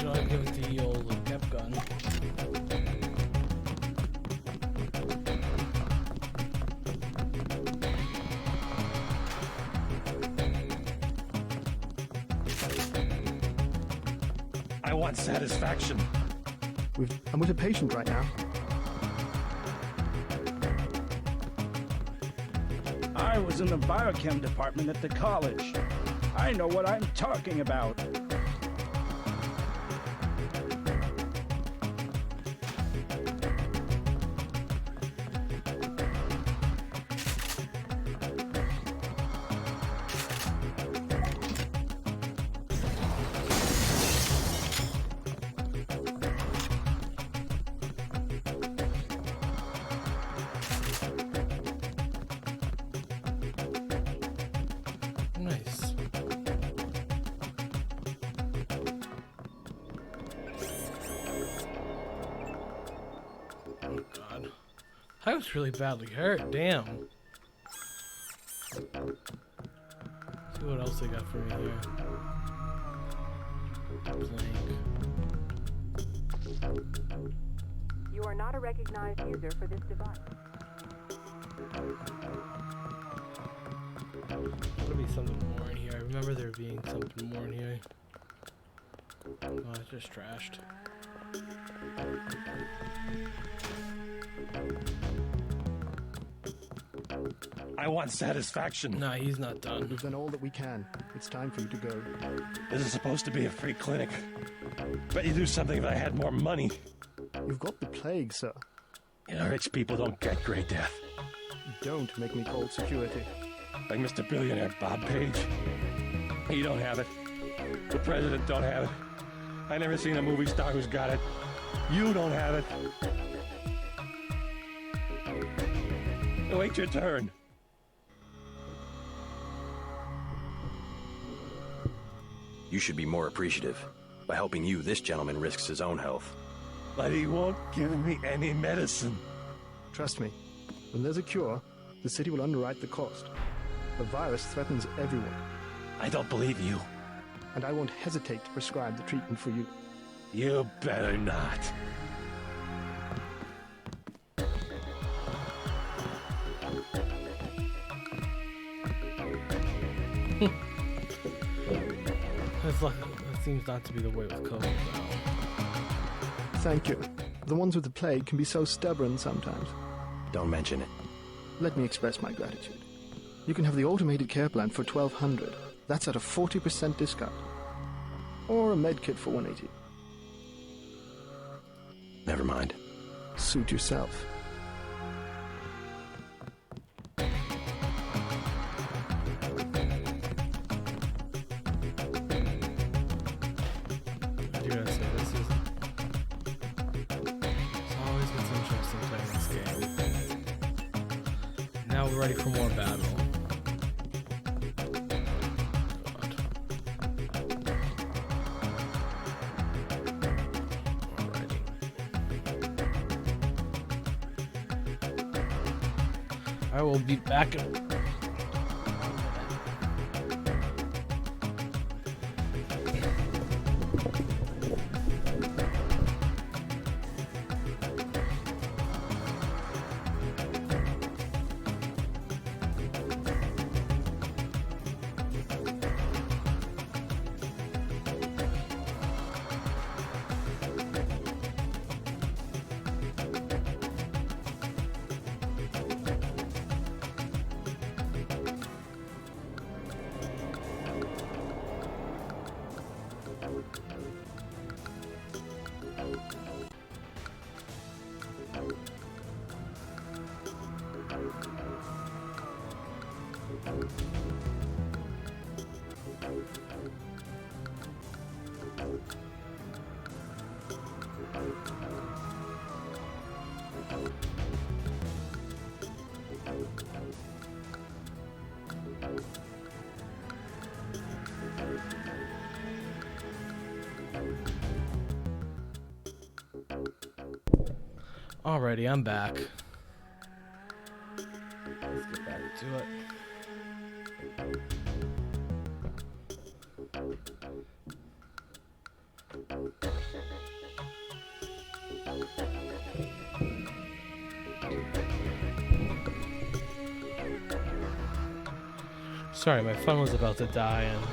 I'll give it the old Kep gun. I want satisfaction. I'm with a patient right now. I was in the biochem department at the college. I know what I'm talking about. Nice. Oh god. I was really badly hurt, damn. See what else they got for me here. Blank. You are not a recognized user for this device. There'll be something more in here. I remember there being something more in here. Oh, it's just trashed. I want satisfaction. Nah, he's not done. We've done all that we can. It's time for you to go. This is supposed to be a free clinic. Bet you do something if I had more money. You've got the plague, sir. You know, rich people don't get great death. Don't make me call security. Like Mr. Billionaire Bob Page. He don't have it. The president don't have it. I never seen a movie star who's got it. You don't have it. Wait your turn. You should be more appreciative. By helping you, this gentleman risks his own health. But he won't give me any medicine. Trust me, when there's a cure, the city will underwrite the cost. The virus threatens everyone. I don't believe you. And I won't hesitate to prescribe the treatment for you. You better not. That seems not to be the way with COVID, though. Thank you. The ones with the plague can be so stubborn sometimes. Don't mention it. Let me express my gratitude. You can have the automated care plan for $1,200. That's at a 40% discount. Or a med kit for $180. Never mind. Suit yourself. Ready for more battle. Alrighty. I will be back in Alrighty, I'm back. Let's get back to it. Sorry, my phone was about to die, and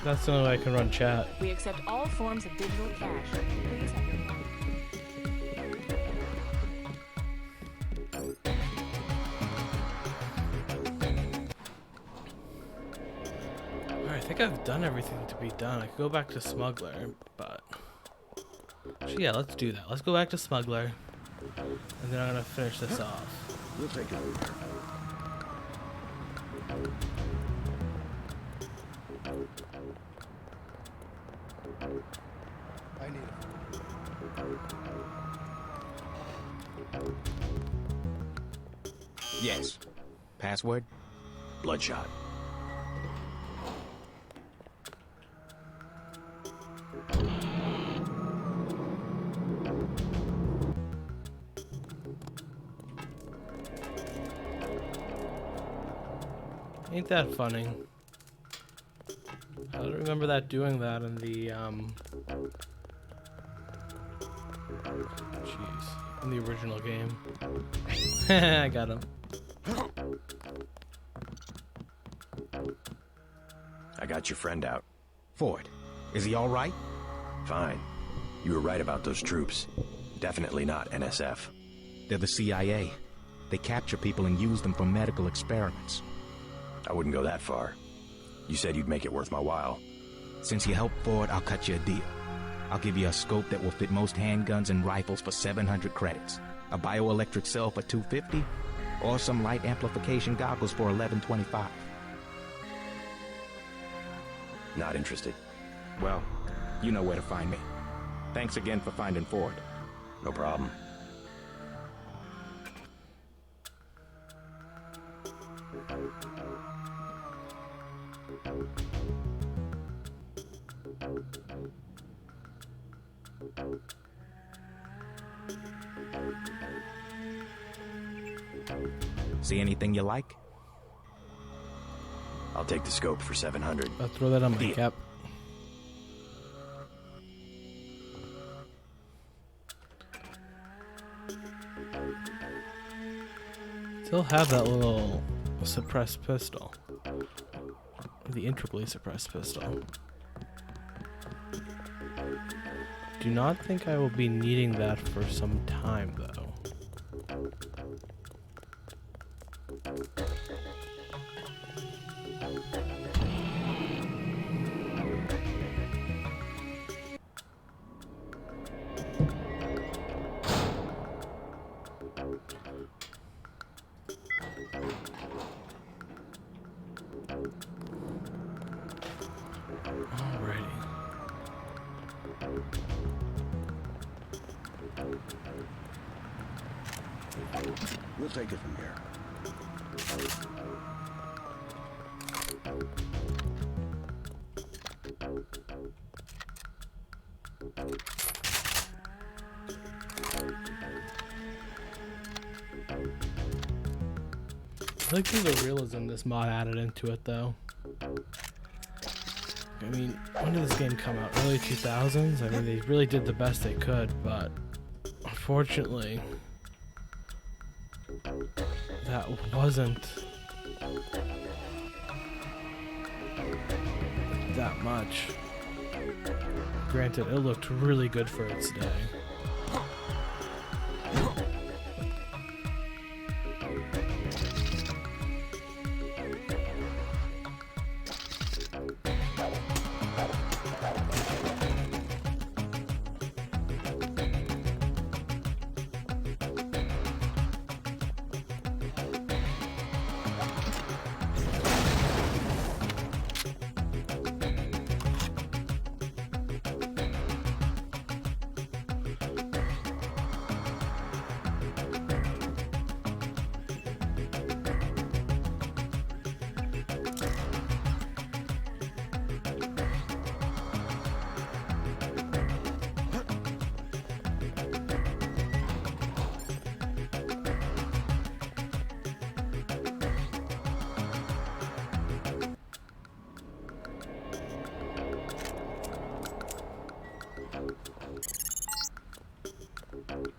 that's the only way I can run chat. We accept all forms of digital cash. Please have your Alright, I think I've done everything to be done. I could go back to Smuggler, but... Actually, yeah, let's do that. Let's go back to Smuggler, and then I'm gonna finish this off. We'll take it over. I need it. Yes. Password? Bloodshot. Ain't that funny? I don't remember that doing that in the jeez, in the original game. I got him. I got your friend out. Ford, is he all right? Fine. You were right about those troops. Definitely not NSF. They're the CIA. They capture people and use them for medical experiments. I wouldn't go that far. You said you'd make it worth my while. Since you helped Ford, I'll cut you a deal. I'll give you a scope that will fit most handguns and rifles for 700 credits. A bioelectric cell for $250, or some light amplification goggles for $11.25. Not interested. Well, you know where to find me. Thanks again for finding Ford. No problem. See anything you like? I'll take the scope for 700. I'll throw that on my cap. Still have that little suppressed pistol. The integrally suppressed pistol. Do not think I will be needing that for some time, though. We'll take it from here. I like the realism this mod added into it, though. I mean, when did this game come out? Early 2000s? I mean, they really did the best they could, but unfortunately, that wasn't that much. Granted, it looked really good for its day.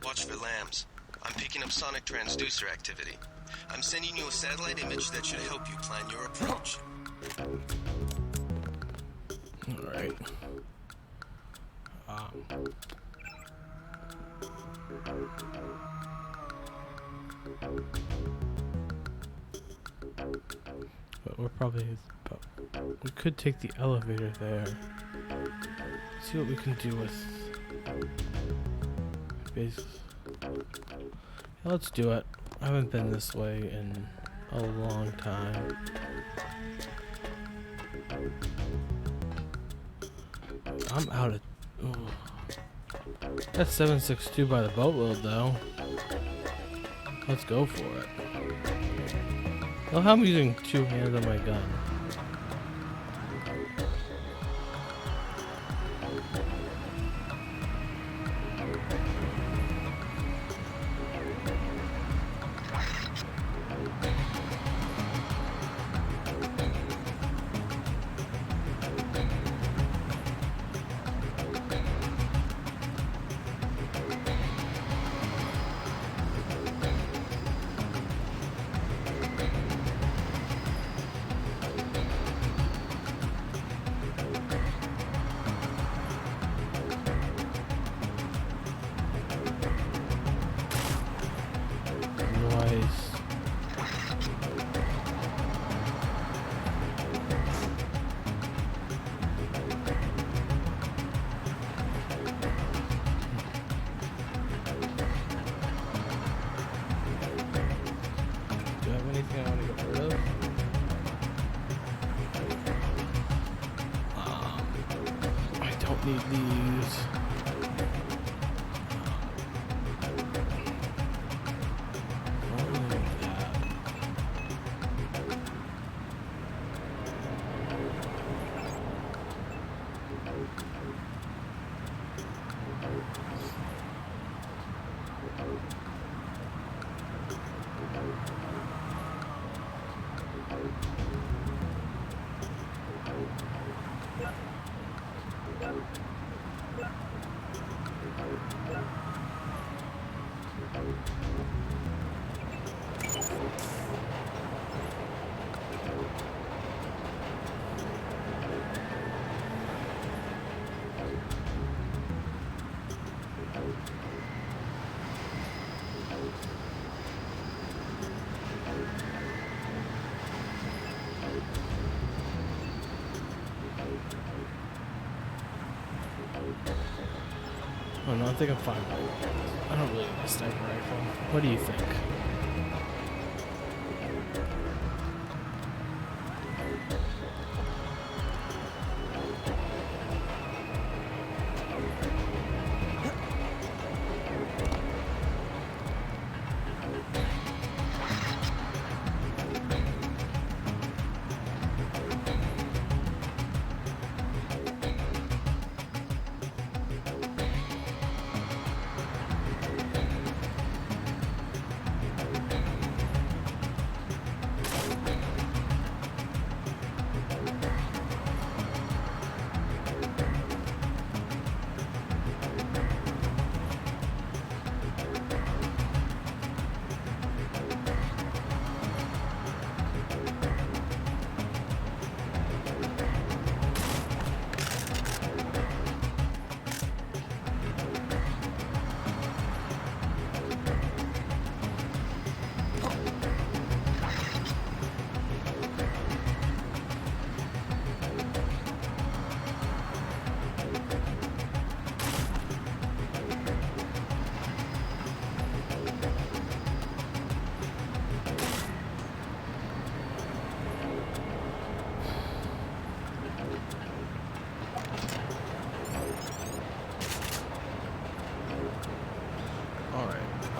Watch for lambs. I'm picking up sonic transducer activity. I'm sending you a satellite image that should help you plan your approach. Alright. But we're probably... we could take the elevator there. See what we can do with... base. Yeah, let's do it. I haven't been this way in a long time. I'm out of... ooh. That's 762 by the boatload, though. Let's go for it. I love how I'm using two hands on my gun. Oh no, I think I'm fine. I don't really need a sniper rifle. What do you think?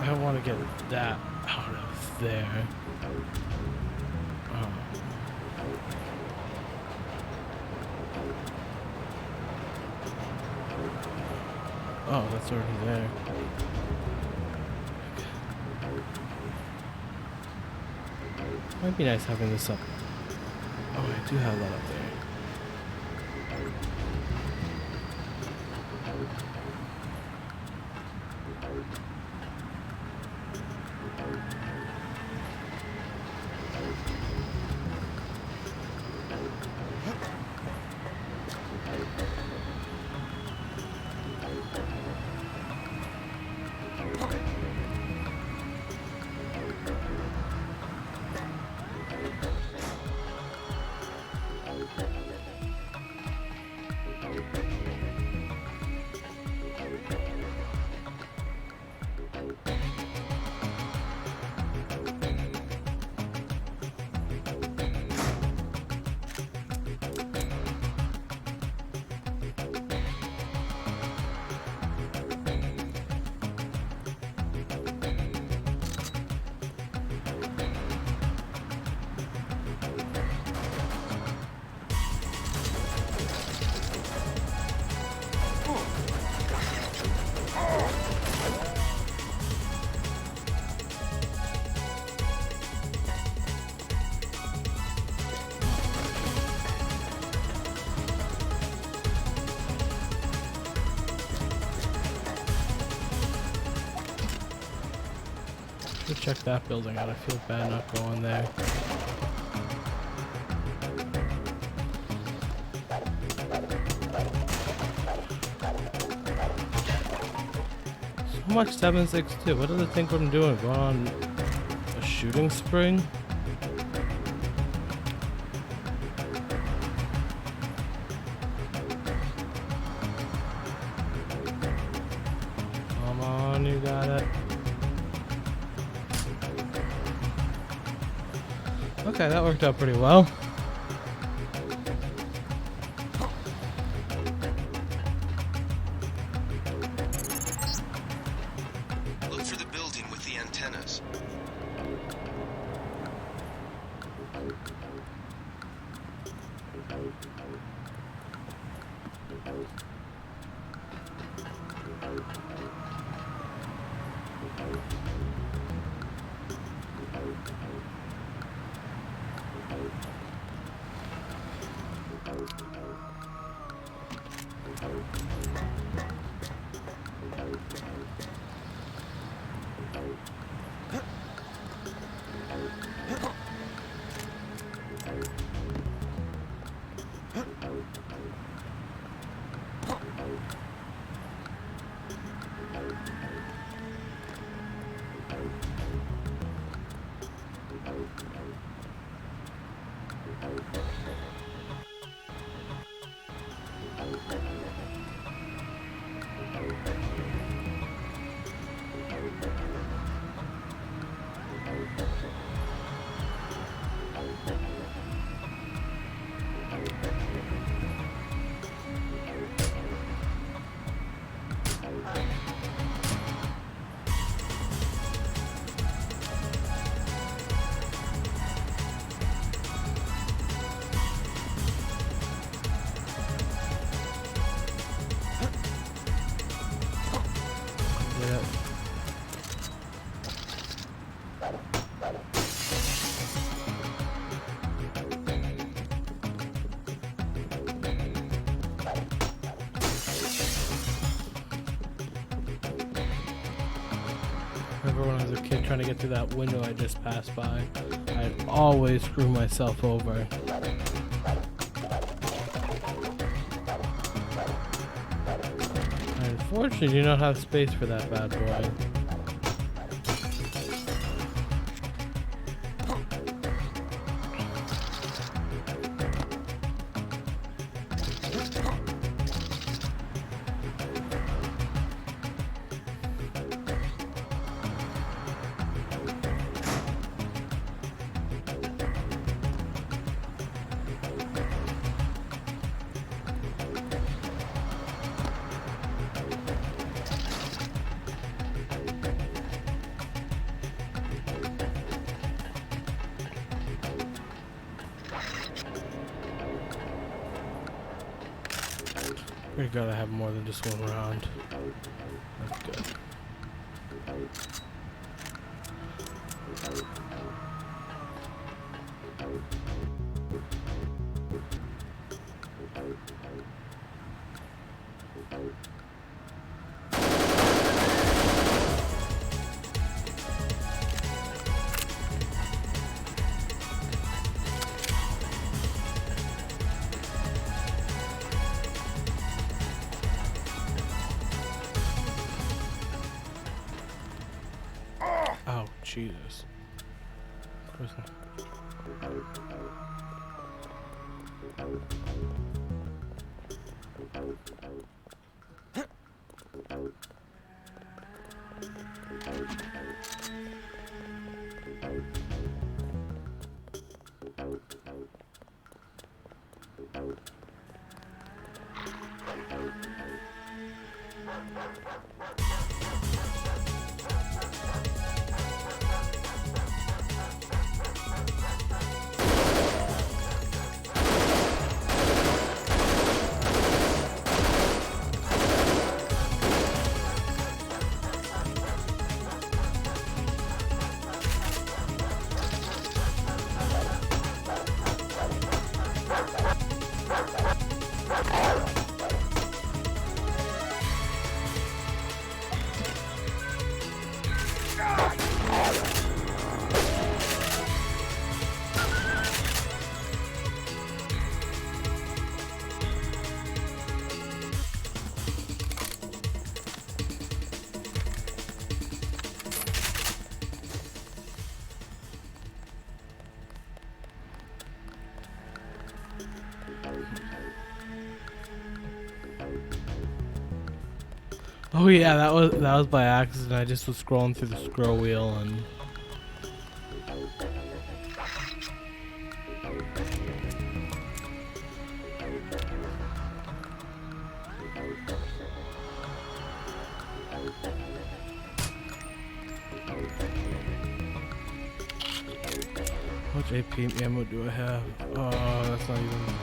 I want to get that out of there. Oh, that's already there. Might be nice having this up. Oh, I do have that up there. Check that building out. I feel bad not going there. So much 7.62. What does it think I'm doing? Going on a shooting spree? Come on, you got it. Okay, that worked out pretty well. Look for the building with the antennas. Remember when I was a kid trying to get through that window I just passed by? I'd always screw myself over. I unfortunately do not have space for that bad boy. We gotta have more than just one round. That's good. Oh, Jesus. Oh yeah, that was by accident. I just was scrolling through the scroll wheel and how much AP ammo do I have? Oh, that's not even.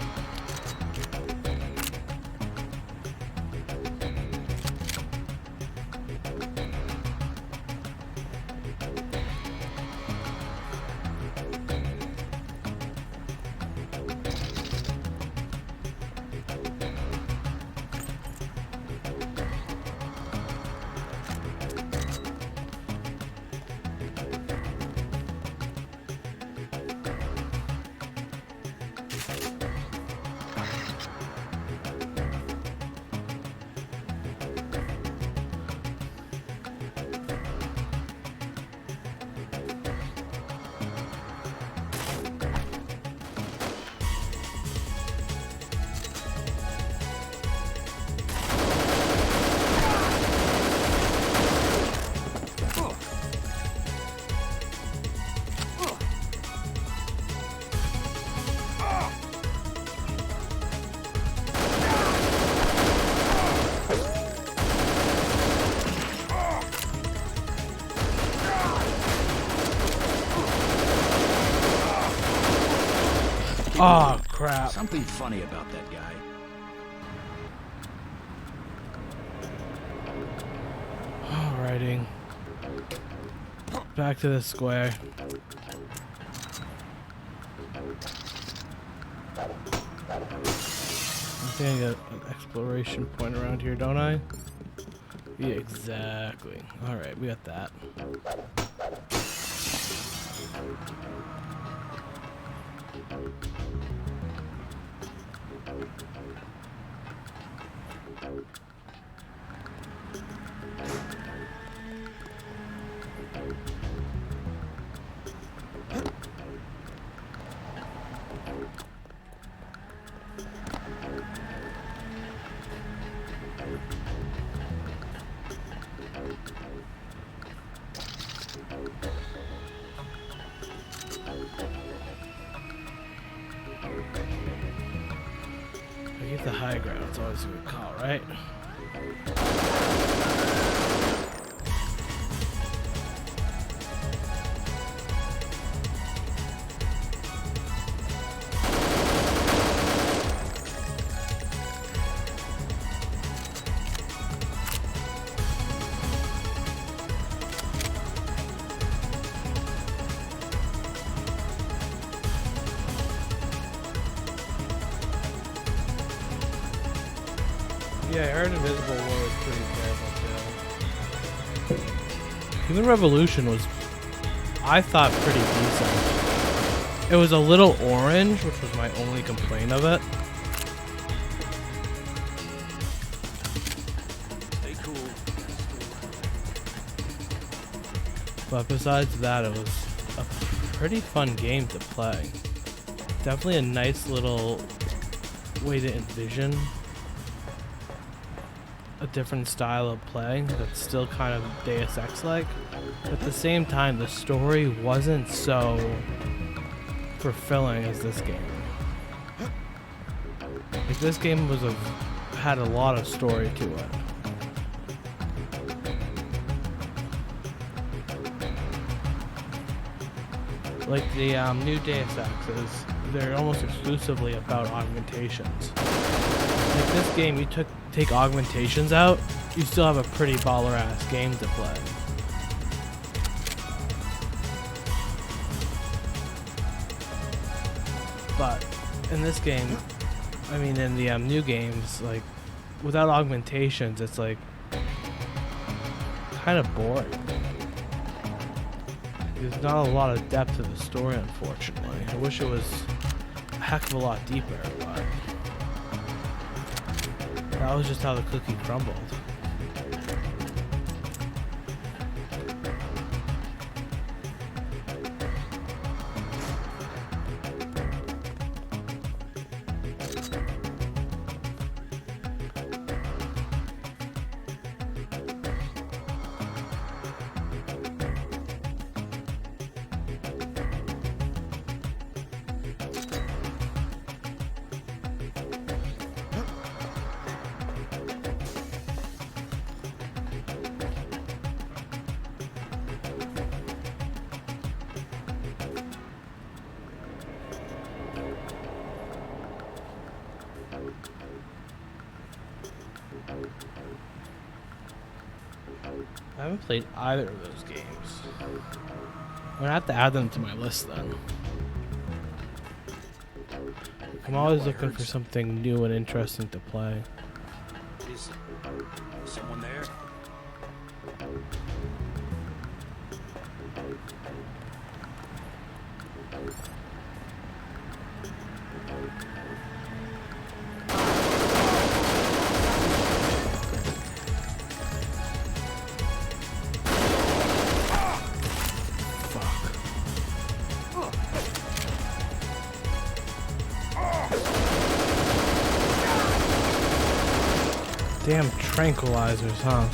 Oh, crap. Something funny about that guy. Alrighty. Back to the square. I think I got an exploration point around here, don't I? Yeah, exactly. Alright, we got that. I get the high ground, it's always a good call, right? Yeah, I heard Invisible War was pretty terrible too. Human Revolution was, I thought, pretty decent. It was a little orange, which was my only complaint of it. Stay cool. But besides that, it was a pretty fun game to play. Definitely a nice little way to envision a different style of play that's still kind of Deus Ex-like. But at the same time, the story wasn't so fulfilling as this game. Like, this game had a lot of story to it. Like the new Deus Exes, they're almost exclusively about augmentations. Like this game, you take augmentations out, you still have a pretty baller-ass game to play. But in this game, I mean in the new games, like without augmentations, it's like kind of boring. There's not a lot of depth to the story, unfortunately. I wish it was a heck of a lot deeper, but that was just how the cookie crumbled. I haven't played either of those games. I'm gonna have to add them to my list then. I'm always looking for something new and interesting to play. Is someone there? Damn tranquilizers, huh?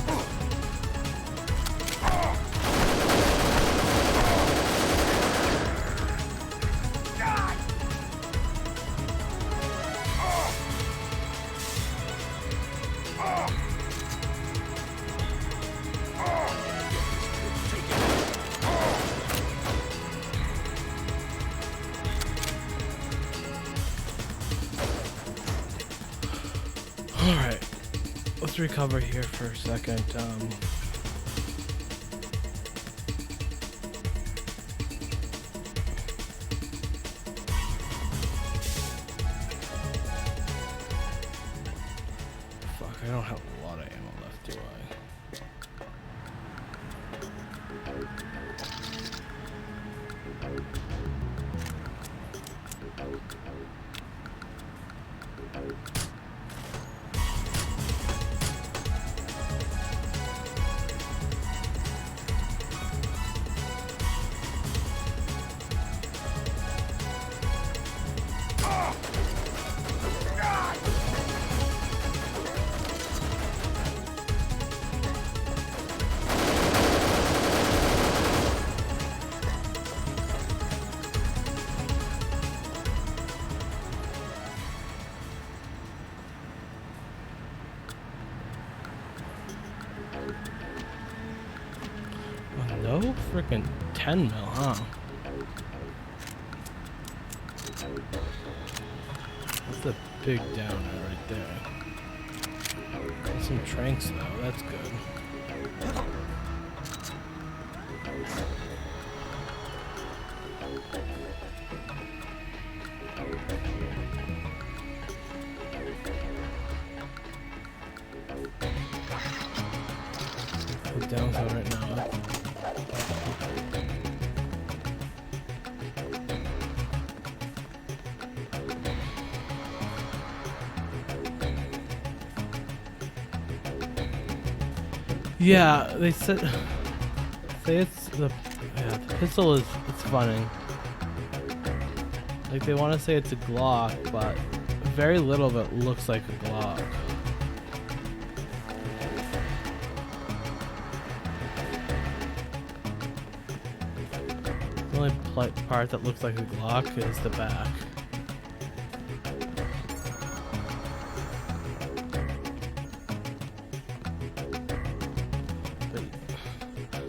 Alright. Let's recover here for a second. Fuck, I don't have a lot of ammo left, do I? go? Freaking 10 mil, huh? That's a big downer right there. There's some tranks though, that's good. The downside right now. Yeah, they said say it's the pistol is it's funny. Like they want to say it's a Glock, but very little of it looks like a Glock. The only part that looks like a Glock is the back.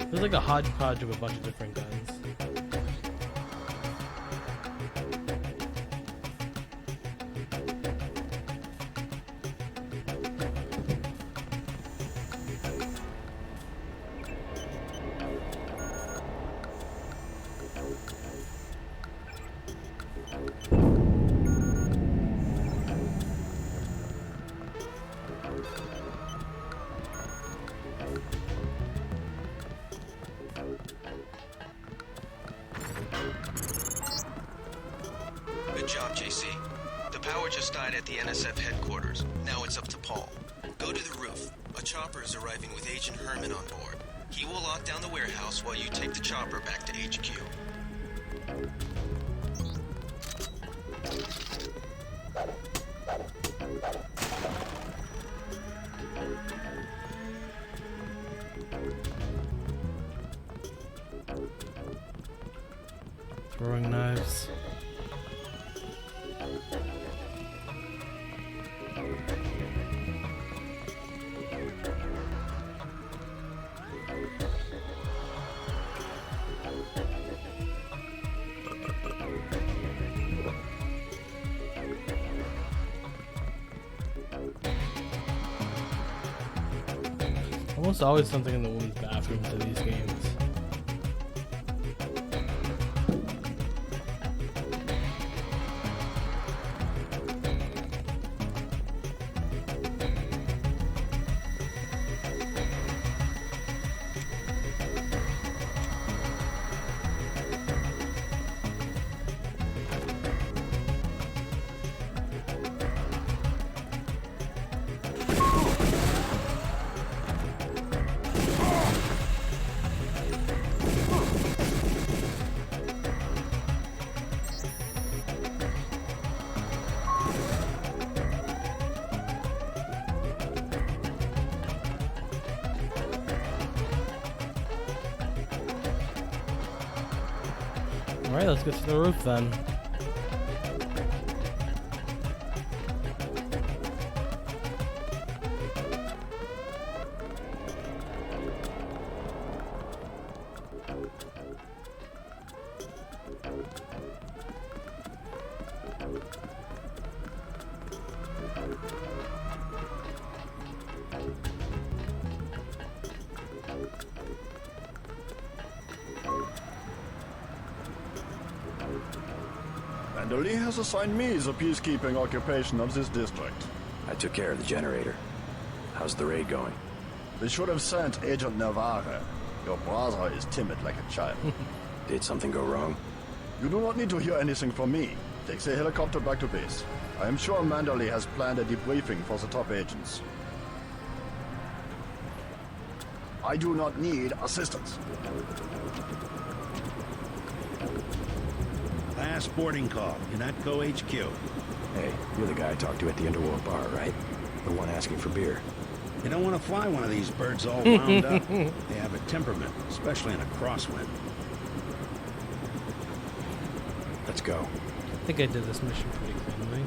There's like a hodgepodge of a bunch of different guns. Good job, JC. The power just died at the NSF headquarters. Now it's up to Paul. Go to the roof. A chopper is arriving with Agent Herman on board. He will lock down the warehouse while you take the chopper back to HQ. Throwing knives. Almost always something in the women's bathrooms of these games. Alright, let's get to the roof then. Lee has assigned me the peacekeeping occupation of this district. I took care of the generator. How's the raid going? We should have sent Agent Navarre. Your brother is timid like a child. Did something go wrong? You do not need to hear anything from me. Take the helicopter back to base. I am sure Manderley has planned a debriefing for the top agents. I do not need assistance. Last boarding call. Unatco HQ. Hey, you're the guy I talked to at the Underworld bar, right? The one asking for beer. You don't want to fly one of these birds all wound up. They have a temperament, especially in a crosswind. Let's go. I think I did this mission pretty cleanly.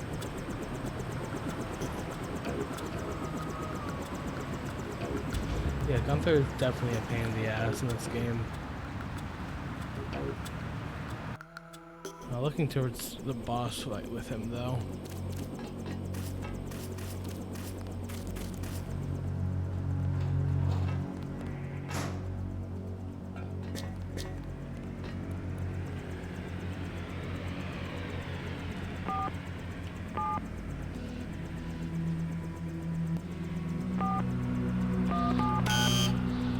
Yeah, Gunther is definitely a pain in the ass in this game. Now looking towards the boss fight with him, though.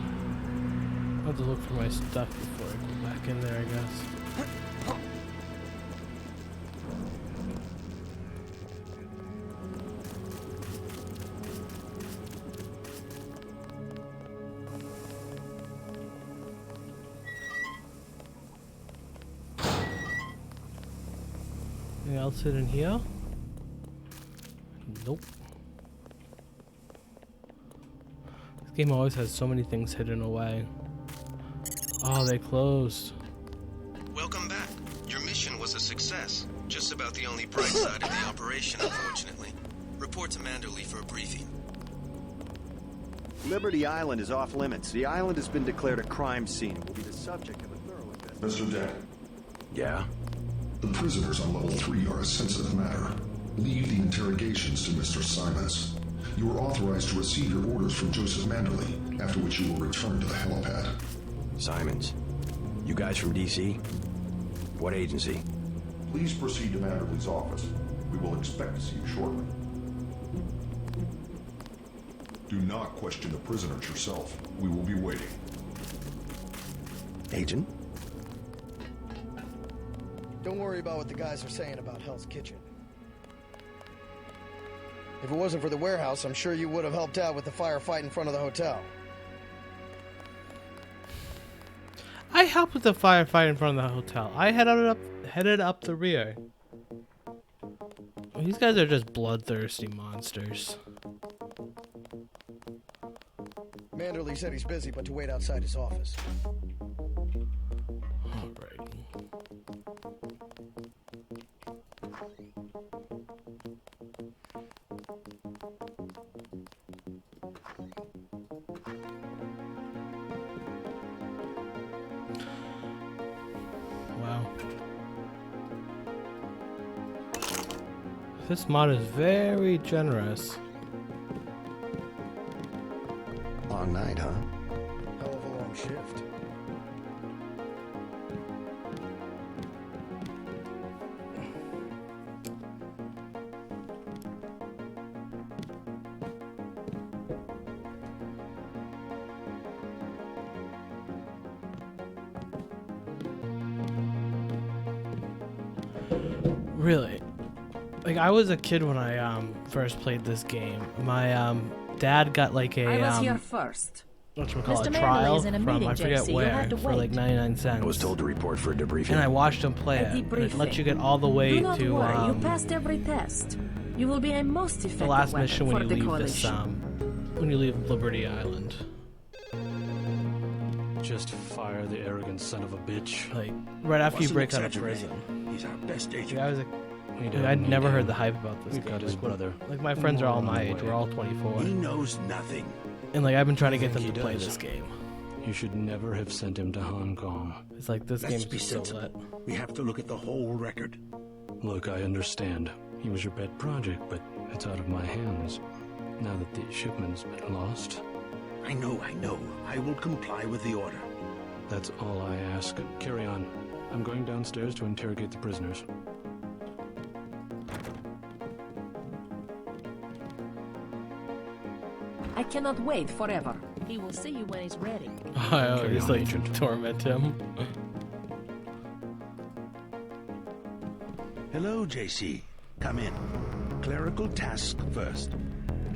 I'll have to look for my stuff before I go back in there, I guess. Anything else hidden here? Nope. This game always has so many things hidden away. Oh, they closed. Welcome back. Your mission was a success. Just about the only bright side of the operation, unfortunately. Report to Manderley for a briefing. Liberty Island is off limits. The island has been declared a crime scene and will be the subject of a thorough investigation. Mr. Dent. Yeah? The prisoners on level 3 are a sensitive matter. Leave the interrogations to Mr. Simons. You are authorized to receive your orders from Joseph Manderley, after which you will return to the helipad. Simons. You guys from DC? What agency? Please proceed to Manderley's office. We will expect to see you shortly. Do not question the prisoners yourself. We will be waiting. Agent? Don't worry about what the guys are saying about Hell's Kitchen. If it wasn't for the warehouse, I'm sure you would have helped out with the firefight in front of the hotel. I helped with the firefight in front of the hotel. I headed up the rear. These guys are just bloodthirsty monsters. Manderley said he's busy, but to wait outside his office. Alright. Wow. This mod is very generous. Long night, huh? Hell of a long shift. Really? Like, I was a kid when I first played this game. My dad got like a I was here first. whatchamacallit, Mr. trial Manderley's in a from meeting, I forget JC. You'll where have to for like wait. 99 cents. I was told to report for a debriefing. And I watched him play A it. And it lets debriefing. you get all the way Do not to worry, you passed every test. You will be a most effective the last weapon mission when for you the leave coalition. this when you leave Liberty Island. Just fire the arrogant son of a bitch. Like right after you Wasn't break out of exaggerating. prison. He's our best agent. Yeah, I was We like, don't I'd need never him. heard the hype about this We've game. got his Like, what- brother. like my friends are all More my on the age. way. We're all 24. He knows nothing. And like I've been trying to I get them think to he play does. this game. You should never have sent him to Hong Kong. It's like this Let's game's be just so sensible. lit. We have to look at the whole record. Look, I understand. He was your pet project, but it's out of my hands. Now that the shipment's been lost. I know. I will comply with the order. That's all I ask. Carry on. I'm going downstairs to interrogate the prisoners. I cannot wait forever. He will see you when he's ready. I just like torment him. Hello, JC. Come in. Clerical task first.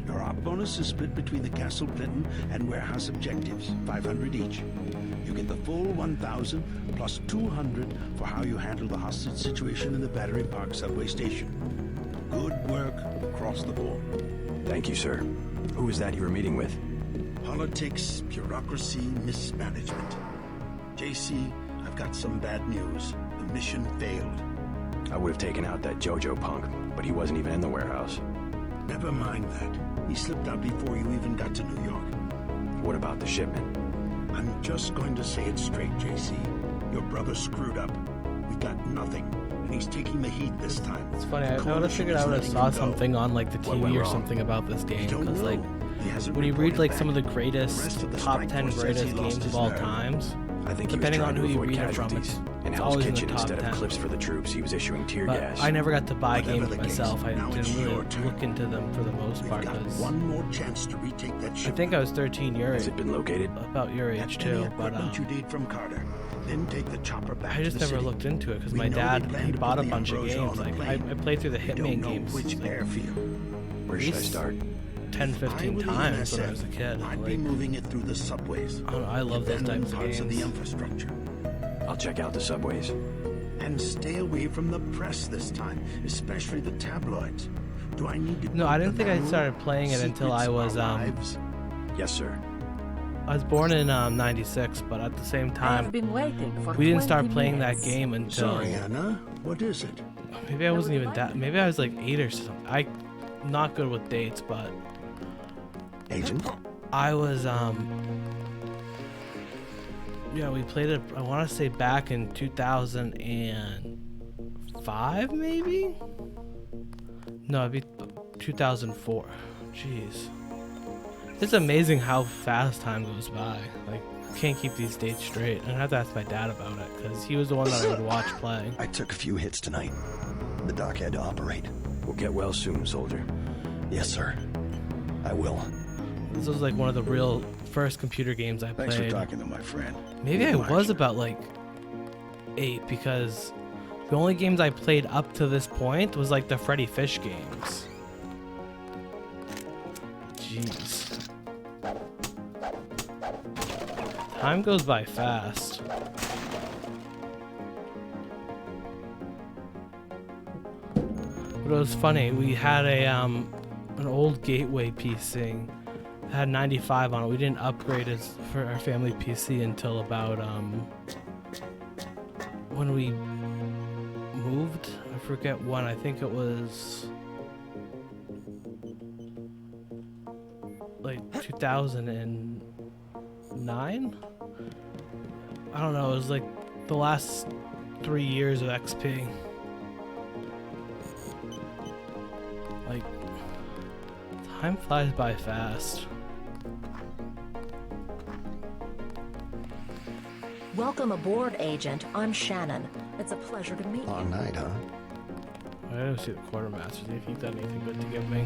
Your op bonus is split between the Castle Clinton and warehouse objectives, 500 each. You get the full 1,000 plus 200 for how you handle the hostage situation in the Battery Park subway station. Good work across the board. Thank you, sir. Who is that you were meeting with? Politics, bureaucracy, mismanagement. JC, I've got some bad news. The mission failed. I would have taken out that JoJo punk, but he wasn't even in the warehouse. Never mind that. He slipped out before you even got to New York. What about the shipment? I'm just going to say it straight, JC. Your brother screwed up. We got nothing, and he's taking the heat this time. It's funny, I would have figured I would have saw something on like the TV or something about this game, because like when you read like some of the greatest top 10 greatest games of all times, I think he was depending trying on to who you avoid read it from, casualties. In it's Hell's always in the Kitchen, top instead 10. of clips for the troops, he was issuing tear But gas. I never got to buy Whatever games the myself. case, I now it's didn't your really turn. look into them for the most part, Got because one more chance to retake that I ship. think I was 13 years. Has it been located? About your age too, but you need from Carter. Then take the chopper back I just to the never city. looked into it because We my know dad they plan he to bought put a the bunch of Ambrosia games. on a Like plane. I played through the We don't Hitman know games. which Like, airfield. Where should I start? 10, I 15 were the times when I NSF, was a kid. I'd be Like, moving it through the subways. I don't know, I love those abandoned types of parts of the games. infrastructure. I'll check out the subways. And stay away from the press this time, especially the tabloids. Do I need to No, I put didn't the think I manual? started playing it until I Secrets was are lives? Yes, sir. I was born in '96, but at the same time, been waiting for we didn't start 20 playing that minutes. game until Sorry, Anna. What is it? maybe I wasn't even that. Maybe I was like 8 or something. I'm not good with dates, but Agent? I was yeah, we played it. I want to say back in 2005, maybe. No, it'd be 2004. Jeez. It's amazing how fast time goes by. Like, I can't keep these dates straight. And I have to ask my dad about it, because he was the one that I would watch play. I took a few hits tonight. The doc had to operate. We'll get well soon, soldier. Yes, sir. I will. This was like one of the real first computer games I played. Thanks for talking to my friend. Maybe I was about like 8, because the only games I played up to this point was like the Freddy Fish games. Jeez. Time goes by fast. But it was funny. We had a an old Gateway PC. It had 95 on it. We didn't upgrade it for our family PC until about when we moved. I forget when. I think it was like 2009. I don't know. It was like the last 3 years of XP. Like, time flies by fast. Welcome aboard, Agent. I'm Shannon. It's a pleasure to meet you. Long night, huh? I don't see the quartermaster. See if he's got anything good to give me.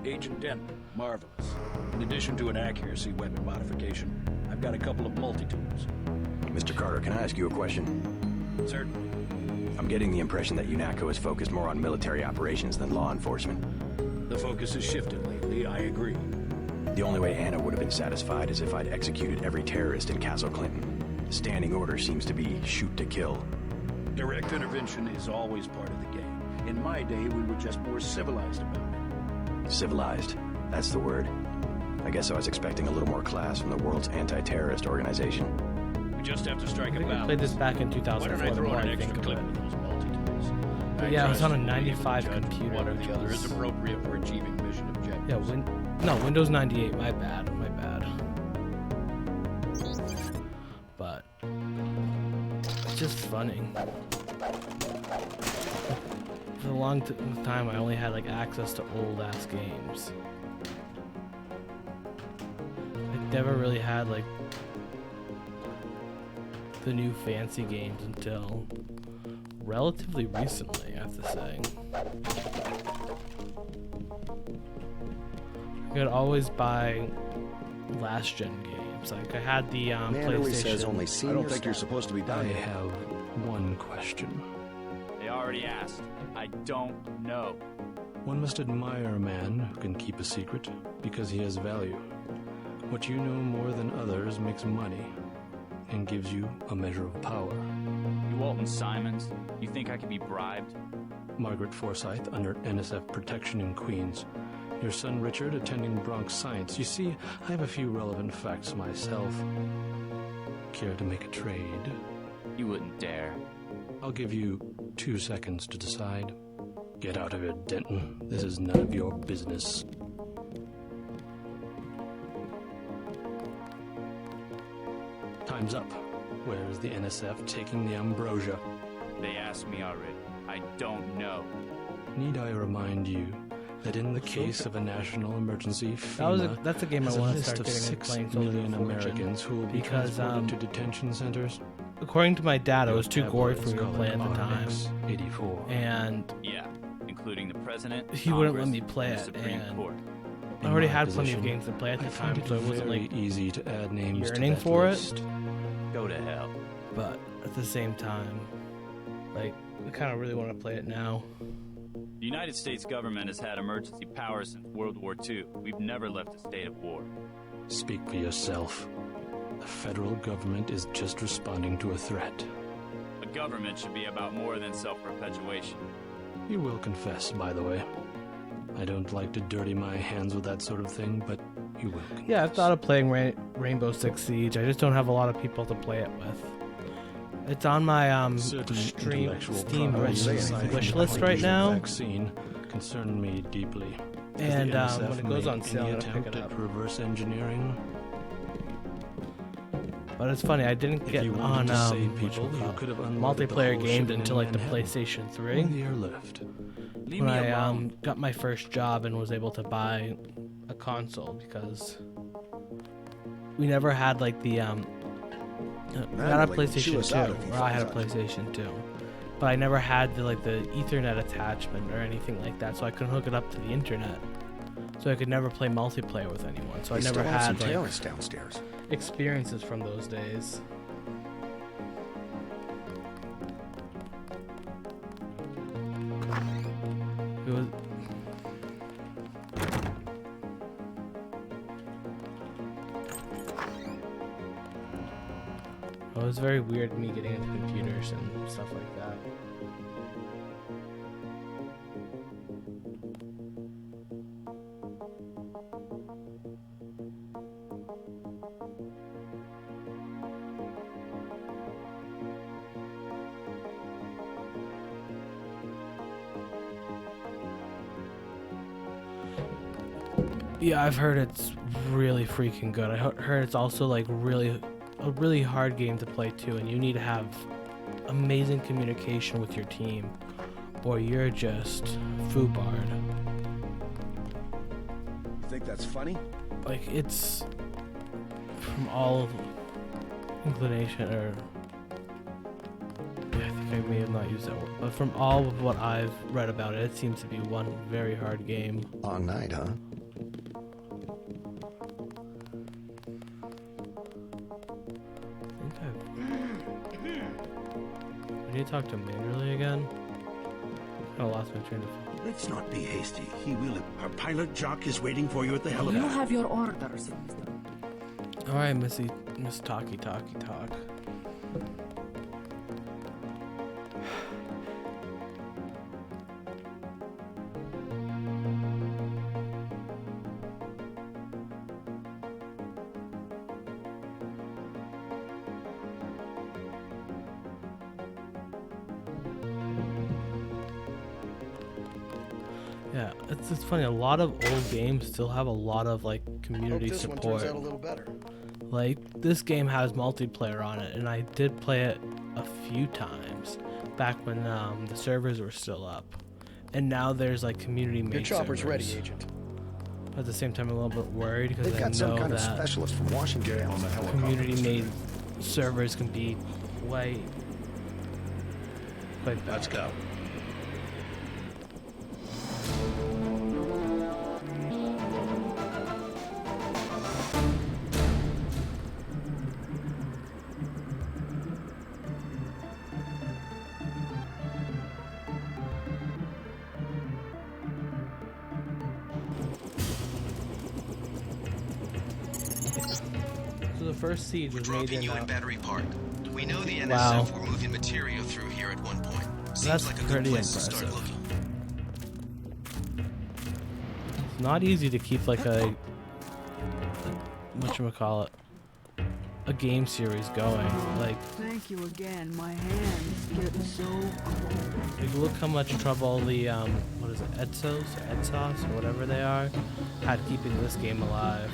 Agent Dent, marvelous. In addition to an accuracy weapon modification, I've got a couple of multi-tools. Mr. Carter, can I ask you a question? Certainly. I'm getting the impression that UNATCO is focused more on military operations than law enforcement. The focus has shifted lately, I agree. The only way Anna would have been satisfied is if I'd executed every terrorist in Castle Clinton. The standing order seems to be shoot to kill. Direct intervention is always part of the game. In my day, we were just more civilized about it. Civilized. That's the word. I guess I was expecting a little more class from the world's anti-terrorist organization. We just have to strike a I balance. played this back in Why 2004. don't I throw the more in I an extra think clip of it. with those multi-tools? But yeah, it was on a trust you to 95 judge computer. One or which the other was- is appropriate for achieving mission objectives. Yeah, no, Windows 98. My bad. My bad. But it's just funny. For a long time, I only had like access to old ass games. I never really had like the new fancy games until relatively recently, I have to say. I could always buy last gen games. Like I had the Manderley PlayStation. says only I senior don't think you're staff- supposed to be I done. have one question. They already asked. I don't know. One must admire a man who can keep a secret because he has value. What you know more than others makes money and gives you a measure of power. You Walton Simons, you think I could be bribed? Margaret Forsyth under NSF protection in Queens. Your son Richard attending Bronx Science. You see, I have a few relevant facts myself. Care to make a trade? You wouldn't dare. I'll give you 2 seconds to decide. Get out of here, Denton. This is none of your business. Time's up. Where is the NSF taking the ambrosia? They asked me already. I don't know. Need I remind you that in the case of a national emergency, that's a game I want to start getting 6 playing. million Americans who will be transported to detention centers. According to my dad, it was too gory for me to play at the time. 84. And yeah, including the president. He wouldn't let me play it, Supreme and Court. I already had plenty of games to play at the time, so it wasn't like easy to add names yearning to that for list. it. Go to hell. But at the same time, like, I kind of really want to play it now. The United States government has had emergency powers since World War II. We've never left a state of war. Speak for yourself. The federal government is just responding to a threat. A government should be about more than self-perpetuation. You will confess, by the way. I don't like to dirty my hands with that sort of thing, but you will confess. Yeah, I've thought of playing Rainbow Six Siege. I just don't have a lot of people to play it with. It's on my Steam wish list right now. Vaccine concerned me deeply. And when it goes on sale, I'll pick it up. Reverse engineering. But it's funny, I didn't get on multiplayer games until like the PlayStation 3. When I got my first job and was able to buy a console, because we never had like the we got a PlayStation 2, or I had a PlayStation 2, but I never had the Ethernet attachment or anything like that, so I couldn't hook it up to the internet, so I could never play multiplayer with anyone. So I never had like downstairs. experiences from those days. It was. It was very weird me getting into computers and stuff like that. Yeah, I've heard it's really freaking good. I heard it's also like a really hard game to play too, and you need to have amazing communication with your team, or you're just foobarred. You think that's funny? Like, it's from all inclination, or yeah, I think I may have not used that word, but from all of what I've read about it, it seems to be one very hard game. Long night, huh? I need to talk to Manderley again. I lost my train of thought. Let's not be hasty. He will. Our pilot Jock is waiting for you at the helipad. You have your orders. All right, Miss Talky. Yeah, it's funny. A lot of old games still have a lot of like community Hope this support. one turns out a little better. Like, this game has multiplayer on it, and I did play it a few times back when the servers were still up. And now there's like community made servers. Your chopper's ready, Agent. At the same time, I'm a little bit worried because They've I got some know kind of that specialist from Washington on the helicopter. community made servers can be quite bad. Let's go. So the first siege was made in Battery Park. We know the NSF Wow. were moving material through here at one point. Seems That's like a good pretty place to start impressive. looking. It's not easy to keep like a whatchamacallit, a game series going. Like, Thank you again. My hands get so cold. Like, look how much trouble the, what is it, Edsos, or whatever they are, had keeping this game alive.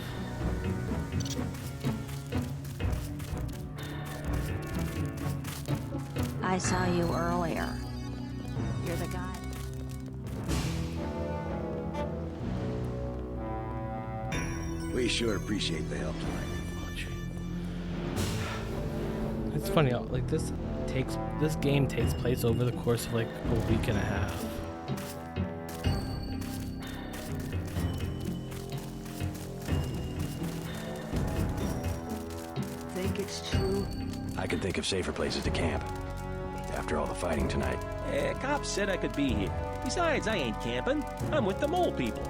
I saw you earlier. You're the guy. We sure appreciate the help tonight. It's funny, like this game takes place over the course of like a week and a half. Think it's true? I could think of safer places to camp. After all the fighting tonight. Cops said I could be here. Besides, I ain't camping. I'm with the mole people.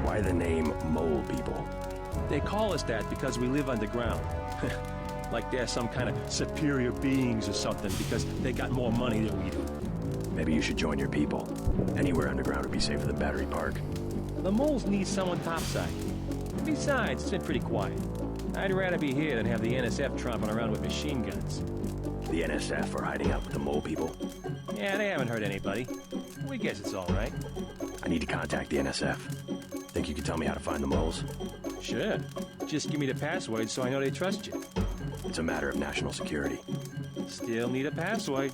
Why the name Mole People? They call us that because we live underground. Like they're some kind of superior beings or something because they got more money than we do. Maybe you should join your people. Anywhere underground would be safer than Battery Park. The moles need someone topside. Besides, it's been pretty quiet. I'd rather be here than have the NSF tromping around with machine guns. The NSF are hiding out with the Mole People? Yeah, they haven't hurt anybody. We guess it's all right. I need to contact the NSF. Think you could tell me how to find the moles? Sure. Just give me the password so I know they trust you. It's a matter of national security. Still need a password.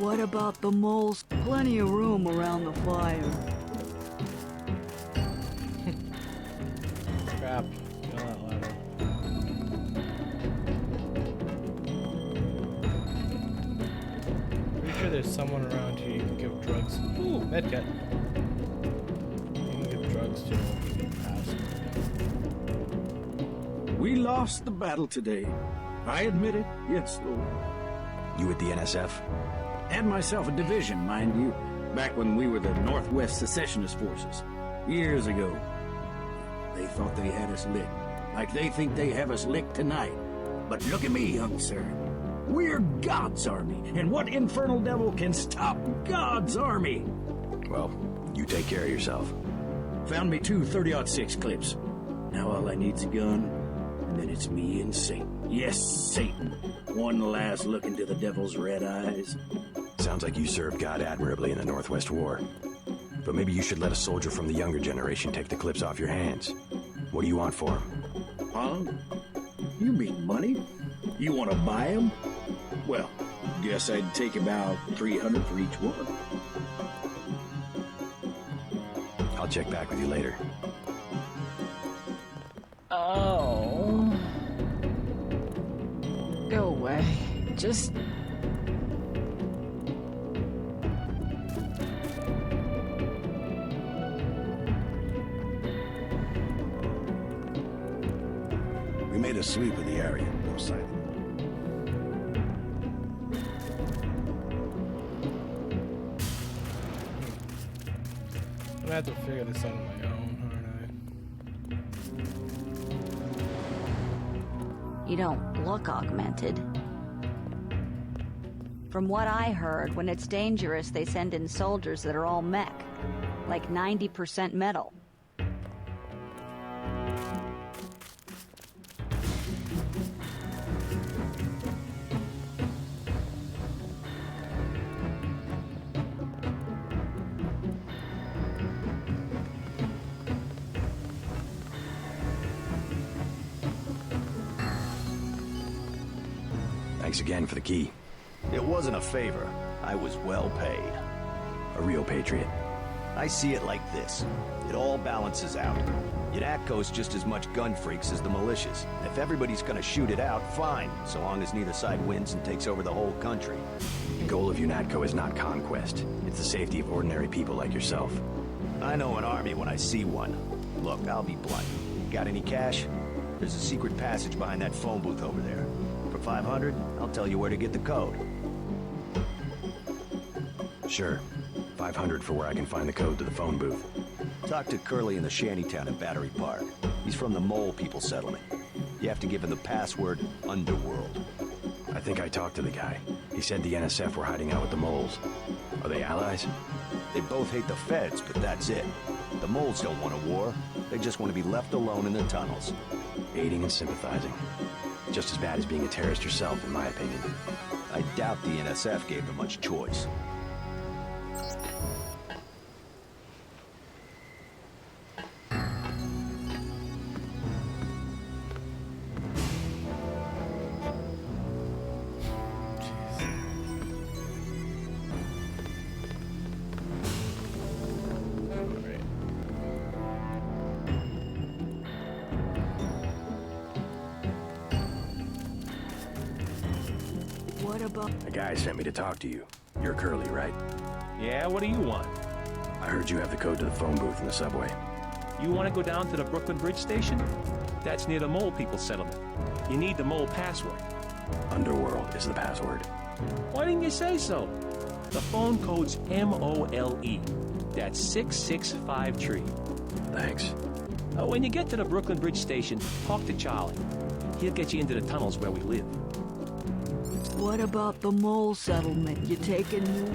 What about the moles? Plenty of room around the fire. Crap. Feel that ladder. Pretty sure there's someone around here you can give drugs. Ooh, medkit. You can give drugs to pass. We lost the battle today. I admit it. Yes, Lord. You with the NSF? Had myself a division, mind you, back when we were the Northwest Secessionist Forces. Years ago. They thought they had us licked. Like they think they have us licked tonight. But look at me, young sir. We're God's army. And what infernal devil can stop God's army? Well, you take care of yourself. Found me 2 30-06 clips. Now all I need's a gun, and then it's me and Satan. Yes, Satan. One last look into the devil's red eyes. Sounds like you served God admirably in the Northwest War. But maybe you should let a soldier from the younger generation take the clips off your hands. What do you want for them? Huh? You mean money? You want to buy them? Well, guess I'd take about 300 for each one. I'll check back with you later. Oh. Go away. Just... We made a sweep of the area. No sighting. I'm gonna have to figure this out on my own, aren't You don't look augmented. From what I heard, when it's dangerous, they send in soldiers that are all mech. Like 90% metal. Thanks again for the key. It wasn't a favor. I was well paid. A real patriot. I see it like this. It all balances out. UNATCO's just as much gun freaks as the militias. If everybody's gonna shoot it out, fine, so long as neither side wins and takes over the whole country. The goal of UNATCO is not conquest. It's the safety of ordinary people like yourself. I know an army when I see one. Look, I'll be blunt. Got any cash? There's a secret passage behind that phone booth over there. For 500, I'll tell you where to get the code. Sure. 500 for where I can find the code to the phone booth. Talk to Curly in the shantytown at Battery Park. He's from the Mole People settlement. You have to give him the password Underworld. I think I talked to the guy. He said the NSF were hiding out with the moles. Are they allies? They both hate the feds, but that's it. The moles don't want a war. They just want to be left alone in the tunnels. Aiding and sympathizing. Just as bad as being a terrorist yourself, in my opinion. I doubt the NSF gave them much choice. about... The guy sent me to talk to you. You're Curly, right? Yeah, what do you want? I heard you have the code to the phone booth in the subway. You want to go down to the Brooklyn Bridge Station? That's near the Mole People settlement. You need the Mole password. Underworld is the password. Why didn't you say so? The phone code's MOLE. That's 665 tree. Thanks. When you get to the Brooklyn Bridge Station, talk to Charlie. He'll get you into the tunnels where we live. What about the Mole settlement? You taking me?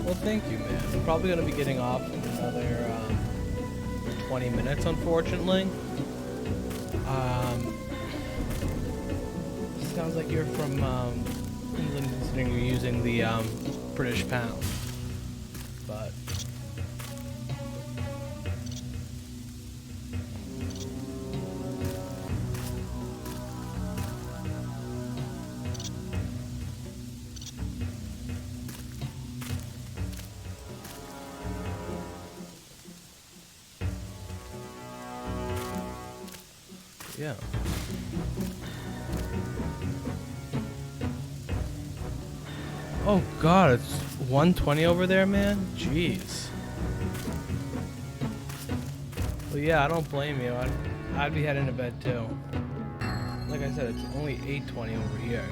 Well, thank you, man. I'm probably going to be getting off in another 20 minutes, unfortunately. Sounds like you're from England, considering you're using the British pound. But yeah. Oh god, it's 1:20 over there, man? Jeez. Well, yeah, I don't blame you. I'd be heading to bed too. Like I said, it's only 8:20 over here.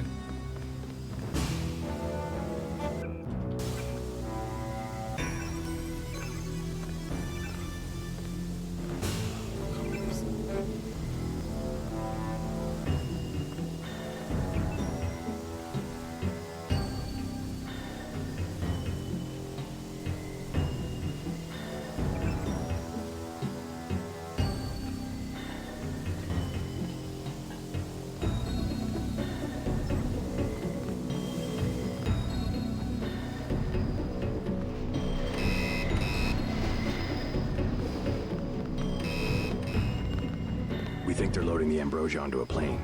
We think they're loading the Ambrosia onto a plane.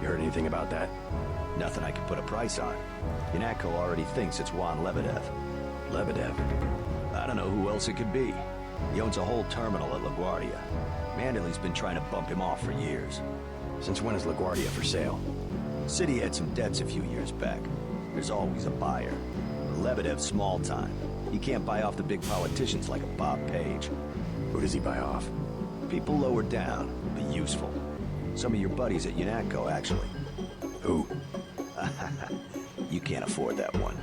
You heard anything about that? Nothing I can put a price on. UNATCO already thinks it's Juan Lebedev. Lebedev? I don't know who else it could be. He owns a whole terminal at LaGuardia. Manderley's been trying to bump him off for years. Since when is LaGuardia for sale? City had some debts a few years back. There's always a buyer. Lebedev's small time. He can't buy off the big politicians like a Bob Page. Who does he buy off? People lower down, but useful. Some of your buddies at UNATCO, actually. Who? You can't afford that one.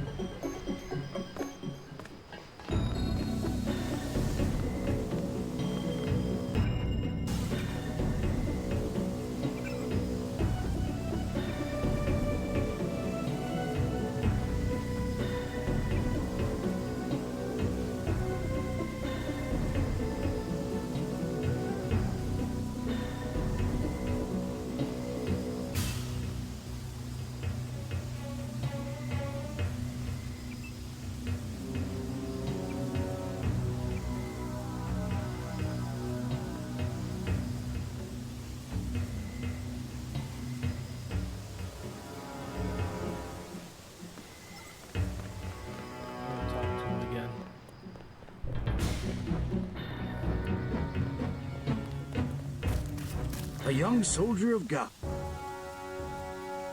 A young soldier of God.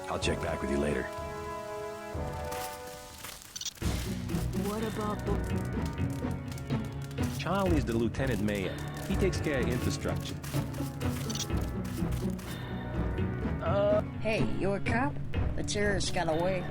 I'll check back with you later. What about the... Charlie's the lieutenant mayor. He takes care of infrastructure. Hey, you a cop? The terrorist got away.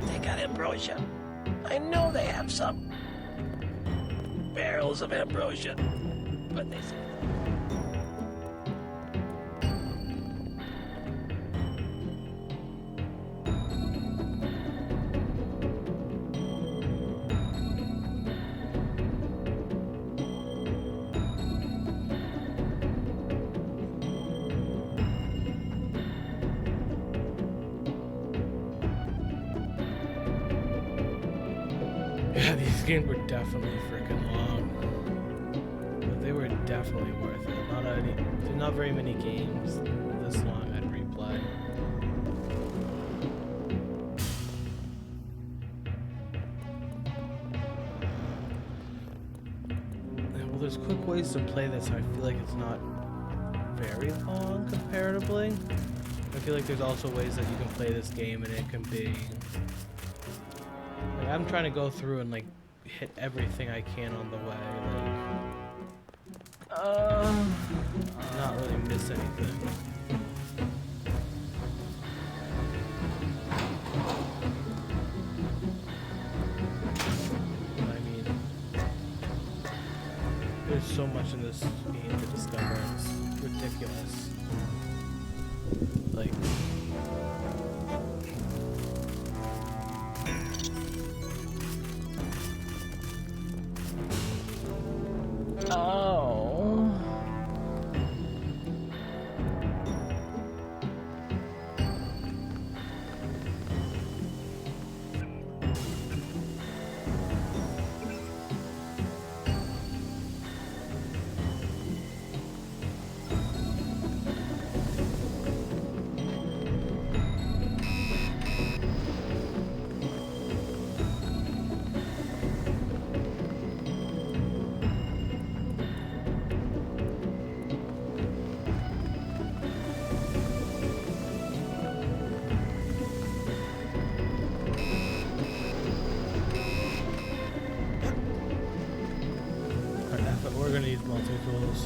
They got ambrosia. I know they have some barrels of ambrosia, but they say Yeah, these games were definitely freaking long. But they were definitely worth it. Not very many games this long I'd replay. Well, there's quick ways to play this. I feel like it's not very long comparatively. I feel like there's also ways that you can play this game and it can be... Like, I'm trying to go through and like hit everything I can on the way. Like, not really miss anything. There's so much in this game to discover. It's ridiculous. Like... Oh... We're gonna use multi-tools.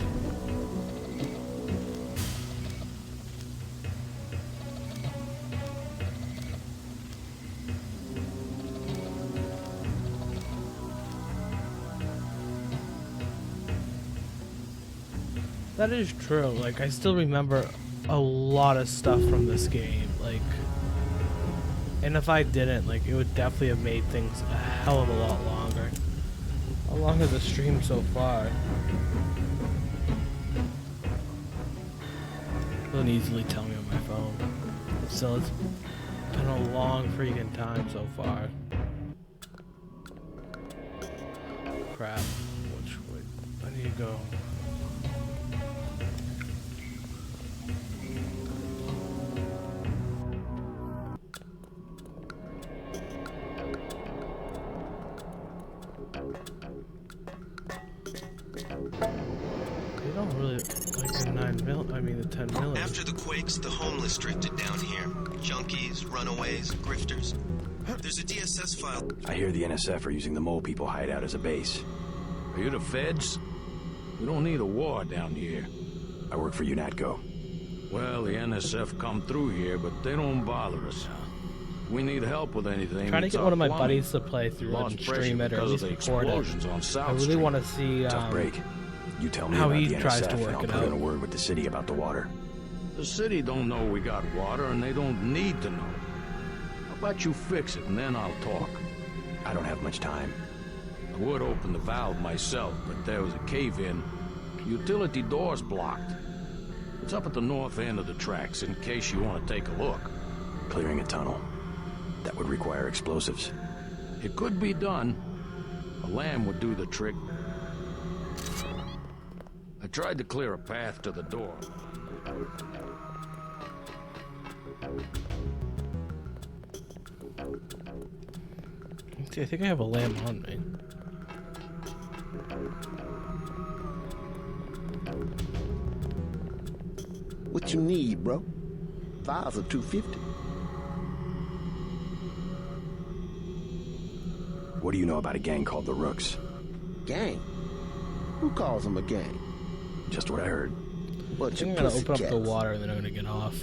That is true. Like, I still remember a lot of stuff from this game. Like, and if I didn't, like, it would definitely have made things a hell of a lot longer. How long has the stream so far? Doesn't easily tell me on my phone. But still, it's been a long freaking time so far. Crap. Which way? I need to go. They don't really like the 10 mil. After the quakes, the homeless drifted down here. Junkies, runaways, grifters. There's a DSS file. I hear the NSF are using the mole people hideout as a base. Are you the feds? We don't need a war down here. I work for UNATCO. Well, the NSF come through here, but they don't bother us. We need help with anything. Trying to get one of my buddies to play through it and stream it or at least record it. I really want to see tough break. You tell me how about he the tries NSF to work and I'll it put out. in a word with the city about the water. The city don't know we got water, and they don't need to know. How about you fix it, and then I'll talk. I don't have much time. I would open the valve myself, but there was a cave-in. Utility door's blocked. It's up at the north end of the tracks, in case you want to take a look. Clearing a tunnel. That would require explosives. It could be done. A lamb would do the trick. I tried to clear a path to the door. See, I think I have a lamb on me. What you need, bro? Files are $250. What do you know about a gang called the Rooks? Gang? Who calls them a gang? Just what I heard. Bunch I'm of gonna pussy open up cats. the water and then I'm gonna get off.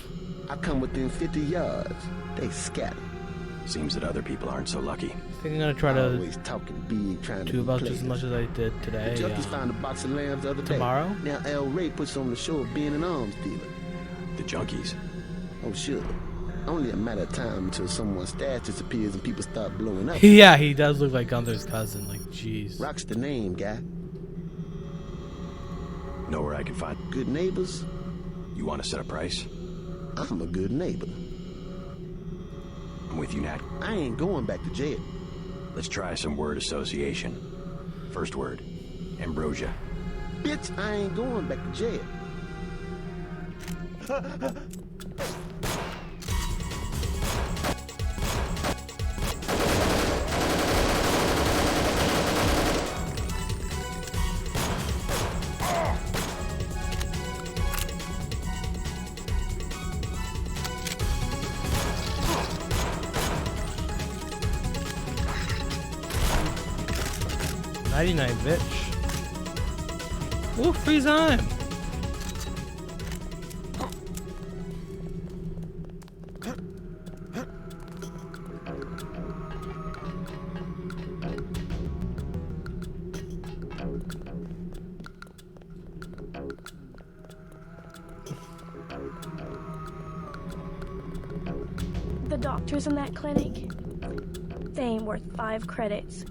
I come within 50 yards. They scatter. Seems that other people aren't so lucky. I think I'm gonna try to always talking big, trying to do be about players. just as much as I did today. The junkies found a box of lambs the other day. Tomorrow? Now El Ray puts on the show of being an arms dealer. The junkies? Oh, sure. Only a matter of time until someone's stash disappears and people start blowing up. Yeah, he does look like Gunther's cousin. Like, jeez. Rock's the name, guy. Know where I can find good neighbors? You want to set a price? I'm a good neighbor. I'm with you, Nat. I ain't going back to jail. Let's try some word association. First word, ambrosia. Bitch, I ain't going back to jail. $99, bitch. Ooh, free time. The doctors in that clinic, they ain't worth 5 credits.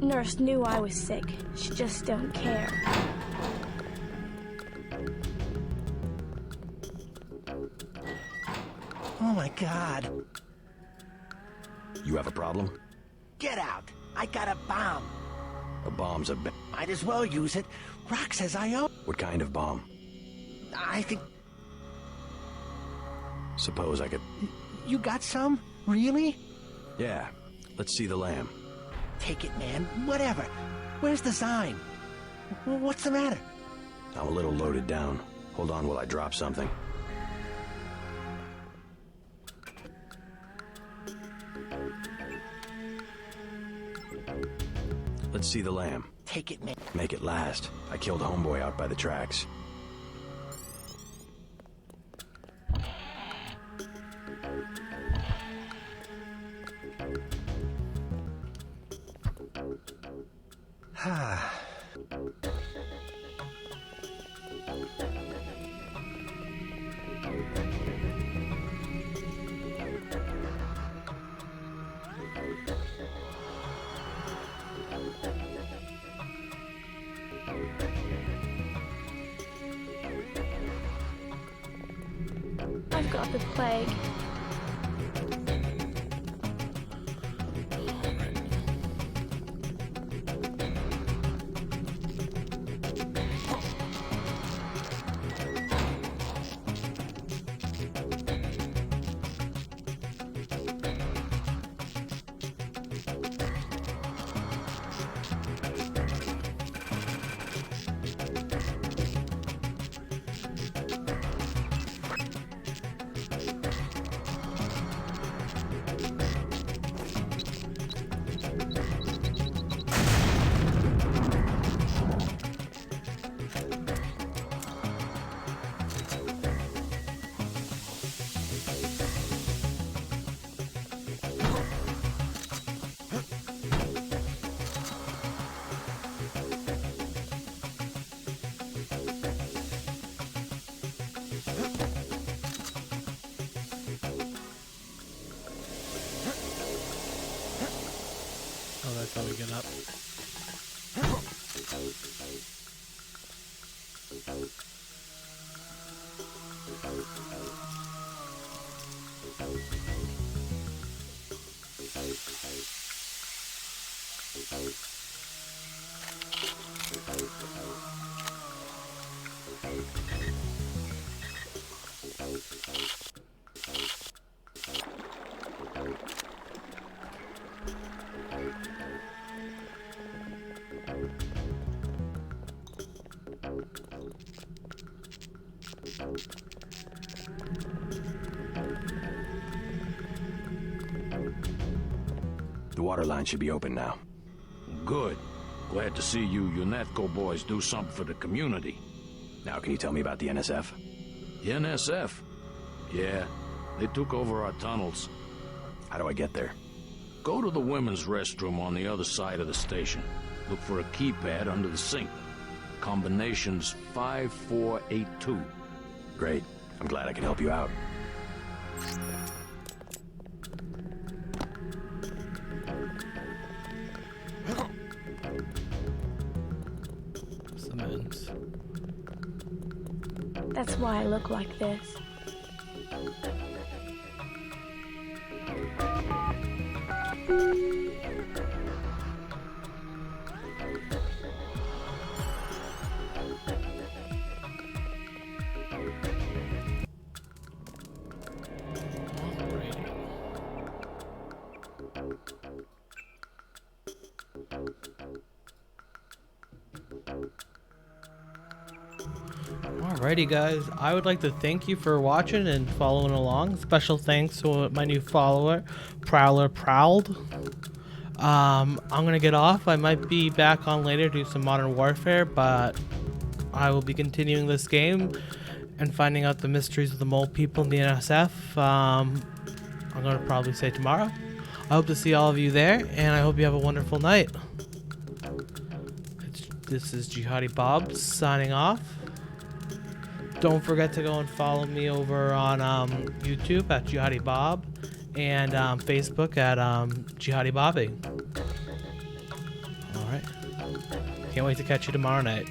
Nurse knew I was sick. She just don't care. Oh my God. You have a problem? Get out. I got a bomb. A bomb's a Might as well use it. Rock says I own. What kind of bomb? I think... Suppose I could... You got some? Really? Yeah. Let's see the lamb. Take it, man. Whatever. Where's the sign? What's the matter? I'm a little loaded down. Hold on while I drop something. Let's see the lamb. Take it, man. Make it last. I killed homeboy out by the tracks. I've got the plague. Oh, that's how we get up. The water line should be open now. Good. Glad to see you UNETCO boys do something for the community. Now can you tell me about the NSF? The NSF? Yeah, they took over our tunnels. How do I get there? Go to the women's restroom on the other side of the station. Look for a keypad under the sink. Combination's 5482. Great. I'm glad I can help you out. Cement. That's why I look like this. Alrighty guys, I would like to thank you for watching and following along. Special thanks to my new follower, Prowler Prowled. I'm gonna get off. I might be back on later to do some Modern Warfare, but I will be continuing this game and finding out the mysteries of the mole people in the NSF. I'm gonna probably say tomorrow. I hope to see all of you there, and I hope you have a wonderful night. This is Jihadi Bob signing off. Don't forget to go and follow me over on YouTube at Jihadi Bob and Facebook at Jihadi Bobby. Alright. Can't wait to catch you tomorrow night.